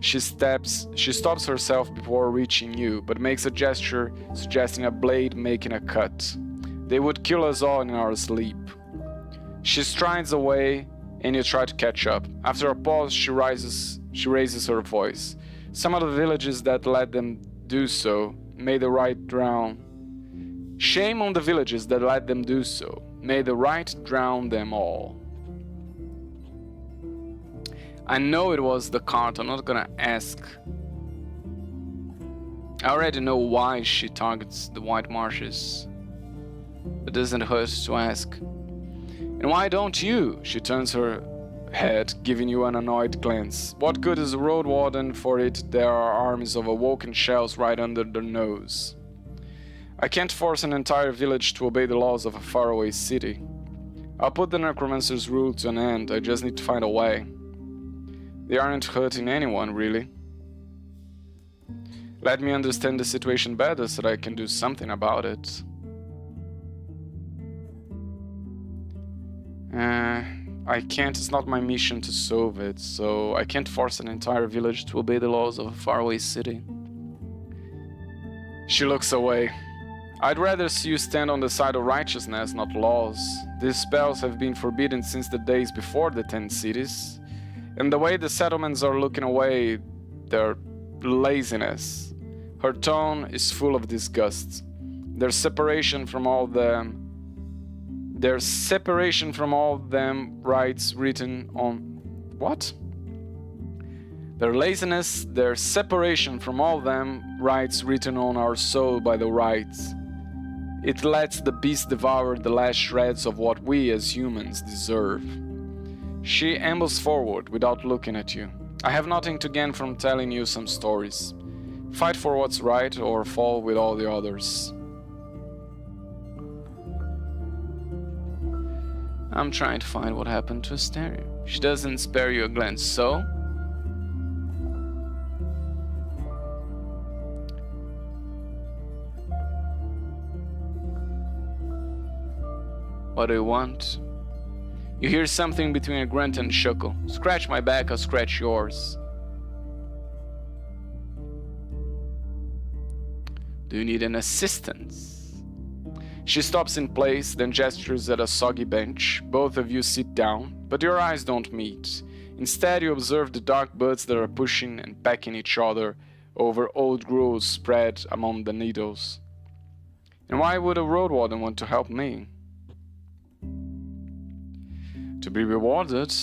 She stops herself before reaching you, but makes a gesture suggesting a blade making a cut. They would kill us all in our sleep. She strides away, and you try to catch up. After a pause, she raises her voice. Some of the villages that let them do so may the right drown. Shame on the villages that let them do so. May the right drown them all. I know it was the cart, I'm not gonna ask. I already know why she targets the White Marshes. It doesn't hurt to ask. And why don't you? She turns her head, giving you an annoyed glance. What good is a Roadwarden for it? There are armies of awoken shells right under their nose. I can't force an entire village to obey the laws of a faraway city. I'll put the necromancer's rule to an end, I just need to find a way. They aren't hurting anyone, really. Let me understand the situation better so that I can do something about it. I can't, it's not my mission to solve it, so I can't force an entire village to obey the laws of a faraway city. She looks away. I'd rather see you stand on the side of righteousness, not laws. These spells have been forbidden since the days before the 10 cities. And the way the settlements are looking away, their laziness. Her tone is full of disgust. Their separation from all them rights written on... What? Their laziness, their separation from all them rights written on our soul by the rights. It lets the beast devour the last shreds of what we as humans deserve. She ambles forward without looking at you. I have nothing to gain from telling you some stories. Fight for what's right or fall with all the others. I'm trying to find what happened to Asteria. She doesn't spare you a glance, so? What do you want? You hear something between a grunt and a chuckle. Scratch my back, I'll scratch yours. Do you need an assistance? She stops in place, then gestures at a soggy bench. Both of you sit down, but your eyes don't meet. Instead, you observe the dark buds that are pushing and pecking each other over old growths spread among the needles. And why would a Roadwarden want to help me? To be rewarded.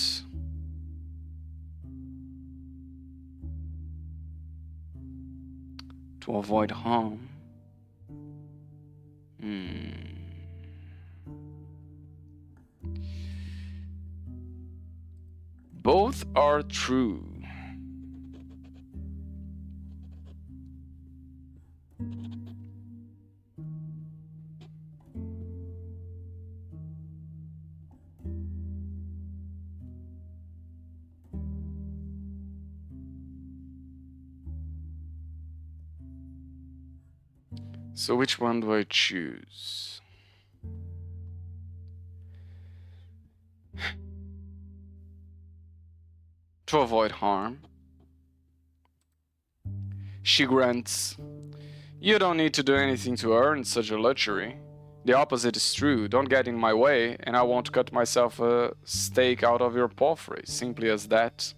To avoid harm. Both are true. So which one do I choose? To avoid harm. She grunts. You don't need to do anything to earn such a luxury. The opposite is true. Don't get in my way, and I won't cut myself a steak out of your palfrey. Simply as that.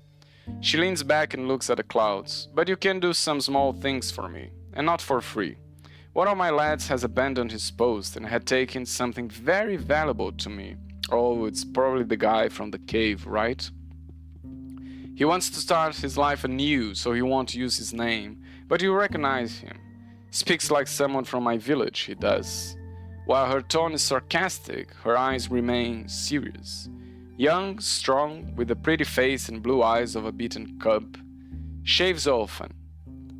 She leans back and looks at the clouds. But you can do some small things for me, and not for free. One of my lads has abandoned his post and had taken something very valuable to me. Oh, it's probably the guy from the cave, right? He wants to start his life anew, so he won't use his name, but you recognize him. Speaks like someone from my village, he does. While her tone is sarcastic, her eyes remain serious. Young, strong, with the pretty face and blue eyes of a beaten cub. Shaves often.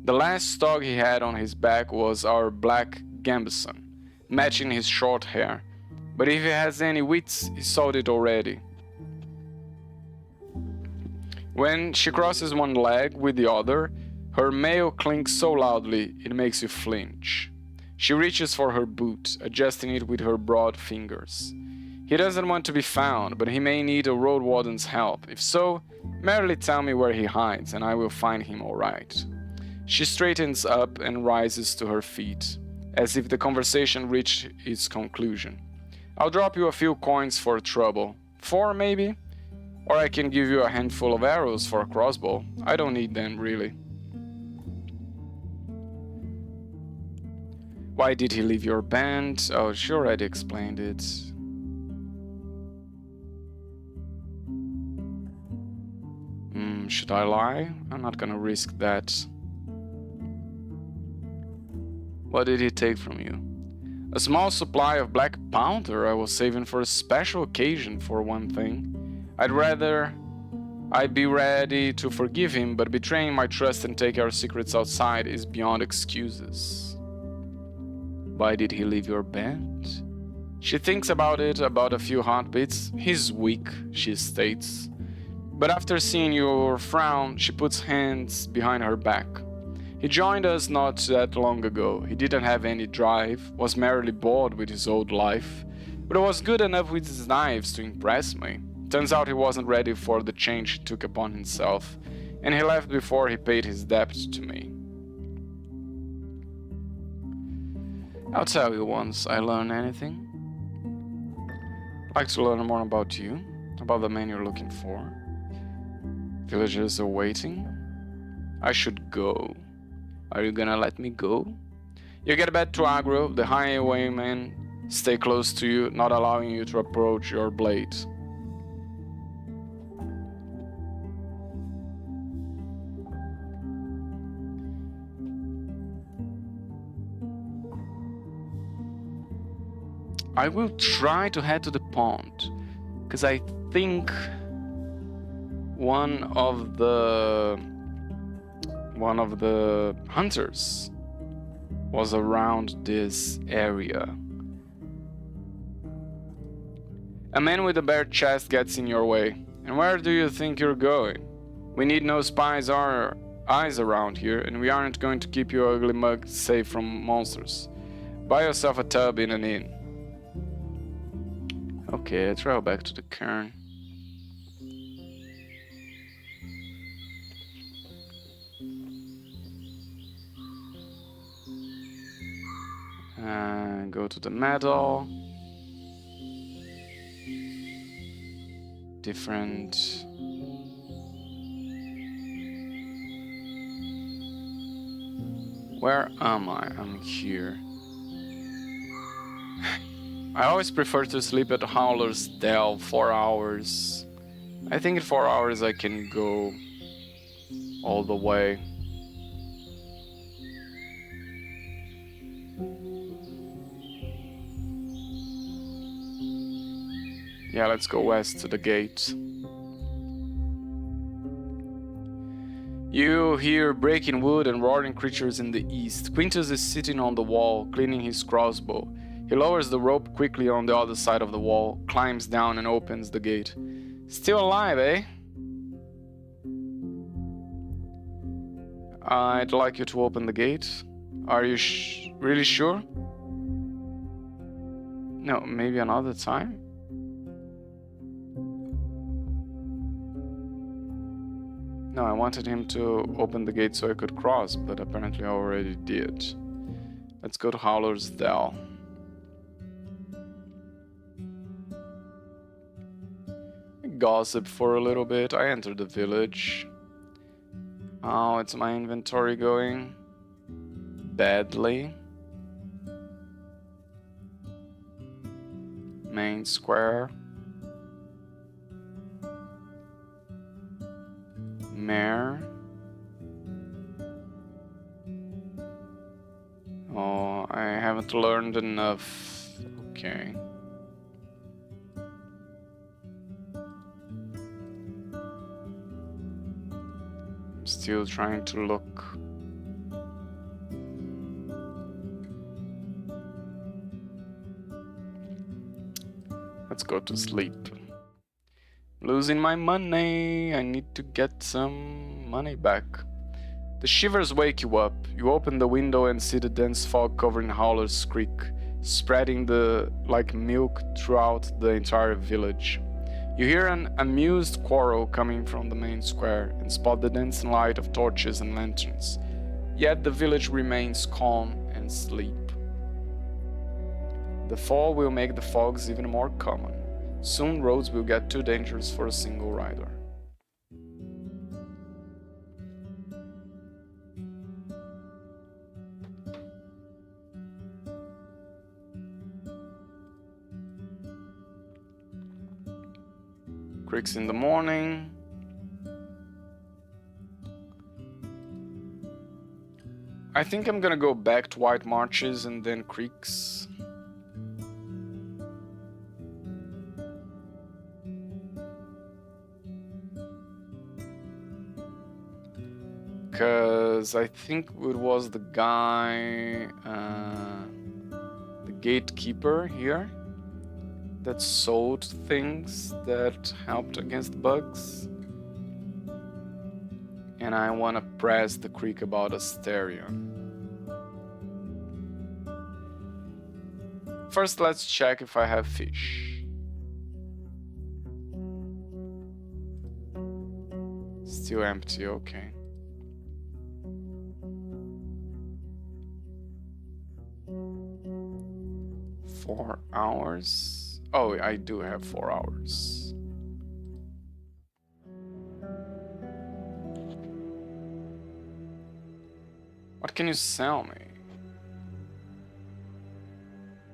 The last dog he had on his back was our black Gambison, matching his short hair. But if he has any wits, he sold it already. When she crosses one leg with the other, her mail clinks so loudly it makes you flinch. She reaches for her boot, adjusting it with her broad fingers. He doesn't want to be found, but he may need a Roadwarden's help. If so, merely tell me where he hides, and I will find him all right. She straightens up and rises to her feet, as if the conversation reached its conclusion. I'll drop you a few coins for trouble. 4, maybe? Or I can give you a handful of arrows for a crossbow. I don't need them, really. Why did he leave your band? Oh, she already explained it. Should I lie? I'm not gonna risk that. What did he take from you? A small supply of black powder I was saving for a special occasion, for one thing. I'd be ready to forgive him, but betraying my trust and taking our secrets outside is beyond excuses. Why did he leave your band? She thinks about it about a few heartbeats. He's weak, she states. But after seeing your frown, she puts hands behind her back. He joined us not that long ago. He didn't have any drive, was merely bored with his old life, but was good enough with his knives to impress me. Turns out he wasn't ready for the change he took upon himself, and he left before he paid his debt to me. I'll tell you once I learn anything. I'd like to learn more about you, about the man you're looking for. Villagers are waiting. I should go. Are you gonna let me go? You get back to Agro, the highwaymen stay close to you, not allowing you to approach your blade. I will try to head to the pond, because I think one of the hunters was around this area. A man with a bare chest gets in your way. And where do you think you're going? We need no spies or eyes around here, and we aren't going to keep your ugly mug safe from monsters. Buy yourself a tub in an inn. Okay, I travel back to the cairn. Go to the medal. Different. Where am I? I'm here. I always prefer to sleep at Howler's Dell 4 hours. I think in 4 hours I can go all the way. Yeah, let's go west to the gate. You hear breaking wood and roaring creatures in the east. Quintus is sitting on the wall, cleaning his crossbow. He lowers the rope quickly on the other side of the wall, climbs down and opens the gate. Still alive, eh? I'd like you to open the gate. Are you really sure? No, maybe another time? No, I wanted him to open the gate so I could cross, but apparently I already did. Let's go to Howler's Dell. Gossip for a little bit. I enter the village. How is my inventory going? Badly. Main square. Mare. Oh, I haven't learned enough. Okay. I'm still trying to look. Let's go to sleep. Losing my money. I need to get some money back. The shivers wake you up. You open the window and see the dense fog covering Howler's Creek, spreading like milk throughout the entire village. You hear an amused quarrel coming from the main square and spot the dancing light of torches and lanterns. Yet the village remains calm and asleep. The fall will make the fogs even more common. Soon roads will get too dangerous for a single rider. Creeks in the morning. I think I'm gonna go back to White Marches and then Creeks. Because I think it was the guy, the gatekeeper here, that sold things that helped against bugs. And I want to press the creek about Asterion. First, let's check if I have fish. Still empty, okay. Four hours. Oh, I do have 4 hours. What can you sell me?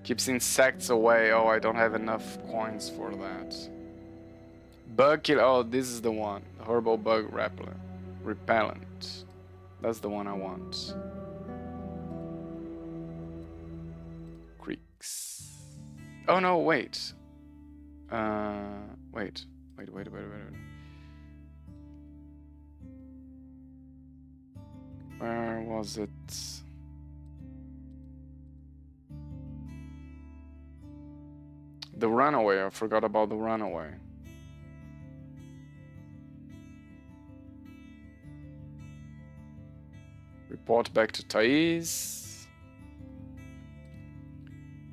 Keeps insects away. Oh, I don't have enough coins for that. Bug kill. Oh, this is the one. The herbal bug repellent. That's the one I want. Creeks. Oh no, wait. Wait. Where was it? The runaway. I forgot about the runaway. Report back to Thais.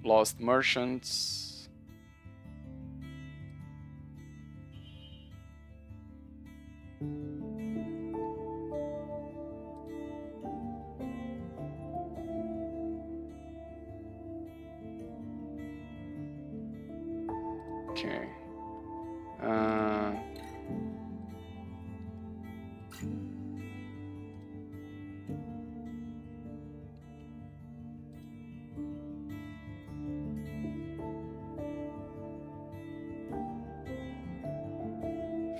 Lost merchants.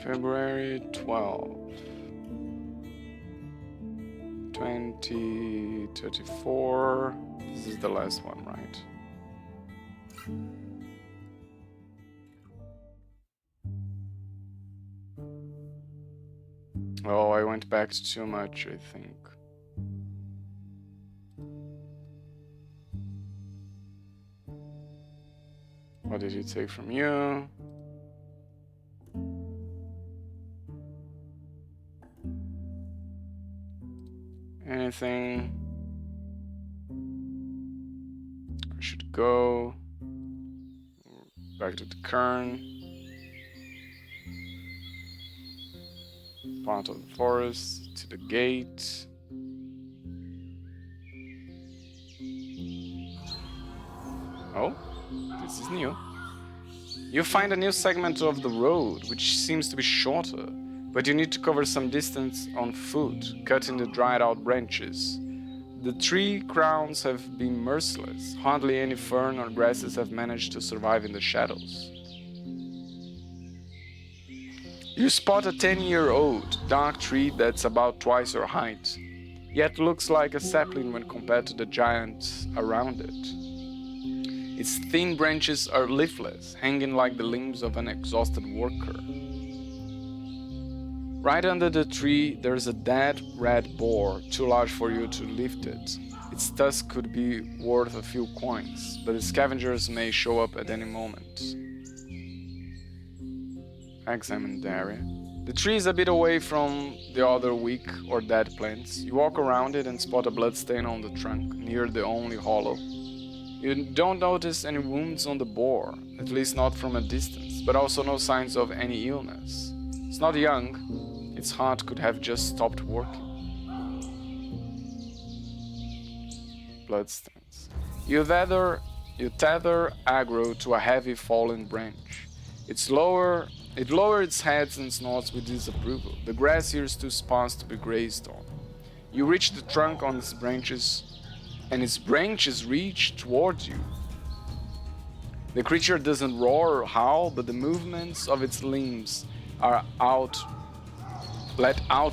February 12th. 2034. This is the last one, right? Oh, I went back too much, I think. What did he take from you? Anything? I should go back to the cairn. Part of the forest to the gate. Oh, this is new. You find a new segment of the road, which seems to be shorter, but you need to cover some distance on foot, cutting the dried out branches. The tree crowns have been merciless. Hardly any fern or grasses have managed to survive in the shadows. You spot a 10-year-old dark tree that's about twice your height, yet looks like a sapling when compared to the giants around it. Its thin branches are leafless, hanging like the limbs of an exhausted worker. Right under the tree, there's a dead red boar, too large for you to lift it. Its tusk could be worth a few coins, but the scavengers may show up at any moment. Examine the area. The tree is a bit away from the other weak or dead plants. You walk around it and spot a bloodstain on the trunk, near the only hollow. You don't notice any wounds on the boar, at least not from a distance, but also no signs of any illness. It's not young. Its heart could have just stopped working. Bloodstains. You tether aggro to a heavy fallen branch. It lowers its head and snorts with disapproval. The grass here is too sparse to be grazed on. You reach the trunk on its branches, and its branches reach towards you. The creature doesn't roar or howl, but the movements of its limbs let out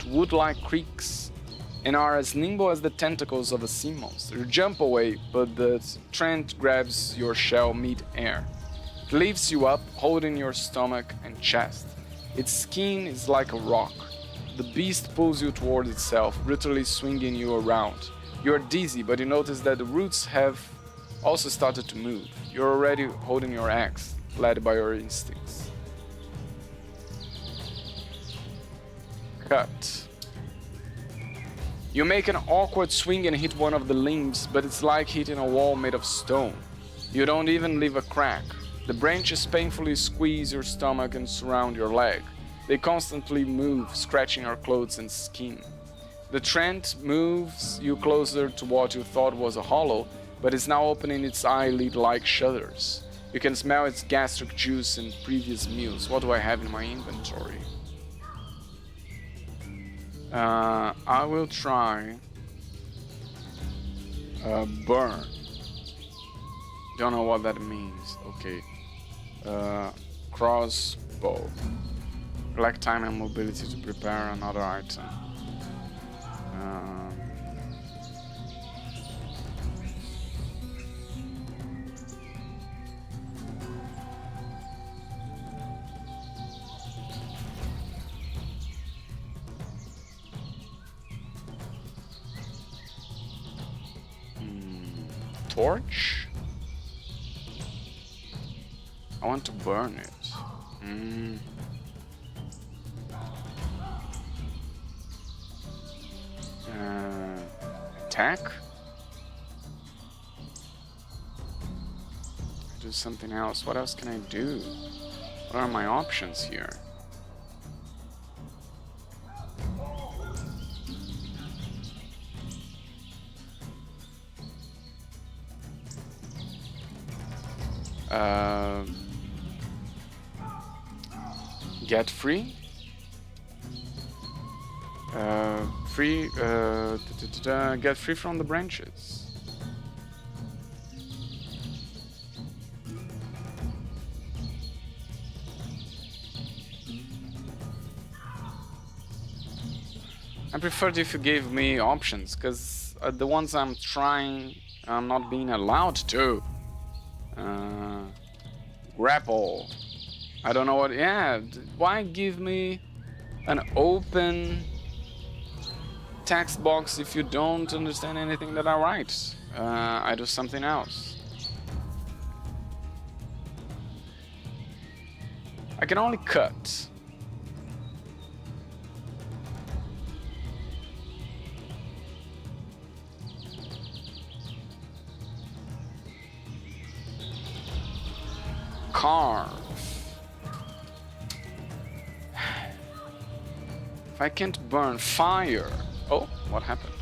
wood-like creaks and are as nimble as the tentacles of a sea monster. You jump away, but the trend grabs your shell mid-air. It lifts you up, holding your stomach and chest. Its skin is like a rock. The beast pulls you toward itself, brutally swinging you around. You are dizzy, but you notice that the roots have also started to move. You're already holding your axe, led by your instincts. Cut. You make an awkward swing and hit one of the limbs, but it's like hitting a wall made of stone. You don't even leave a crack. The branches painfully squeeze your stomach and surround your leg. They constantly move, scratching your clothes and skin. The trend moves you closer to what you thought was a hollow, but is now opening its eyelid-like shutters. You can smell its gastric juice and previous meals. What do I have in my inventory? I will try burn. Don't know what that means. Okay. Crossbow. Collect time and mobility to prepare another item. Torch? I want to burn it. Attack? Do something else. What else can I do? What are my options here? Get free? Get free from the branches. I preferred if you gave me options, because the ones I'm trying, I'm not being allowed to. Grapple. I don't know what. Yeah, why give me an open text box if you don't understand anything that I write? I do something else. I can only cut. Carve. If I can't burn fire. Oh, what happened?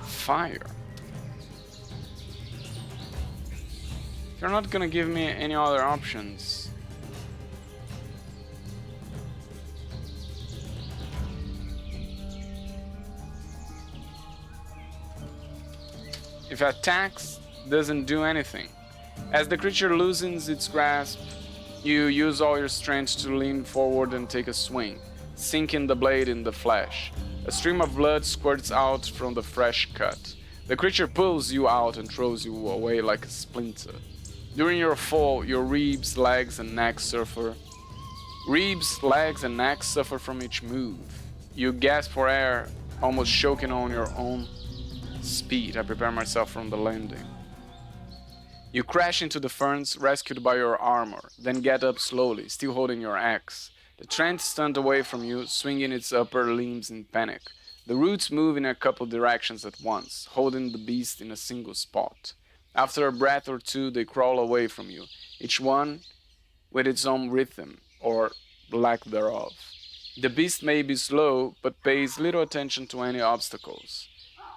Fire. You're not gonna give me any other options. If attacks, doesn't do anything. As the creature loosens its grasp, you use all your strength to lean forward and take a swing, sinking the blade in the flesh. A stream of blood squirts out from the fresh cut. The creature pulls you out and throws you away like a splinter. During your fall, your ribs, legs, and neck suffer. Ribs, legs, and neck suffer from each move. You gasp for air, almost choking on your own speed. I prepare myself from the landing. You crash into the ferns, rescued by your armor, then get up slowly, still holding your axe. The trend stunned away from you, swinging its upper limbs in panic. The roots move in a couple directions at once, holding the beast in a single spot. After a breath or two, they crawl away from you, each one with its own rhythm, or lack thereof. The beast may be slow, but pays little attention to any obstacles.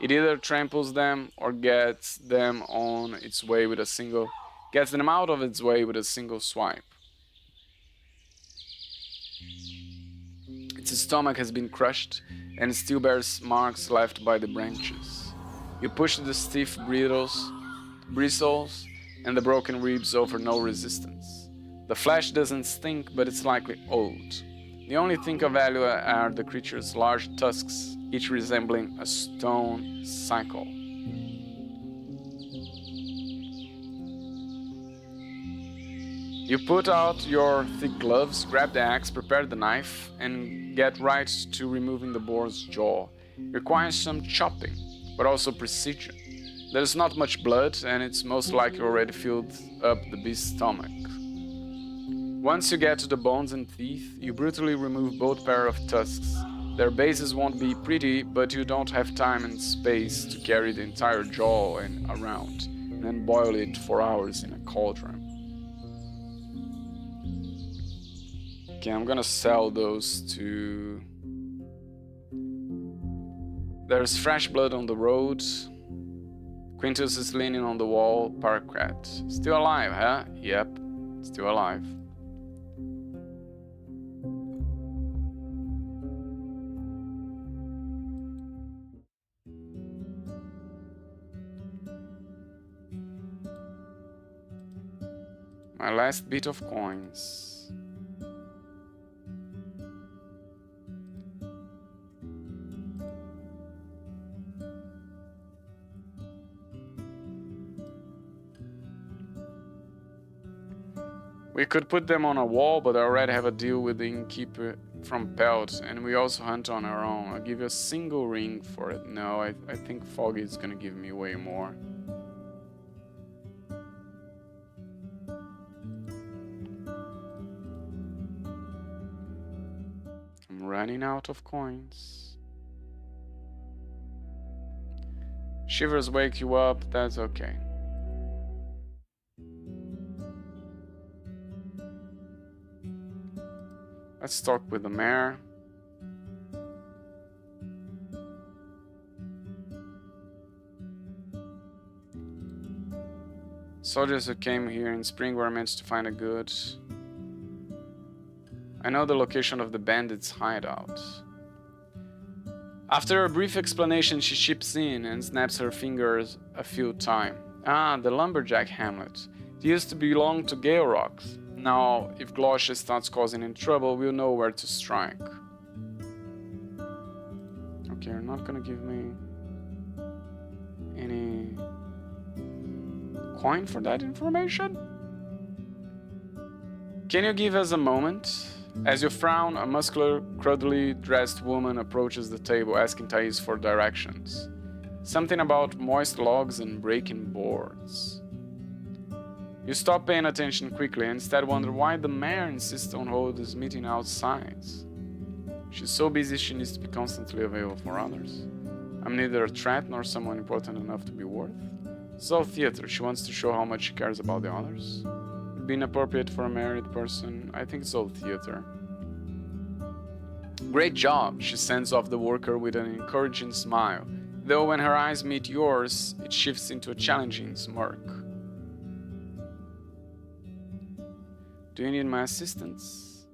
It either tramples them or gets them out of its way with a single swipe. Its stomach has been crushed and still bears marks left by the branches. You push the stiff bristles and the broken ribs over no resistance. The flesh doesn't stink, but it's likely old. The only thing of value are the creature's large tusks, each resembling a stone sickle. You put out your thick gloves, grab the axe, prepare the knife, and get right to removing the boar's jaw. It requires some chopping, but also precision. There's not much blood, and it's most likely already filled up the beast's stomach. Once you get to the bones and teeth, you brutally remove both pair of tusks. Their bases won't be pretty, but you don't have time and space to carry the entire jaw and around, and then boil it for hours in a cauldron. Okay, I'm gonna sell those to... There's fresh blood on the road. Quintus is leaning on the wall, Parkrat. Still alive, huh? Yep, still alive. My last bit of coins. We could put them on a wall, but I already have a deal with the innkeeper from Pelt, and we also hunt on our own. I'll give you a single ring for it. No, I think Foggy is gonna give me way more. I'm running out of coins. Shivers wake you up, that's okay. Let's talk with the mayor. Soldiers who came here in spring were meant to find a good. I know the location of the bandits' hideout. After a brief explanation, she chips in and snaps her fingers a few times. Ah, the lumberjack hamlet. It used to belong to Gale Rocks. Now, if Glosia starts causing any trouble, we'll know where to strike. Okay, you're not gonna give me any coin for that information? Can you give us a moment? As you frown, a muscular, crudely dressed woman approaches the table, asking Thais for directions. Something about moist logs and breaking boards. You stop paying attention quickly and instead wonder why the mayor insists on holding this meeting outside. She's so busy she needs to be constantly available for others. I'm neither a threat nor someone important enough to be worth. It's all theater. She wants to show how much she cares about the others. Being appropriate for a married person, I think it's all theater. Great job, she sends off the worker with an encouraging smile, though when her eyes meet yours, it shifts into a challenging smirk. Do you need my assistance?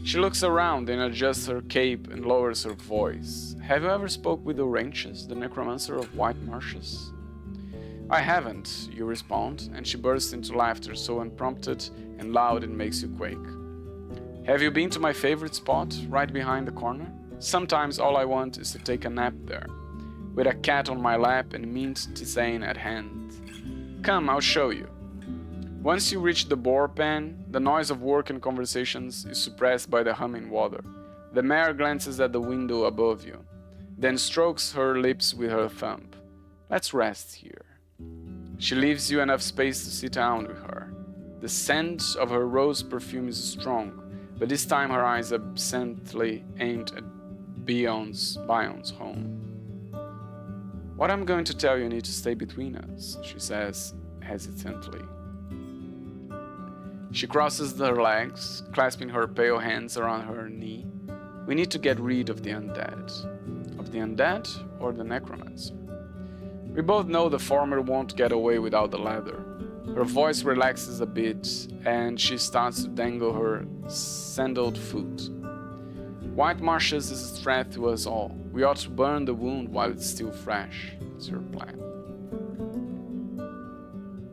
She looks around and adjusts her cape and lowers her voice. Have you ever spoke with Orantius, the necromancer of White Marshes? I haven't, you respond, and she bursts into laughter so unprompted and loud it makes you quake. Have you been to my favorite spot, right behind the corner? Sometimes all I want is to take a nap there, with a cat on my lap and mint tisane at hand. Come, I'll show you. Once you reach the boar pen, the noise of work and conversations is suppressed by the humming water. The mare glances at the window above you, then strokes her lips with her thumb. Let's rest here. She leaves you enough space to sit down with her. The scent of her rose perfume is strong, but this time her eyes are absently aimed at Bion's home. What I'm going to tell you needs to stay between us, she says hesitantly. She crosses her legs, clasping her pale hands around her knee. We need to get rid of the undead. Of the undead or the necromancer? We both know the former won't get away without the latter. Her voice relaxes a bit, and she starts to dangle her sandaled foot. White Marshes is a threat to us all. We ought to burn the wound while it's still fresh. What's your plan?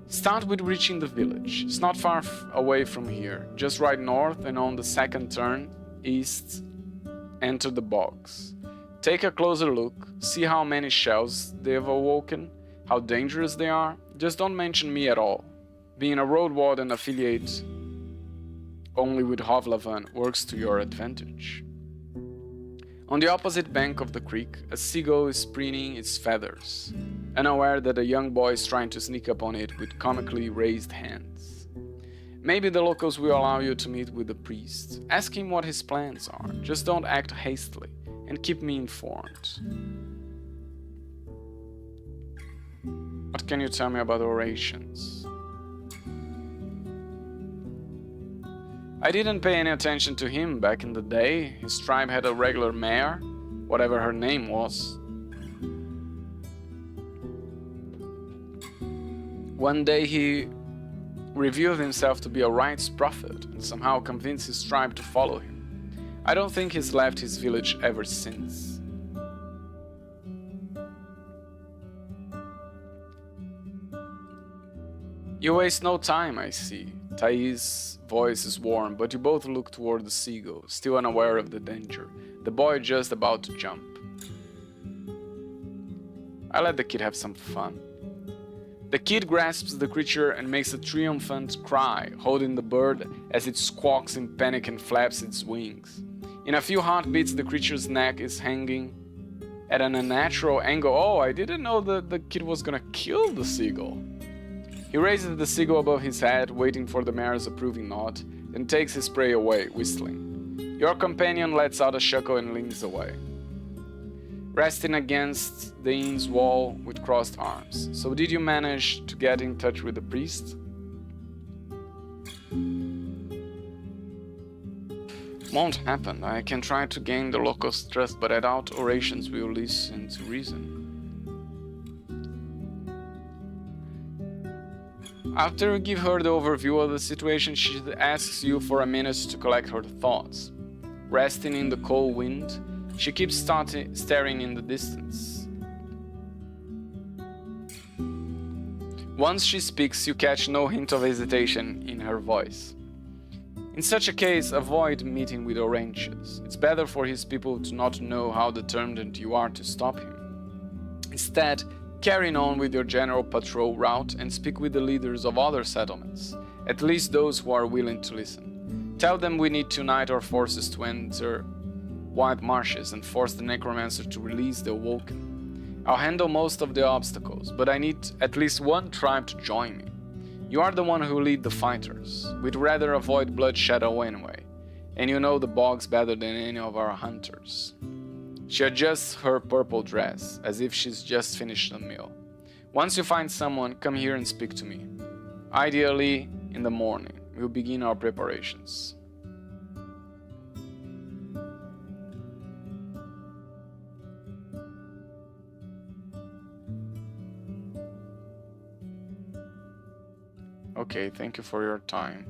Start with reaching the village. It's not far away from here. Just right north and on the second turn, east, enter the bogs. Take a closer look, see how many shells they have awoken, how dangerous they are. Just don't mention me at all. Being a Roadwarden affiliate only with Hovlavan works to your advantage. On the opposite bank of the creek, a seagull is preening its feathers, unaware that a young boy is trying to sneak up on it with comically raised hands. Maybe the locals will allow you to meet with the priest. Ask him what his plans are. Just don't act hastily, and keep me informed. What can you tell me about orations? I didn't pay any attention to him back in the day. His tribe had a regular mare, whatever her name was. One day he revealed himself to be a righteous prophet and somehow convinced his tribe to follow him. I don't think he's left his village ever since. You waste no time, I see. Thais' voice is warm, but you both look toward the seagull, still unaware of the danger. The boy just about to jump. I let the kid have some fun. The kid grasps the creature and makes a triumphant cry, holding the bird as it squawks in panic and flaps its wings. In a few heartbeats, the creature's neck is hanging at an unnatural angle. Oh, I didn't know that the kid was gonna kill the seagull. He raises the seagull above his head, waiting for the mare's approving nod, then takes his prey away, whistling. Your companion lets out a chuckle and leans away, resting against the inn's wall with crossed arms. So did you manage to get in touch with the priest? Won't happen. I can try to gain the locals' trust, but I doubt orations will listen to reason. After you give her the overview of the situation, she asks you for a minute to collect her thoughts. Resting in the cold wind, She keeps staring in the distance. Once she speaks, you catch no hint of hesitation in her voice. In such a case, avoid meeting with Oranges. It's better for his people to not know how determined you are to stop him. Instead, carry on with your general patrol route and speak with the leaders of other settlements, at least those who are willing to listen. Tell them we need to unite our forces to enter White Marshes and force the Necromancer to release the Awoken. I'll handle most of the obstacles, but I need at least one tribe to join me. You are the one who lead the fighters. We'd rather avoid bloodshed anyway, and you know the bogs better than any of our hunters. She adjusts her purple dress, as if she's just finished a meal. Once you find someone, come here and speak to me. Ideally, in the morning, we'll begin our preparations. Okay, thank you for your time.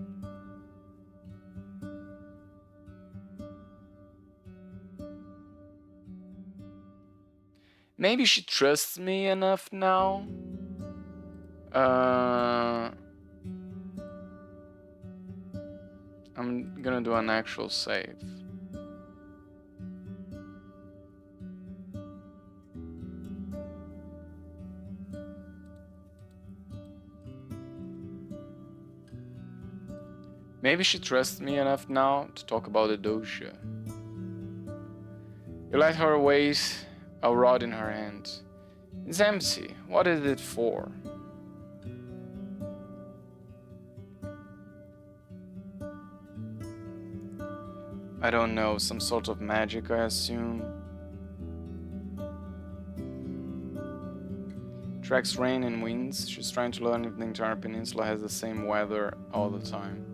Maybe she trusts me enough now. I'm gonna do an actual save. Maybe she trusts me enough now to talk about the dosha. You let her wait a rod in her hand. It's empty. What is it for? I don't know, some sort of magic, I assume. Tracks rain and winds. She's trying to learn if the entire peninsula has the same weather all the time.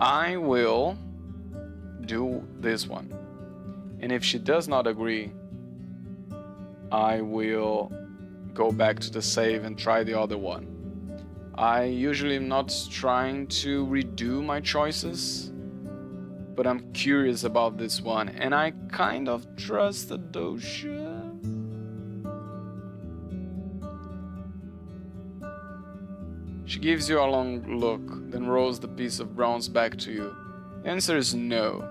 I will do this one. And if she does not agree, I will go back to the save and try the other one. I usually am not trying to redo my choices, but I'm curious about this one, and I kind of trust the dosha. She gives you a long look, then rolls the piece of bronze back to you. The answer is no.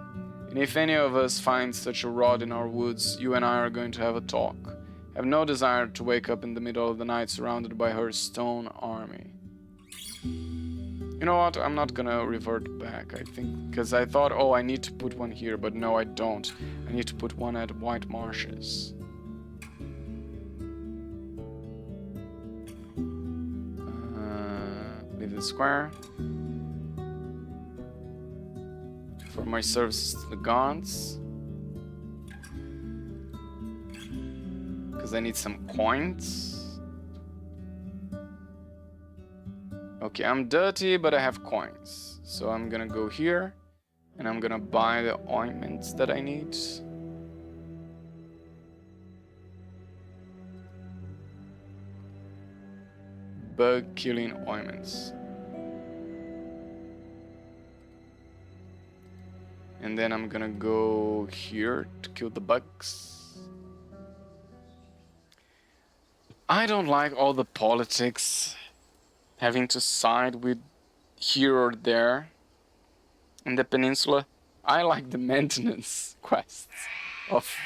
And if any of us finds such a rod in our woods, you and I are going to have a talk. I have no desire to wake up in the middle of the night surrounded by her stone army. You know what? I'm not gonna revert back, I think, because I thought, oh, I need to put one here, but no, I don't. I need to put one at White Marshes. Leave the square. For my services to the gods. Because I need some coins. Okay, I'm dirty, but I have coins. So I'm gonna go here. And I'm gonna buy the ointments that I need. Bug killing ointments. And then I'm gonna go here to kill the bugs. I don't like all the politics, having to side with here or there in the peninsula. I like the maintenance quests of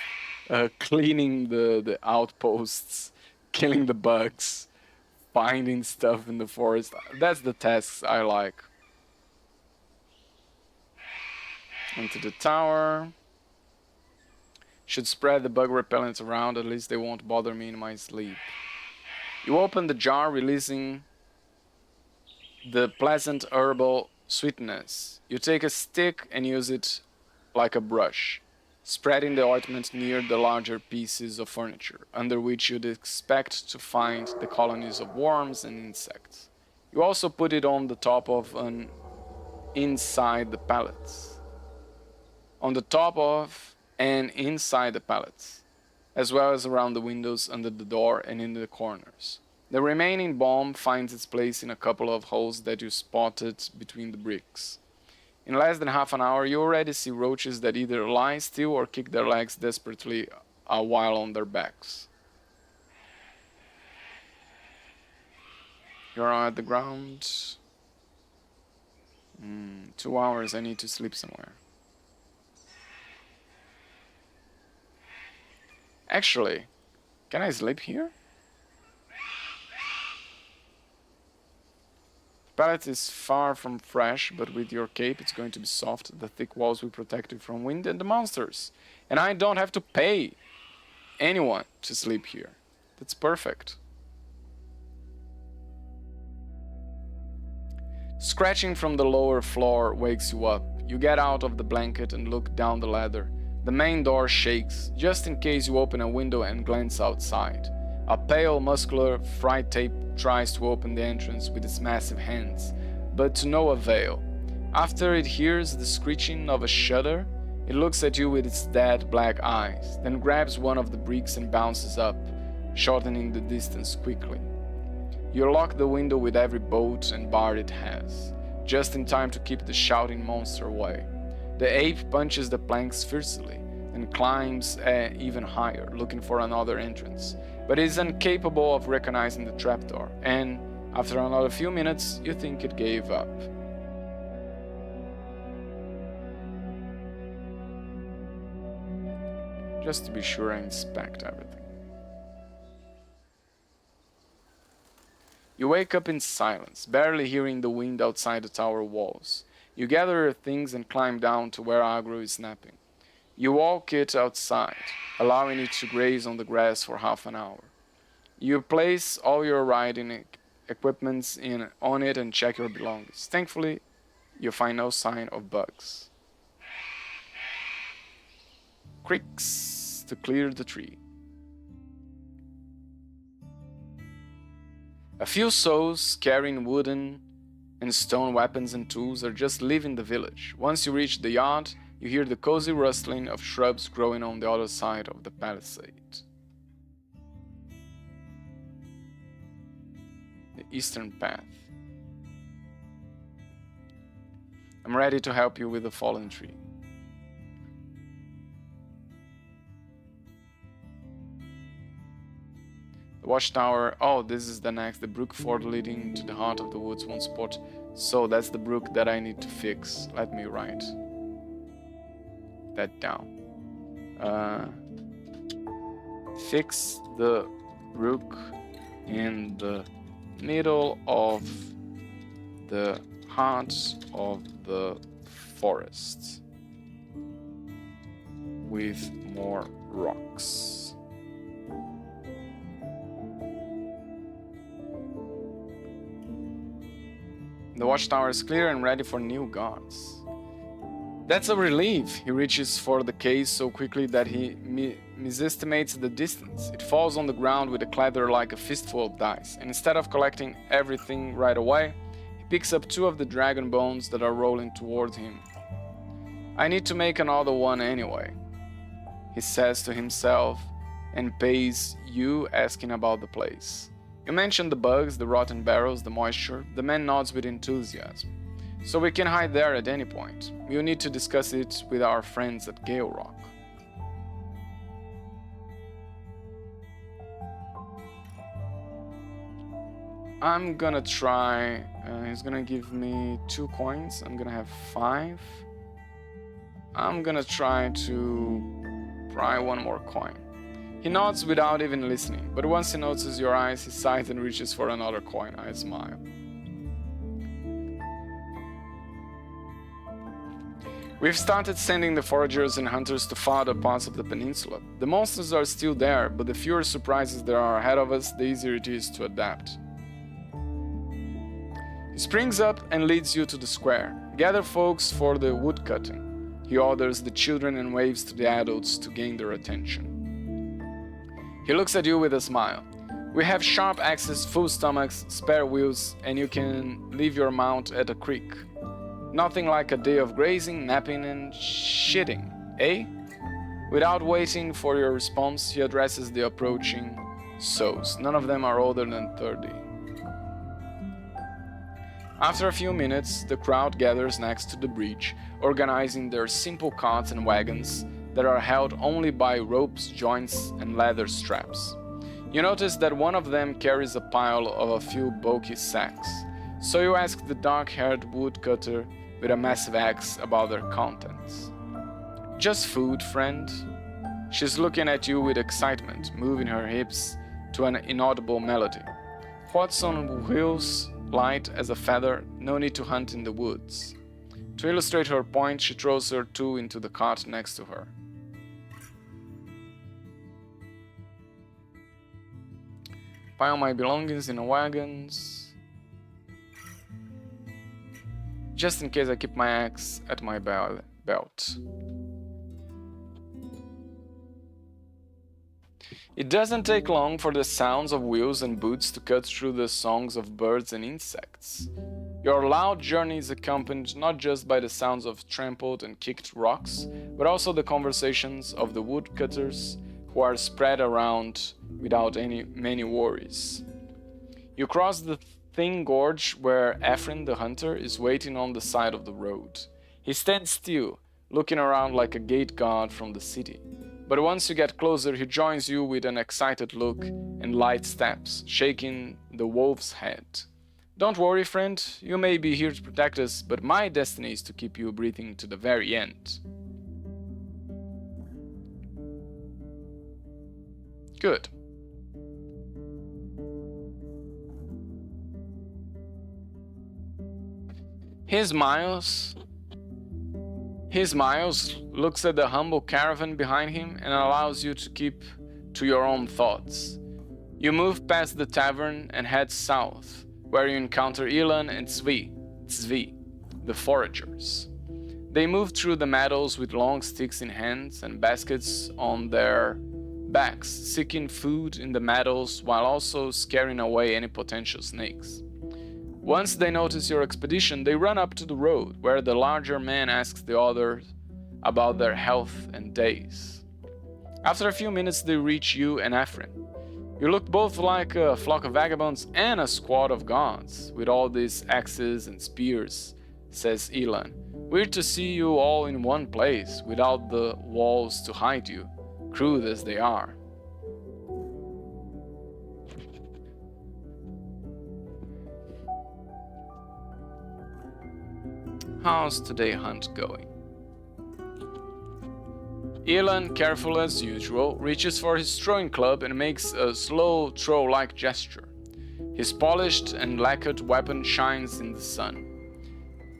cleaning the outposts, killing the bugs, finding stuff in the forest. That's the tasks I like. Into the tower. Should spread the bug repellents around, at least they won't bother me in my sleep. You open the jar, releasing the pleasant herbal sweetness. You take a stick and use it like a brush, spreading the ointment near the larger pieces of furniture, under which you'd expect to find the colonies of worms and insects. You also put it on the top of an inside the pallets. On the top of and inside the pallets, as well as around the windows, under the door, and in the corners. The remaining bomb finds its place in a couple of holes that you spotted between the bricks. In less than half an hour, you already see roaches that either lie still or kick their legs desperately while on their backs. You're at the ground. 2 hours, I need to sleep somewhere. Actually, can I sleep here? The pallet is far from fresh, but with your cape it's going to be soft. The thick walls will protect you from wind and the monsters. And I don't have to pay anyone to sleep here. That's perfect. Scratching from the lower floor wakes you up. You get out of the blanket and look down the ladder. The main door shakes, just in case you open a window and glance outside. A pale, muscular fright tape tries to open the entrance with its massive hands, but to no avail. After it hears the screeching of a shutter, it looks at you with its dead black eyes, then grabs one of the bricks and bounces up, shortening the distance quickly. You lock the window with every bolt and bar it has, just in time to keep the shouting monster away. The ape punches the planks fiercely and climbs even higher, looking for another entrance, but is incapable of recognizing the trapdoor, and after another few minutes, you think it gave up. Just to be sure, I inspect everything. You wake up in silence, barely hearing the wind outside the tower walls. You gather your things and climb down to where Agro is napping. You walk it outside, allowing it to graze on the grass for half an hour. You place all your riding equipments on it and check your belongings. Thankfully, you find no sign of bugs. Creaks to clear the tree. A few souls carrying wooden and stone weapons and tools are just leaving the village. Once you reach the yard, you hear the cozy rustling of shrubs growing on the other side of the palisade. The eastern path. I'm ready to help you with the fallen tree. The watchtower. Oh, this is the next. The brook ford leading to the heart of the woods won't support. So that's the brook that I need to fix. Let me write that down. Fix the brook in the middle of the heart of the forest with more rocks. The watchtower is clear and ready for new guards. That's a relief. He reaches for the case so quickly that he misestimates the distance. It falls on the ground with a clatter like a fistful of dice, and instead of collecting everything right away, he picks up 2 of the dragon bones that are rolling towards him. I need to make another one anyway, he says to himself, and pays you asking about the place. You mentioned the bugs, the rotten barrels, the moisture. The man nods with enthusiasm. So we can hide there at any point. We'll need to discuss it with our friends at Gale Rock. I'm gonna try... he's gonna give me 2 coins. I'm gonna have 5. I'm gonna try to pry 1 more coin. He nods without even listening, but once he notices your eyes, he sighs and reaches for another coin. I smile. We've started sending the foragers and hunters to farther parts of the peninsula. The monsters are still there, but the fewer surprises there are ahead of us, the easier it is to adapt. He springs up and leads you to the square. Gather folks for the woodcutting. He orders the children and waves to the adults to gain their attention. He looks at you with a smile. We have sharp axes, full stomachs, spare wheels, and you can leave your mount at a creek. Nothing like a day of grazing, napping, and shitting, eh? Without waiting for your response, he addresses the approaching souls. None of them are older than 30. After a few minutes, the crowd gathers next to the bridge, organizing their simple carts and wagons that are held only by ropes, joints, and leather straps. You notice that one of them carries a pile of a few bulky sacks, so you ask the dark-haired woodcutter with a massive axe about their contents. "Just food, friend." She's looking at you with excitement, moving her hips to an inaudible melody. "What's on wheels, light as a feather, no need to hunt in the woods." To illustrate her point, she throws her tool into the cart next to her. "Pile my belongings in a wagons, just in case I keep my axe at my belt." It doesn't take long for the sounds of wheels and boots to cut through the songs of birds and insects. Your loud journey is accompanied not just by the sounds of trampled and kicked rocks, but also the conversations of the woodcutters who are spread around without many worries. You cross the thin gorge where Ephraim the hunter is waiting on the side of the road. He stands still, looking around like a gate guard from the city. But once you get closer, he joins you with an excited look and light steps, shaking the wolf's head. "Don't worry, friend, you may be here to protect us, but my destiny is to keep you breathing to the very end." Good. He smiles, looks at the humble caravan behind him, and allows you to keep to your own thoughts. You move past the tavern and head south, where you encounter Ilan and Tzvi, the foragers. They move through the meadows with long sticks in hands and baskets on their backs, seeking food in the meadows while also scaring away any potential snakes. Once they notice your expedition, they run up to the road, where the larger man asks the others about their health and days. After a few minutes, they reach you and Ephraim. "You look both like a flock of vagabonds and a squad of gods, with all these axes and spears," says Elan. "Weird to see you all in one place, without the walls to hide you, crude as they are." "How's today's hunt going?" Elan, careful as usual, reaches for his throwing club and makes a slow throw-like gesture. His polished and lacquered weapon shines in the sun.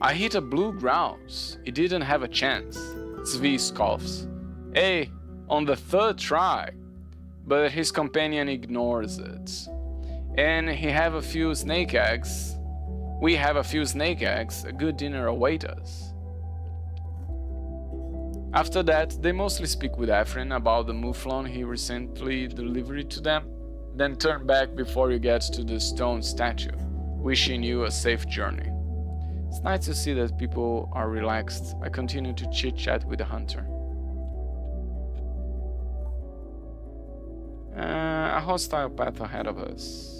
"I hit a blue grouse. It didn't have a chance," Tzvi scoffs. "Hey, on the third try." But his companion ignores it. "And he have a few snake eggs. We have a few snake eggs. A good dinner awaits us." After that, they mostly speak with Ephraim about the mouflon he recently delivered to them, then turn back before you get to the stone statue, wishing you a safe journey. It's nice to see that people are relaxed. I continue to chit-chat with the hunter. A hostile path ahead of us.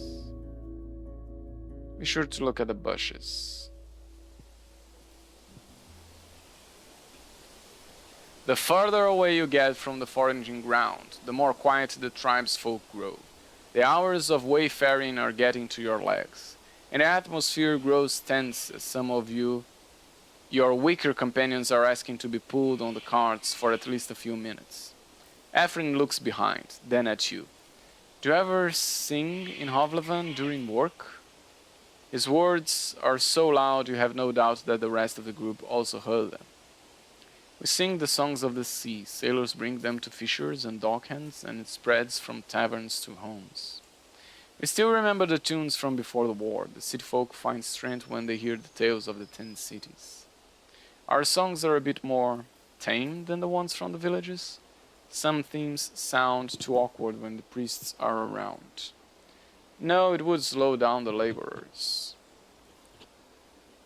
Be sure to look at the bushes. The further away you get from the foraging ground, the more quiet the tribe's folk grow. The hours of wayfaring are getting to your legs, and the atmosphere grows tense as some of your weaker companions are asking to be pulled on the carts for at least a few minutes. Ephraim looks behind, then at you. "Do you ever sing in Hovlevan during work?" His words are so loud you have no doubt that the rest of the group also heard them. "We sing the songs of the sea. Sailors bring them to fishers and dockhands, and it spreads from taverns to homes. We still remember the tunes from before the war. The city folk find strength when they hear the tales of the 10 cities. Our songs are a bit more tame than the ones from the villages. Some themes sound too awkward when the priests are around. No, it would slow down the laborers.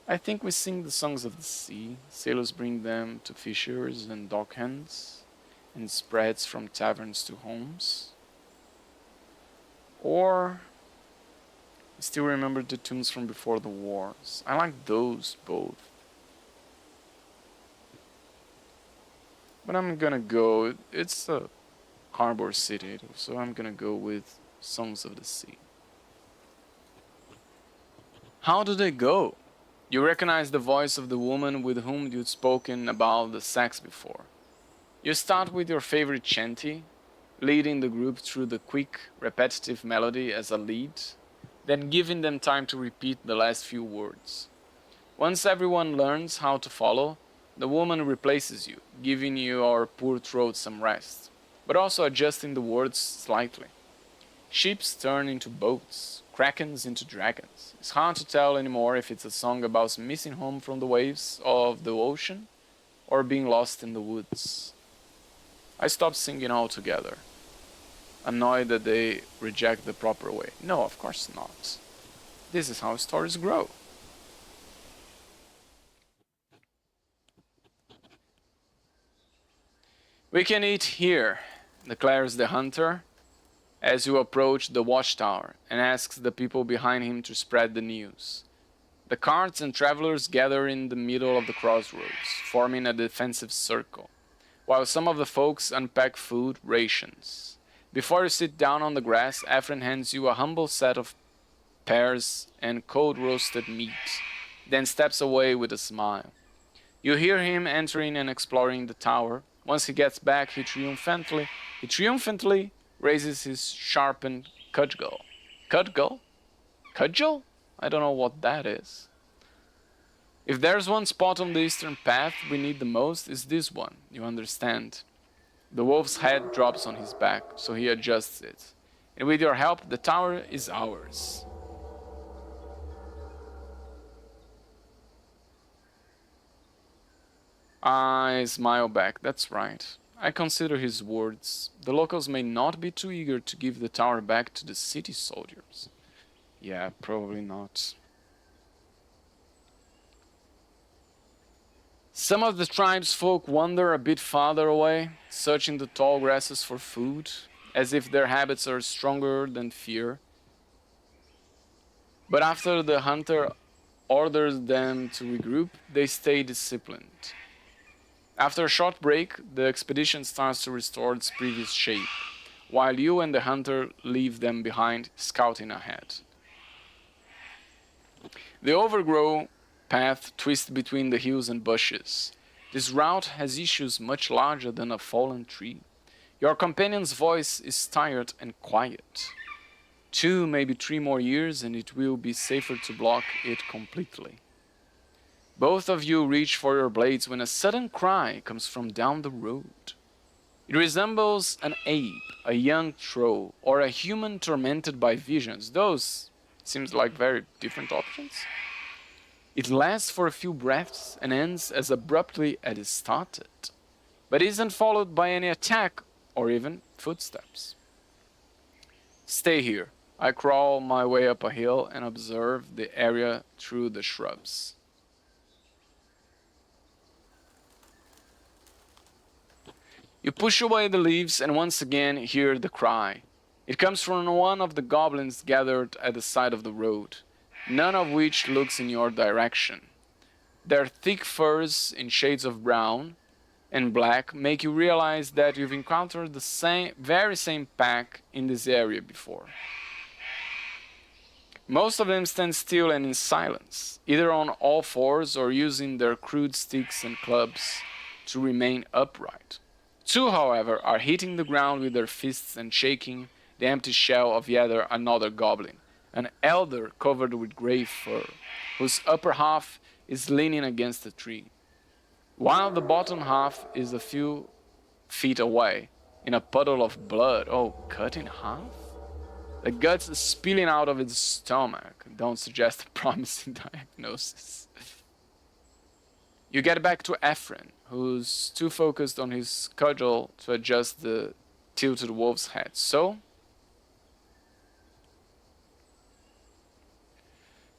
I think we sing the songs of the sea. Sailors bring them to fishers and dockhands, and it spreads from taverns to homes. Or I still remember the tunes from before the wars. I like those both. But I'm gonna go. It's a harbor city, so I'm gonna go with Songs of the Sea. How do they go? You recognize the voice of the woman with whom you'd spoken about the sex before. You start with your favorite chanty, leading the group through the quick, repetitive melody as a lead, then giving them time to repeat the last few words. Once everyone learns how to follow, the woman replaces you, giving your poor throat some rest, but also adjusting the words slightly. Ships turn into boats, krakens into dragons. It's hard to tell anymore if it's a song about missing home from the waves of the ocean or being lost in the woods. I stopped singing altogether, annoyed that they reject the proper way. No, of course not. This is how stories grow. We can eat here, declares the hunter as you approach the watchtower and asks the people behind him to spread the news. The carts and travelers gather in the middle of the crossroads, forming a defensive circle, while some of the folks unpack food rations. Before you sit down on the grass, Ephraim hands you a humble set of pears and cold roasted meat, then steps away with a smile. You hear him entering and exploring the tower. Once he gets back, he triumphantly raises his sharpened cudgel. Cudgel? Cudgel? I don't know what that is. If there's one spot on the eastern path we need the most, is this one, you understand. The wolf's head drops on his back, so he adjusts it. And with your help, the tower is ours. I smile back. That's right. I consider his words. The locals may not be too eager to give the tower back to the city soldiers. Yeah, probably not. Some of the tribe's folk wander a bit farther away, searching the tall grasses for food, as if their habits are stronger than fear. But after the hunter orders them to regroup, they stay disciplined. After a short break, the expedition starts to restore its previous shape, while you and the hunter leave them behind, scouting ahead. The overgrown path twists between the hills and bushes. This route has issues much larger than a fallen tree. Your companion's voice is tired and quiet. 2, maybe 3 more years, and it will be safer to block it completely. Both of you reach for your blades when a sudden cry comes from down the road. It resembles an ape, a young troll, or a human tormented by visions. Those seems like very different options. It lasts for a few breaths and ends as abruptly as it started, but isn't followed by any attack or even footsteps. Stay here. I crawl my way up a hill and observe the area through the shrubs. You push away the leaves and once again hear the cry. It comes from one of the goblins gathered at the side of the road, none of which looks in your direction. Their thick furs in shades of brown and black make you realize that you've encountered the very same pack in this area before. Most of them stand still and in silence, either on all fours or using their crude sticks and clubs to remain upright. 2, however, are hitting the ground with their fists and shaking the empty shell of yet another goblin, an elder covered with grey fur, whose upper half is leaning against a tree, while the bottom half is a few feet away, in a puddle of blood. Oh, cut in half? The guts spilling out of its stomach. Don't suggest a promising diagnosis. You get back to Ephraim, who's too focused on his cudgel to adjust the tilted wolf's head. So,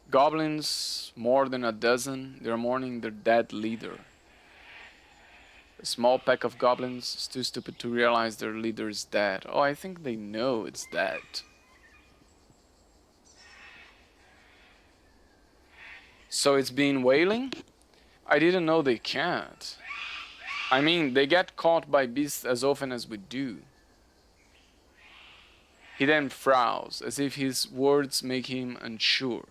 goblins, more than a dozen, they're mourning their dead leader. A small pack of goblins is too stupid to realize their leader is dead. Oh, I think they know it's dead. So it's been whaling? I didn't know they can't. I mean, they get caught by beasts as often as we do. He then frowns, as if his words make him unsure.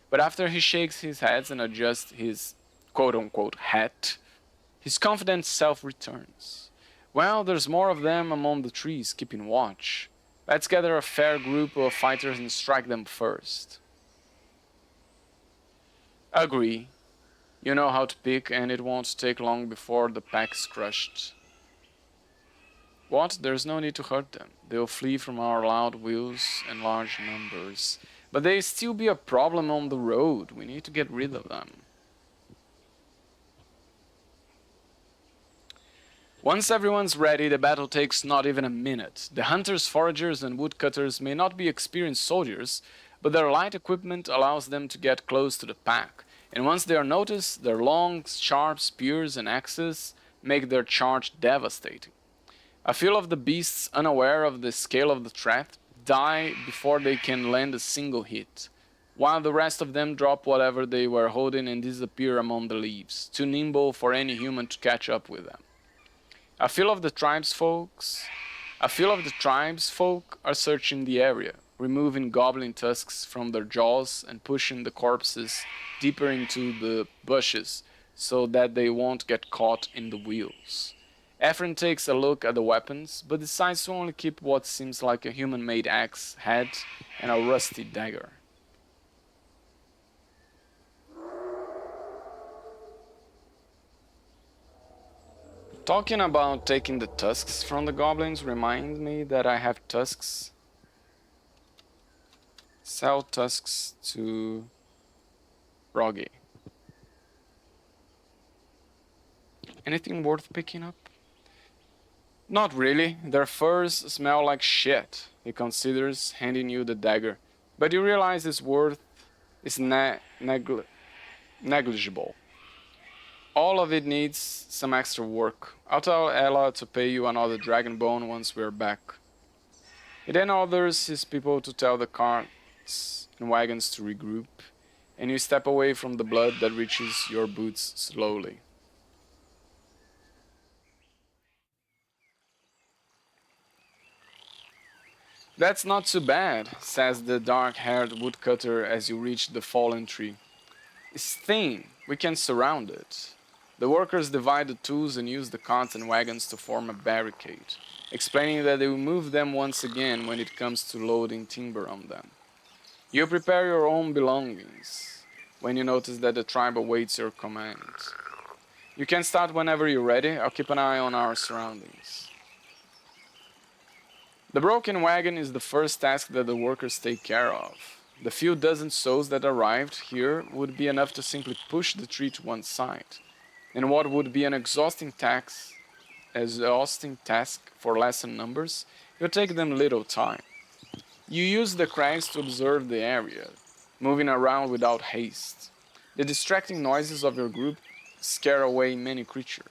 But after he shakes his head and adjusts his quote-unquote hat, his confident self returns. Well, there's more of them among the trees keeping watch. Let's gather a fair group of fighters and strike them first. Agree. You know how to pick, and it won't take long before the pack's crushed. What? There's no need to hurt them. They'll flee from our loud wheels and large numbers. But they still be a problem on the road. We need to get rid of them. Once everyone's ready, the battle takes not even a minute. The hunters, foragers, and woodcutters may not be experienced soldiers, but their light equipment allows them to get close to the pack. And once they are noticed, their long, sharp spears and axes make their charge devastating. A few of the beasts, unaware of the scale of the threat, die before they can land a single hit, while the rest of them drop whatever they were holding and disappear among the leaves, too nimble for any human to catch up with them. A few of the tribesfolk are searching the area, removing goblin tusks from their jaws and pushing the corpses deeper into the bushes so that they won't get caught in the wheels. Ephraim takes a look at the weapons, but decides to only keep what seems like a human-made axe head and a rusty dagger. Talking about taking the tusks from the goblins reminds me that I have tusks. Sell tusks to Roggy. Anything worth picking up? Not really. Their furs smell like shit, he considers, handing you the dagger. But you realize its worth is negligible. All of it needs some extra work. I'll tell Ella to pay you another dragon bone once we're back. He then orders his people to tell the carts and wagons to regroup, and you step away from the blood that reaches your boots slowly. That's not too bad, says the dark-haired woodcutter as you reach the fallen tree. It's thin, we can surround it. The workers divide the tools and use the carts and wagons to form a barricade, explaining that they will move them once again when it comes to loading timber on them. You prepare your own belongings when you notice that the tribe awaits your command. You can start whenever you're ready. I'll keep an eye on our surroundings. The broken wagon is the first task that the workers take care of. The few dozen souls that arrived here would be enough to simply push the tree to one side. And what would be an exhausting task for lesser numbers, will take them little time. You use the crags to observe the area, moving around without haste. The distracting noises of your group scare away many creatures.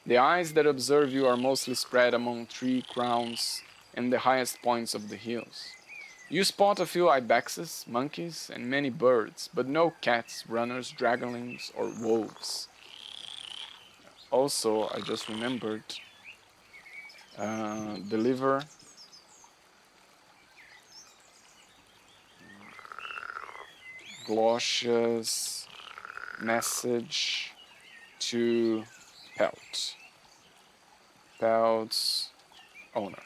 The eyes that observe you are mostly spread among tree crowns and the highest points of the hills. You spot a few ibexes, monkeys, and many birds, but no cats, runners, dragonlings, or wolves. Also, I just remembered, deliver Gloscia's message to Pelt's owner.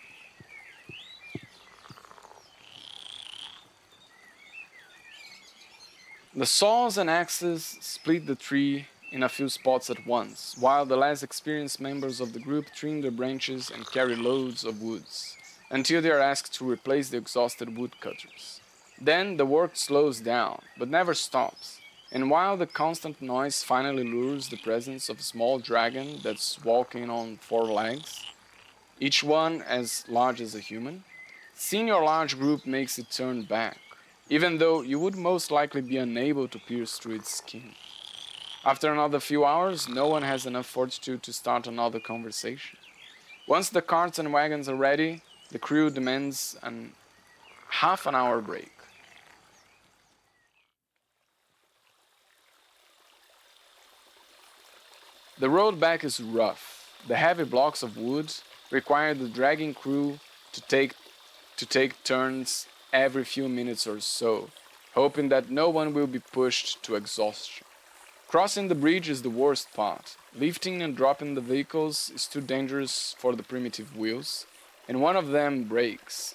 The saws and axes split the tree in a few spots at once, while the less experienced members of the group trim their branches and carry loads of woods, until they are asked to replace the exhausted woodcutters. Then the work slows down, but never stops, and while the constant noise finally lures the presence of a small dragon that's walking on 4 legs, each one as large as a human, seeing your large group makes it turn back, even though you would most likely be unable to pierce through its skin. After another few hours, no one has enough fortitude to start another conversation. Once the carts and wagons are ready, the crew demands half an hour break. The road back is rough. The heavy blocks of wood require the dragging crew to take turns every few minutes or so, hoping that no one will be pushed to exhaustion. Crossing the bridge is the worst part. Lifting and dropping the vehicles is too dangerous for the primitive wheels, and one of them breaks,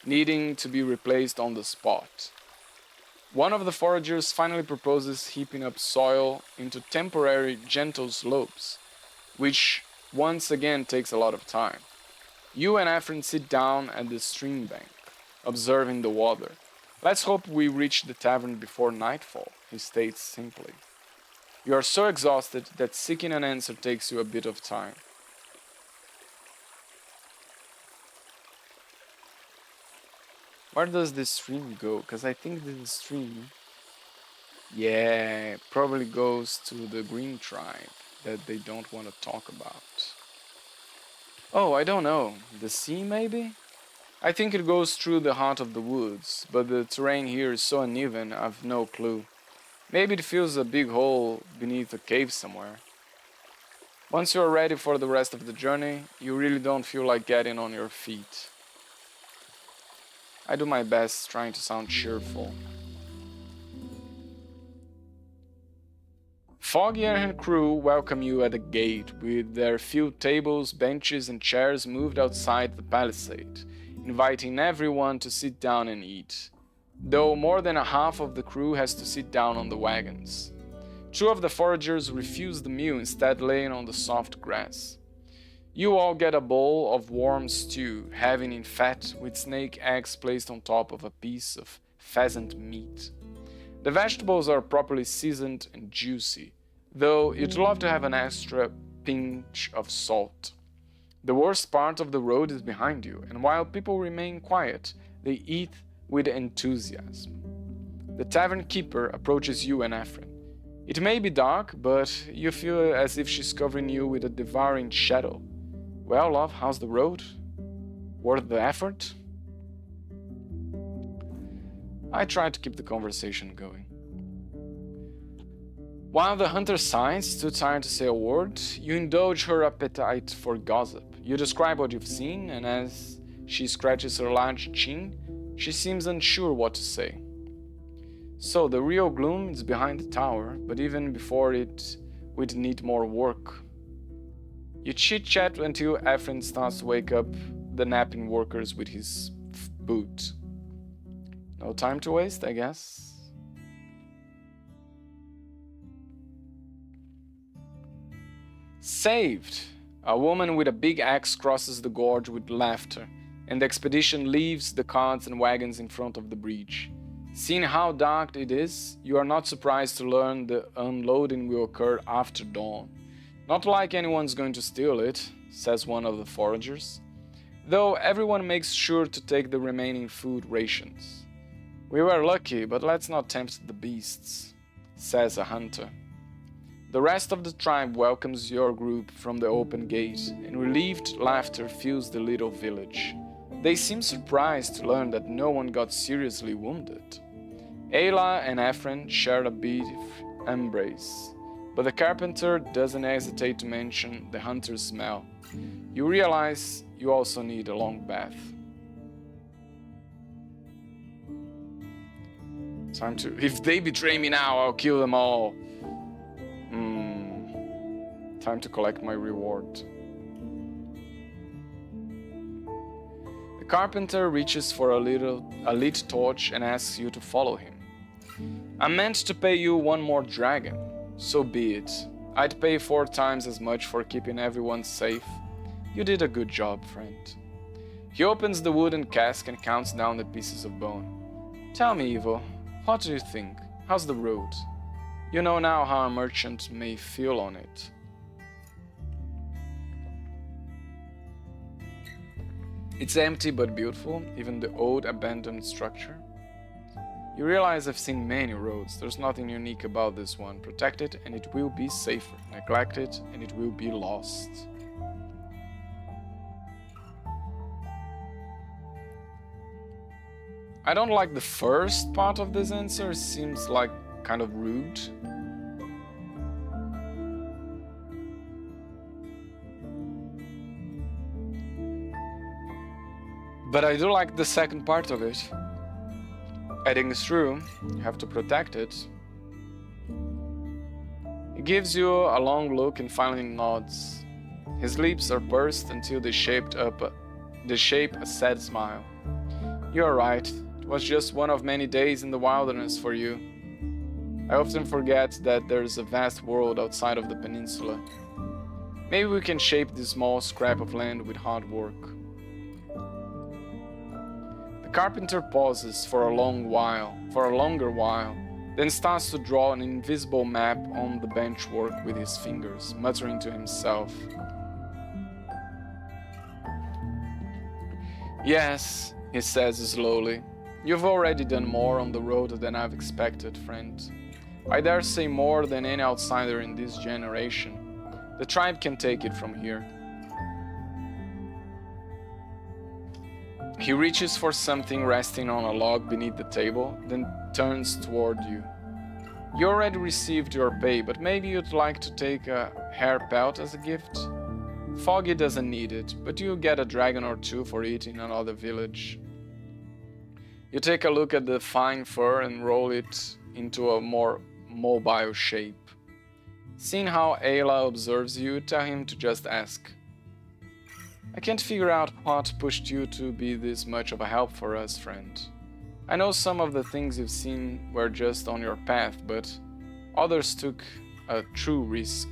needing to be replaced on the spot. One of the foragers finally proposes heaping up soil into temporary gentle slopes, which once again takes a lot of time. You and Ephraim sit down at the stream bank, observing the water. Let's hope we reach the tavern before nightfall, he states simply. You are so exhausted that seeking an answer takes you a bit of time. Where does this stream go? Because I think this stream, yeah, probably goes to the green tribe that they don't want to talk about. Oh, I don't know. The sea, maybe? I think it goes through the heart of the woods, but the terrain here is so uneven, I've no clue. Maybe it fills a big hole beneath a cave somewhere. Once you're ready for the rest of the journey, you really don't feel like getting on your feet. I do my best trying to sound cheerful. Foggy and her crew welcome you at the gate with their few tables, benches and chairs moved outside the palisade, inviting everyone to sit down and eat, though more than a half of the crew has to sit down on the wagons. Two of the foragers refuse the meal, instead laying on the soft grass. You all get a bowl of warm stew, having in fat with snake eggs placed on top of a piece of pheasant meat. The vegetables are properly seasoned and juicy, though you'd love to have an extra pinch of salt. The worst part of the road is behind you, and while people remain quiet, they eat with enthusiasm. The tavern keeper approaches you and Ephraim. It may be dark, but you feel as if she's covering you with a devouring shadow. Well, love, how's the road? Worth the effort? I try to keep the conversation going. While the hunter sighs, too tired to say a word, you indulge her appetite for gossip. You describe what you've seen, and as she scratches her large chin, she seems unsure what to say. So the real gloom is behind the tower, but even before it, we'd need more work. You chit-chat until Ephraim starts to wake up the napping workers with his boot. No time to waste, I guess. Saved! A woman with a big axe crosses the gorge with laughter, and the expedition leaves the carts and wagons in front of the bridge. Seeing how dark it is, you are not surprised to learn the unloading will occur after dawn. Not like anyone's going to steal it, says one of the foragers, though everyone makes sure to take the remaining food rations. We were lucky, but let's not tempt the beasts, says a hunter. The rest of the tribe welcomes your group from the open gate, and relieved laughter fills the little village. They seem surprised to learn that no one got seriously wounded. Ayla and Ephraim share a brief embrace, but the carpenter doesn't hesitate to mention the hunter's smell. You realize you also need a long bath. If they betray me now, I'll kill them all. Time to collect my reward. The carpenter reaches for a lit torch and asks you to follow him. I meant to pay you one more dragon. So be it. I'd pay 4 times as much for keeping everyone safe. You did a good job, friend. He opens the wooden cask and counts down the pieces of bone. Tell me, Ivo, what do you think? How's the road? You know now how a merchant may feel on it. It's empty but beautiful, even the old abandoned structure. You realize I've seen many roads. There's nothing unique about this one. Protect it and it will be safer. Neglect it and it will be lost. I don't like the first part of this answer. It seems like kind of rude. But I do like the second part of it. I think it's true. You have to protect it. He gives you a long look and finally nods. His lips are pursed until they shape a sad smile. You're right. It was just one of many days in the wilderness for you. I often forget that there's a vast world outside of the peninsula. Maybe we can shape this small scrap of land with hard work. The carpenter pauses for a longer while, then starts to draw an invisible map on the benchwork with his fingers, muttering to himself. Yes, he says slowly. You've already done more on the road than I've expected, friend. I dare say more than any outsider in this generation. The tribe can take it from here. He reaches for something resting on a log beneath the table, then turns toward you. You already received your pay, but maybe you'd like to take a hair pelt as a gift? Foggy doesn't need it, but you'll get a dragon or two for it in another village. You take a look at the fine fur and roll it into a more mobile shape. Seeing how Ayla observes you, tell him to just ask. I can't figure out what pushed you to be this much of a help for us, friend. I know some of the things you've seen were just on your path, but others took a true risk.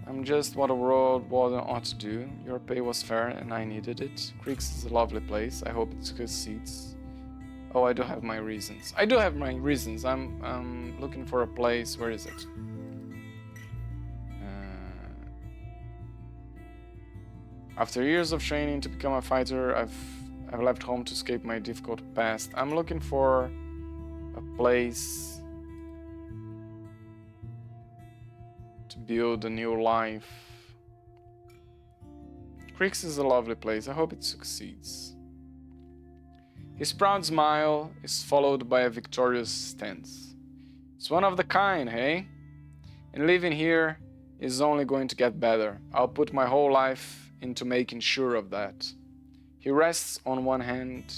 I'm just what a Roadwarden ought to do. Your pay was fair and I needed it. Creeks is a lovely place. I hope it succeeds. Oh, I do have my reasons. I'm looking for a place. Where is it? After years of training to become a fighter, I've left home to escape my difficult past. I'm looking for a place to build a new life. Creeks is a lovely place. I hope it succeeds. His proud smile is followed by a victorious stance. It's one of the kind, hey? And living here is only going to get better. I'll put my whole life into making sure of that. He rests on one hand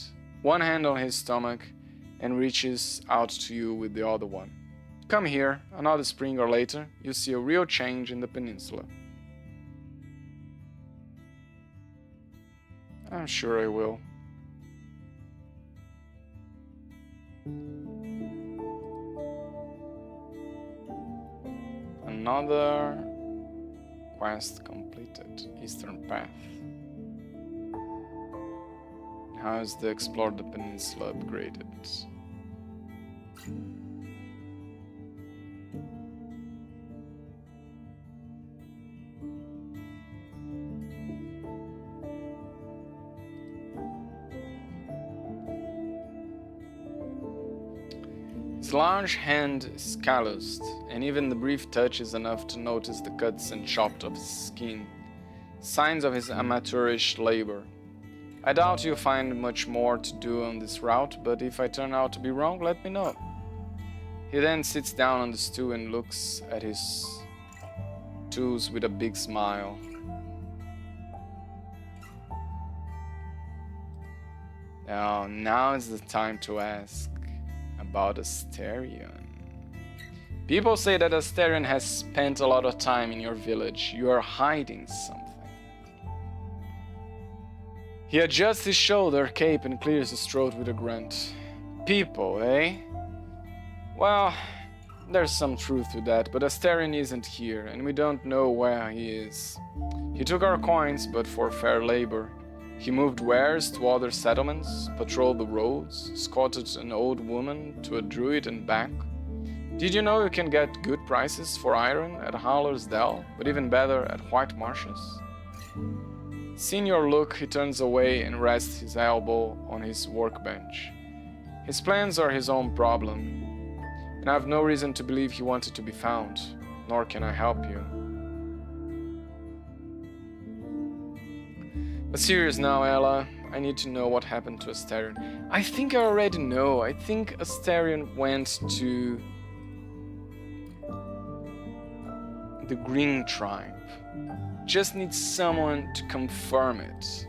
on his stomach, and reaches out to you with the other one. Come here, another spring or later, you'll see a real change in the peninsula. I'm sure I will. Another quest completed. Eastern Path. How is the Explore the Peninsula upgraded? His large hand is calloused, and even the brief touch is enough to notice the cuts and chopped of his skin, signs of his amateurish labor. I doubt you'll find much more to do on this route, but if I turn out to be wrong, let me know. He then sits down on the stool and looks at his tools with a big smile. Now is the time to ask about Asterion. People say that Asterion has spent a lot of time in your village. You are hiding something. He adjusts his shoulder cape and clears his throat with a grunt. People, eh? Well, there's some truth to that, but Asterion isn't here, and we don't know where he is. He took our coins, but for fair labor. He moved wares to other settlements, patrolled the roads, escorted an old woman to a druid and back. Did you know you can get good prices for iron at Howler's Dell, but even better at White Marshes? Seeing your look, he turns away and rests his elbow on his workbench. His plans are his own problem, and I have no reason to believe he wanted to be found, nor can I help you. But serious now, Ella, I need to know what happened to Asterion. I think I already know. I think Asterion went to the Green Tribe. Just need someone to confirm it.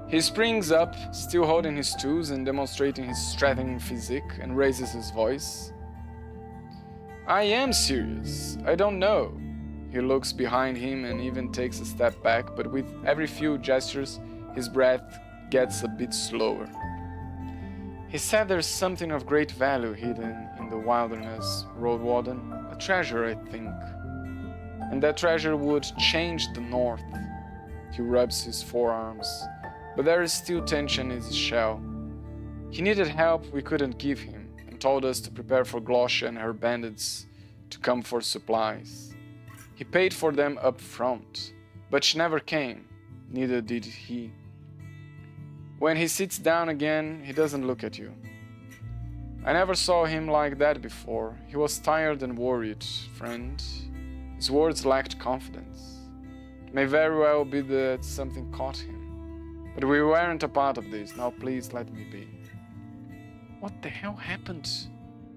He springs up, still holding his tools and demonstrating his strapping physique, and raises his voice. I am serious. I don't know. He looks behind him and even takes a step back, but with every few gestures, his breath gets a bit slower. He said there's something of great value hidden in the wilderness, Roadwarden. A treasure, I think. And that treasure would change the north. He rubs his forearms, but there is still tension in his shell. He needed help we couldn't give him, and told us to prepare for Glosha and her bandits to come for supplies. He paid for them up front, but she never came, neither did he. When he sits down again, he doesn't look at you. I never saw him like that before. He was tired and worried, friend. His words lacked confidence. It may very well be that something caught him. But we weren't a part of this. Now please let me be. What the hell happened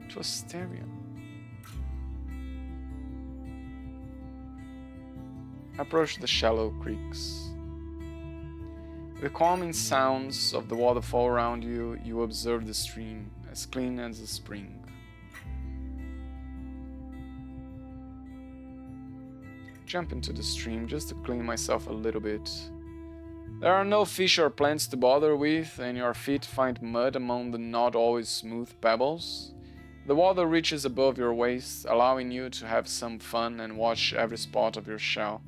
to Asteria? Approach the shallow creeks. With the calming sounds of the waterfall around you, you observe the stream, as clean as a spring. Jump into the stream just to clean myself a little bit. There are no fish or plants to bother with, and your feet find mud among the not always smooth pebbles. The water reaches above your waist, allowing you to have some fun and watch every spot of your shell.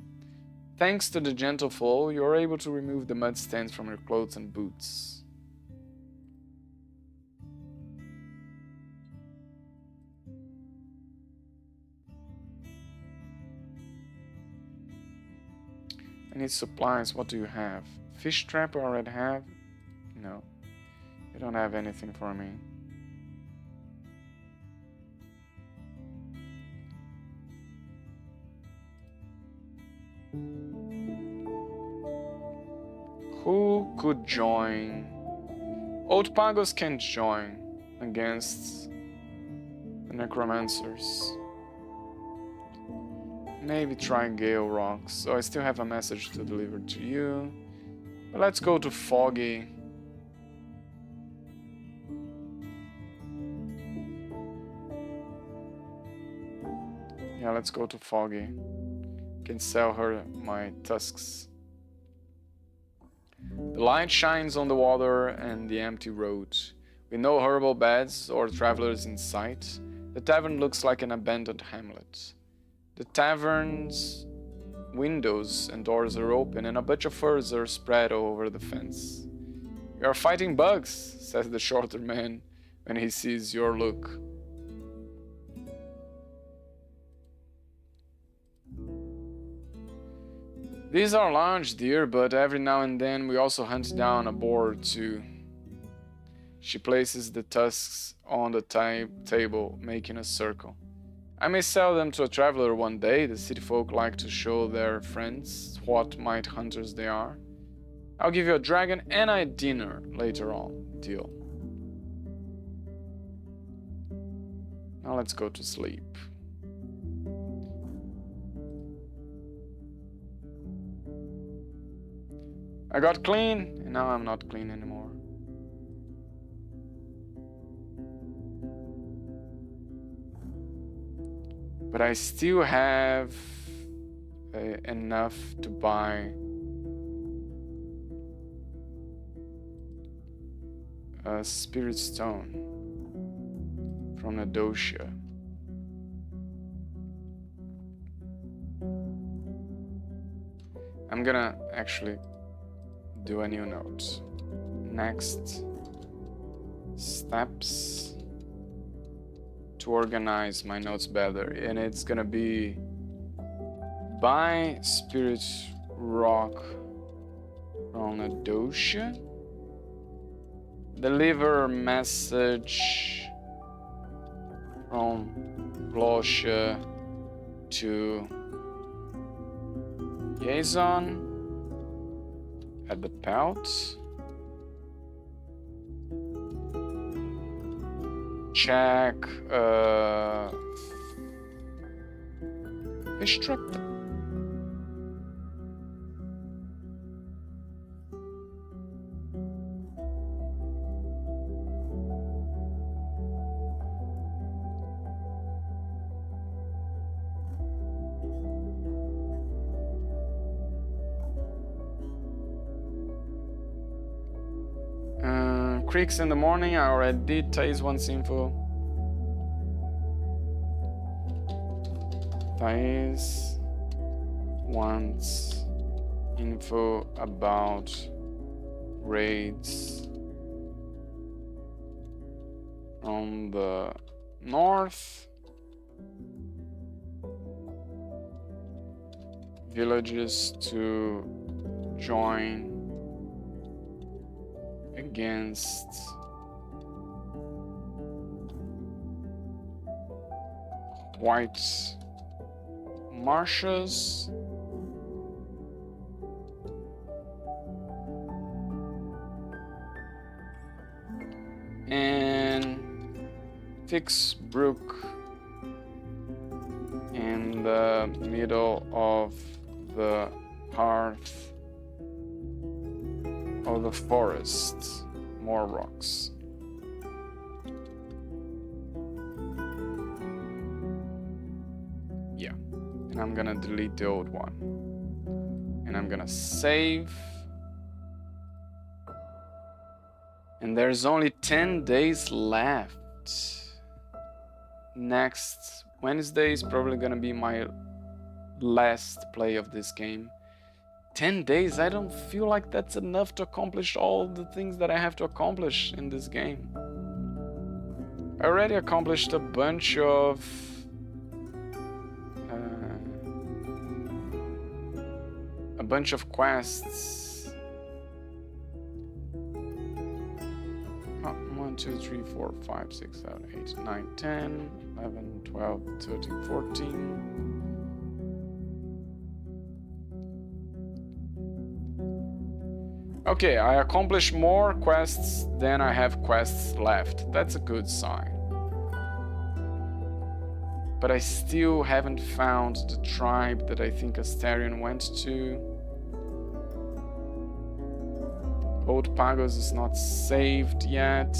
Thanks to the gentle flow, you are able to remove the mud stains from your clothes and boots. I need supplies. What do you have? Fish trap I already have? No. You don't have anything for me. Who could join? Old Pagos can't join against the Necromancers. Maybe try Gale Rocks. So I still have a message to deliver to you. But let's go to Foggy. Yeah, let's go to Foggy. Can sell her my tusks. The light shines on the water and the empty road. With no herbal beds or travelers in sight, the tavern looks like an abandoned hamlet. The tavern's windows and doors are open, and a bunch of furs are spread over the fence. "You are fighting bugs," says the shorter man when he sees your look. "These are large deer, but every now and then we also hunt down a boar or two." She places the tusks on the table, making a circle. "I may sell them to a traveler one day. The city folk like to show their friends what might hunters they are. I'll give you a dragon and a dinner later on. Deal." Now let's go to sleep. I got clean, and now I'm not clean anymore. But I still have enough to buy a spirit stone from Nadocia. I'm gonna actually do a new note. Next steps to organize my notes better, and it's gonna be buy spirit rock from Nadocia, deliver message from Glosha to Yazon at the Pelt. Check Destruct. Creeks in the morning, I already did. Thais wants info. Thais wants info about raids from the north. Villages to join against white marshes. And fix brook in the middle of the heart of the forest. More rocks. Yeah, and I'm gonna delete the old one, and I'm gonna save. And there's only 10 days left. Next Wednesday is probably gonna be my last play of this game. 10 days, I don't feel like that's enough to accomplish all the things that I have to accomplish in this game. I already accomplished a bunch of quests. 1, 2, 3, 4, 5, 6, 7, 8, 9, 10, 11, 12, 13, 14. Okay, I accomplished more quests than I have quests left. That's a good sign. But I still haven't found the tribe that I think Astarion went to. Old Pagos is not saved yet.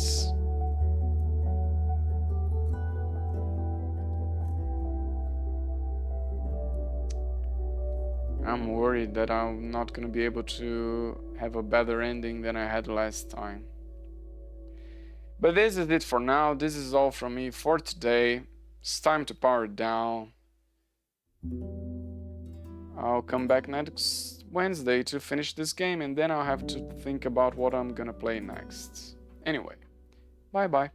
I'm worried that I'm not going to be able to have a better ending than I had last time. But this is it for now. This is all from me for today. It's time to power it down. I'll come back next Wednesday to finish this game, and then I'll have to think about what I'm gonna play next. Anyway, bye bye.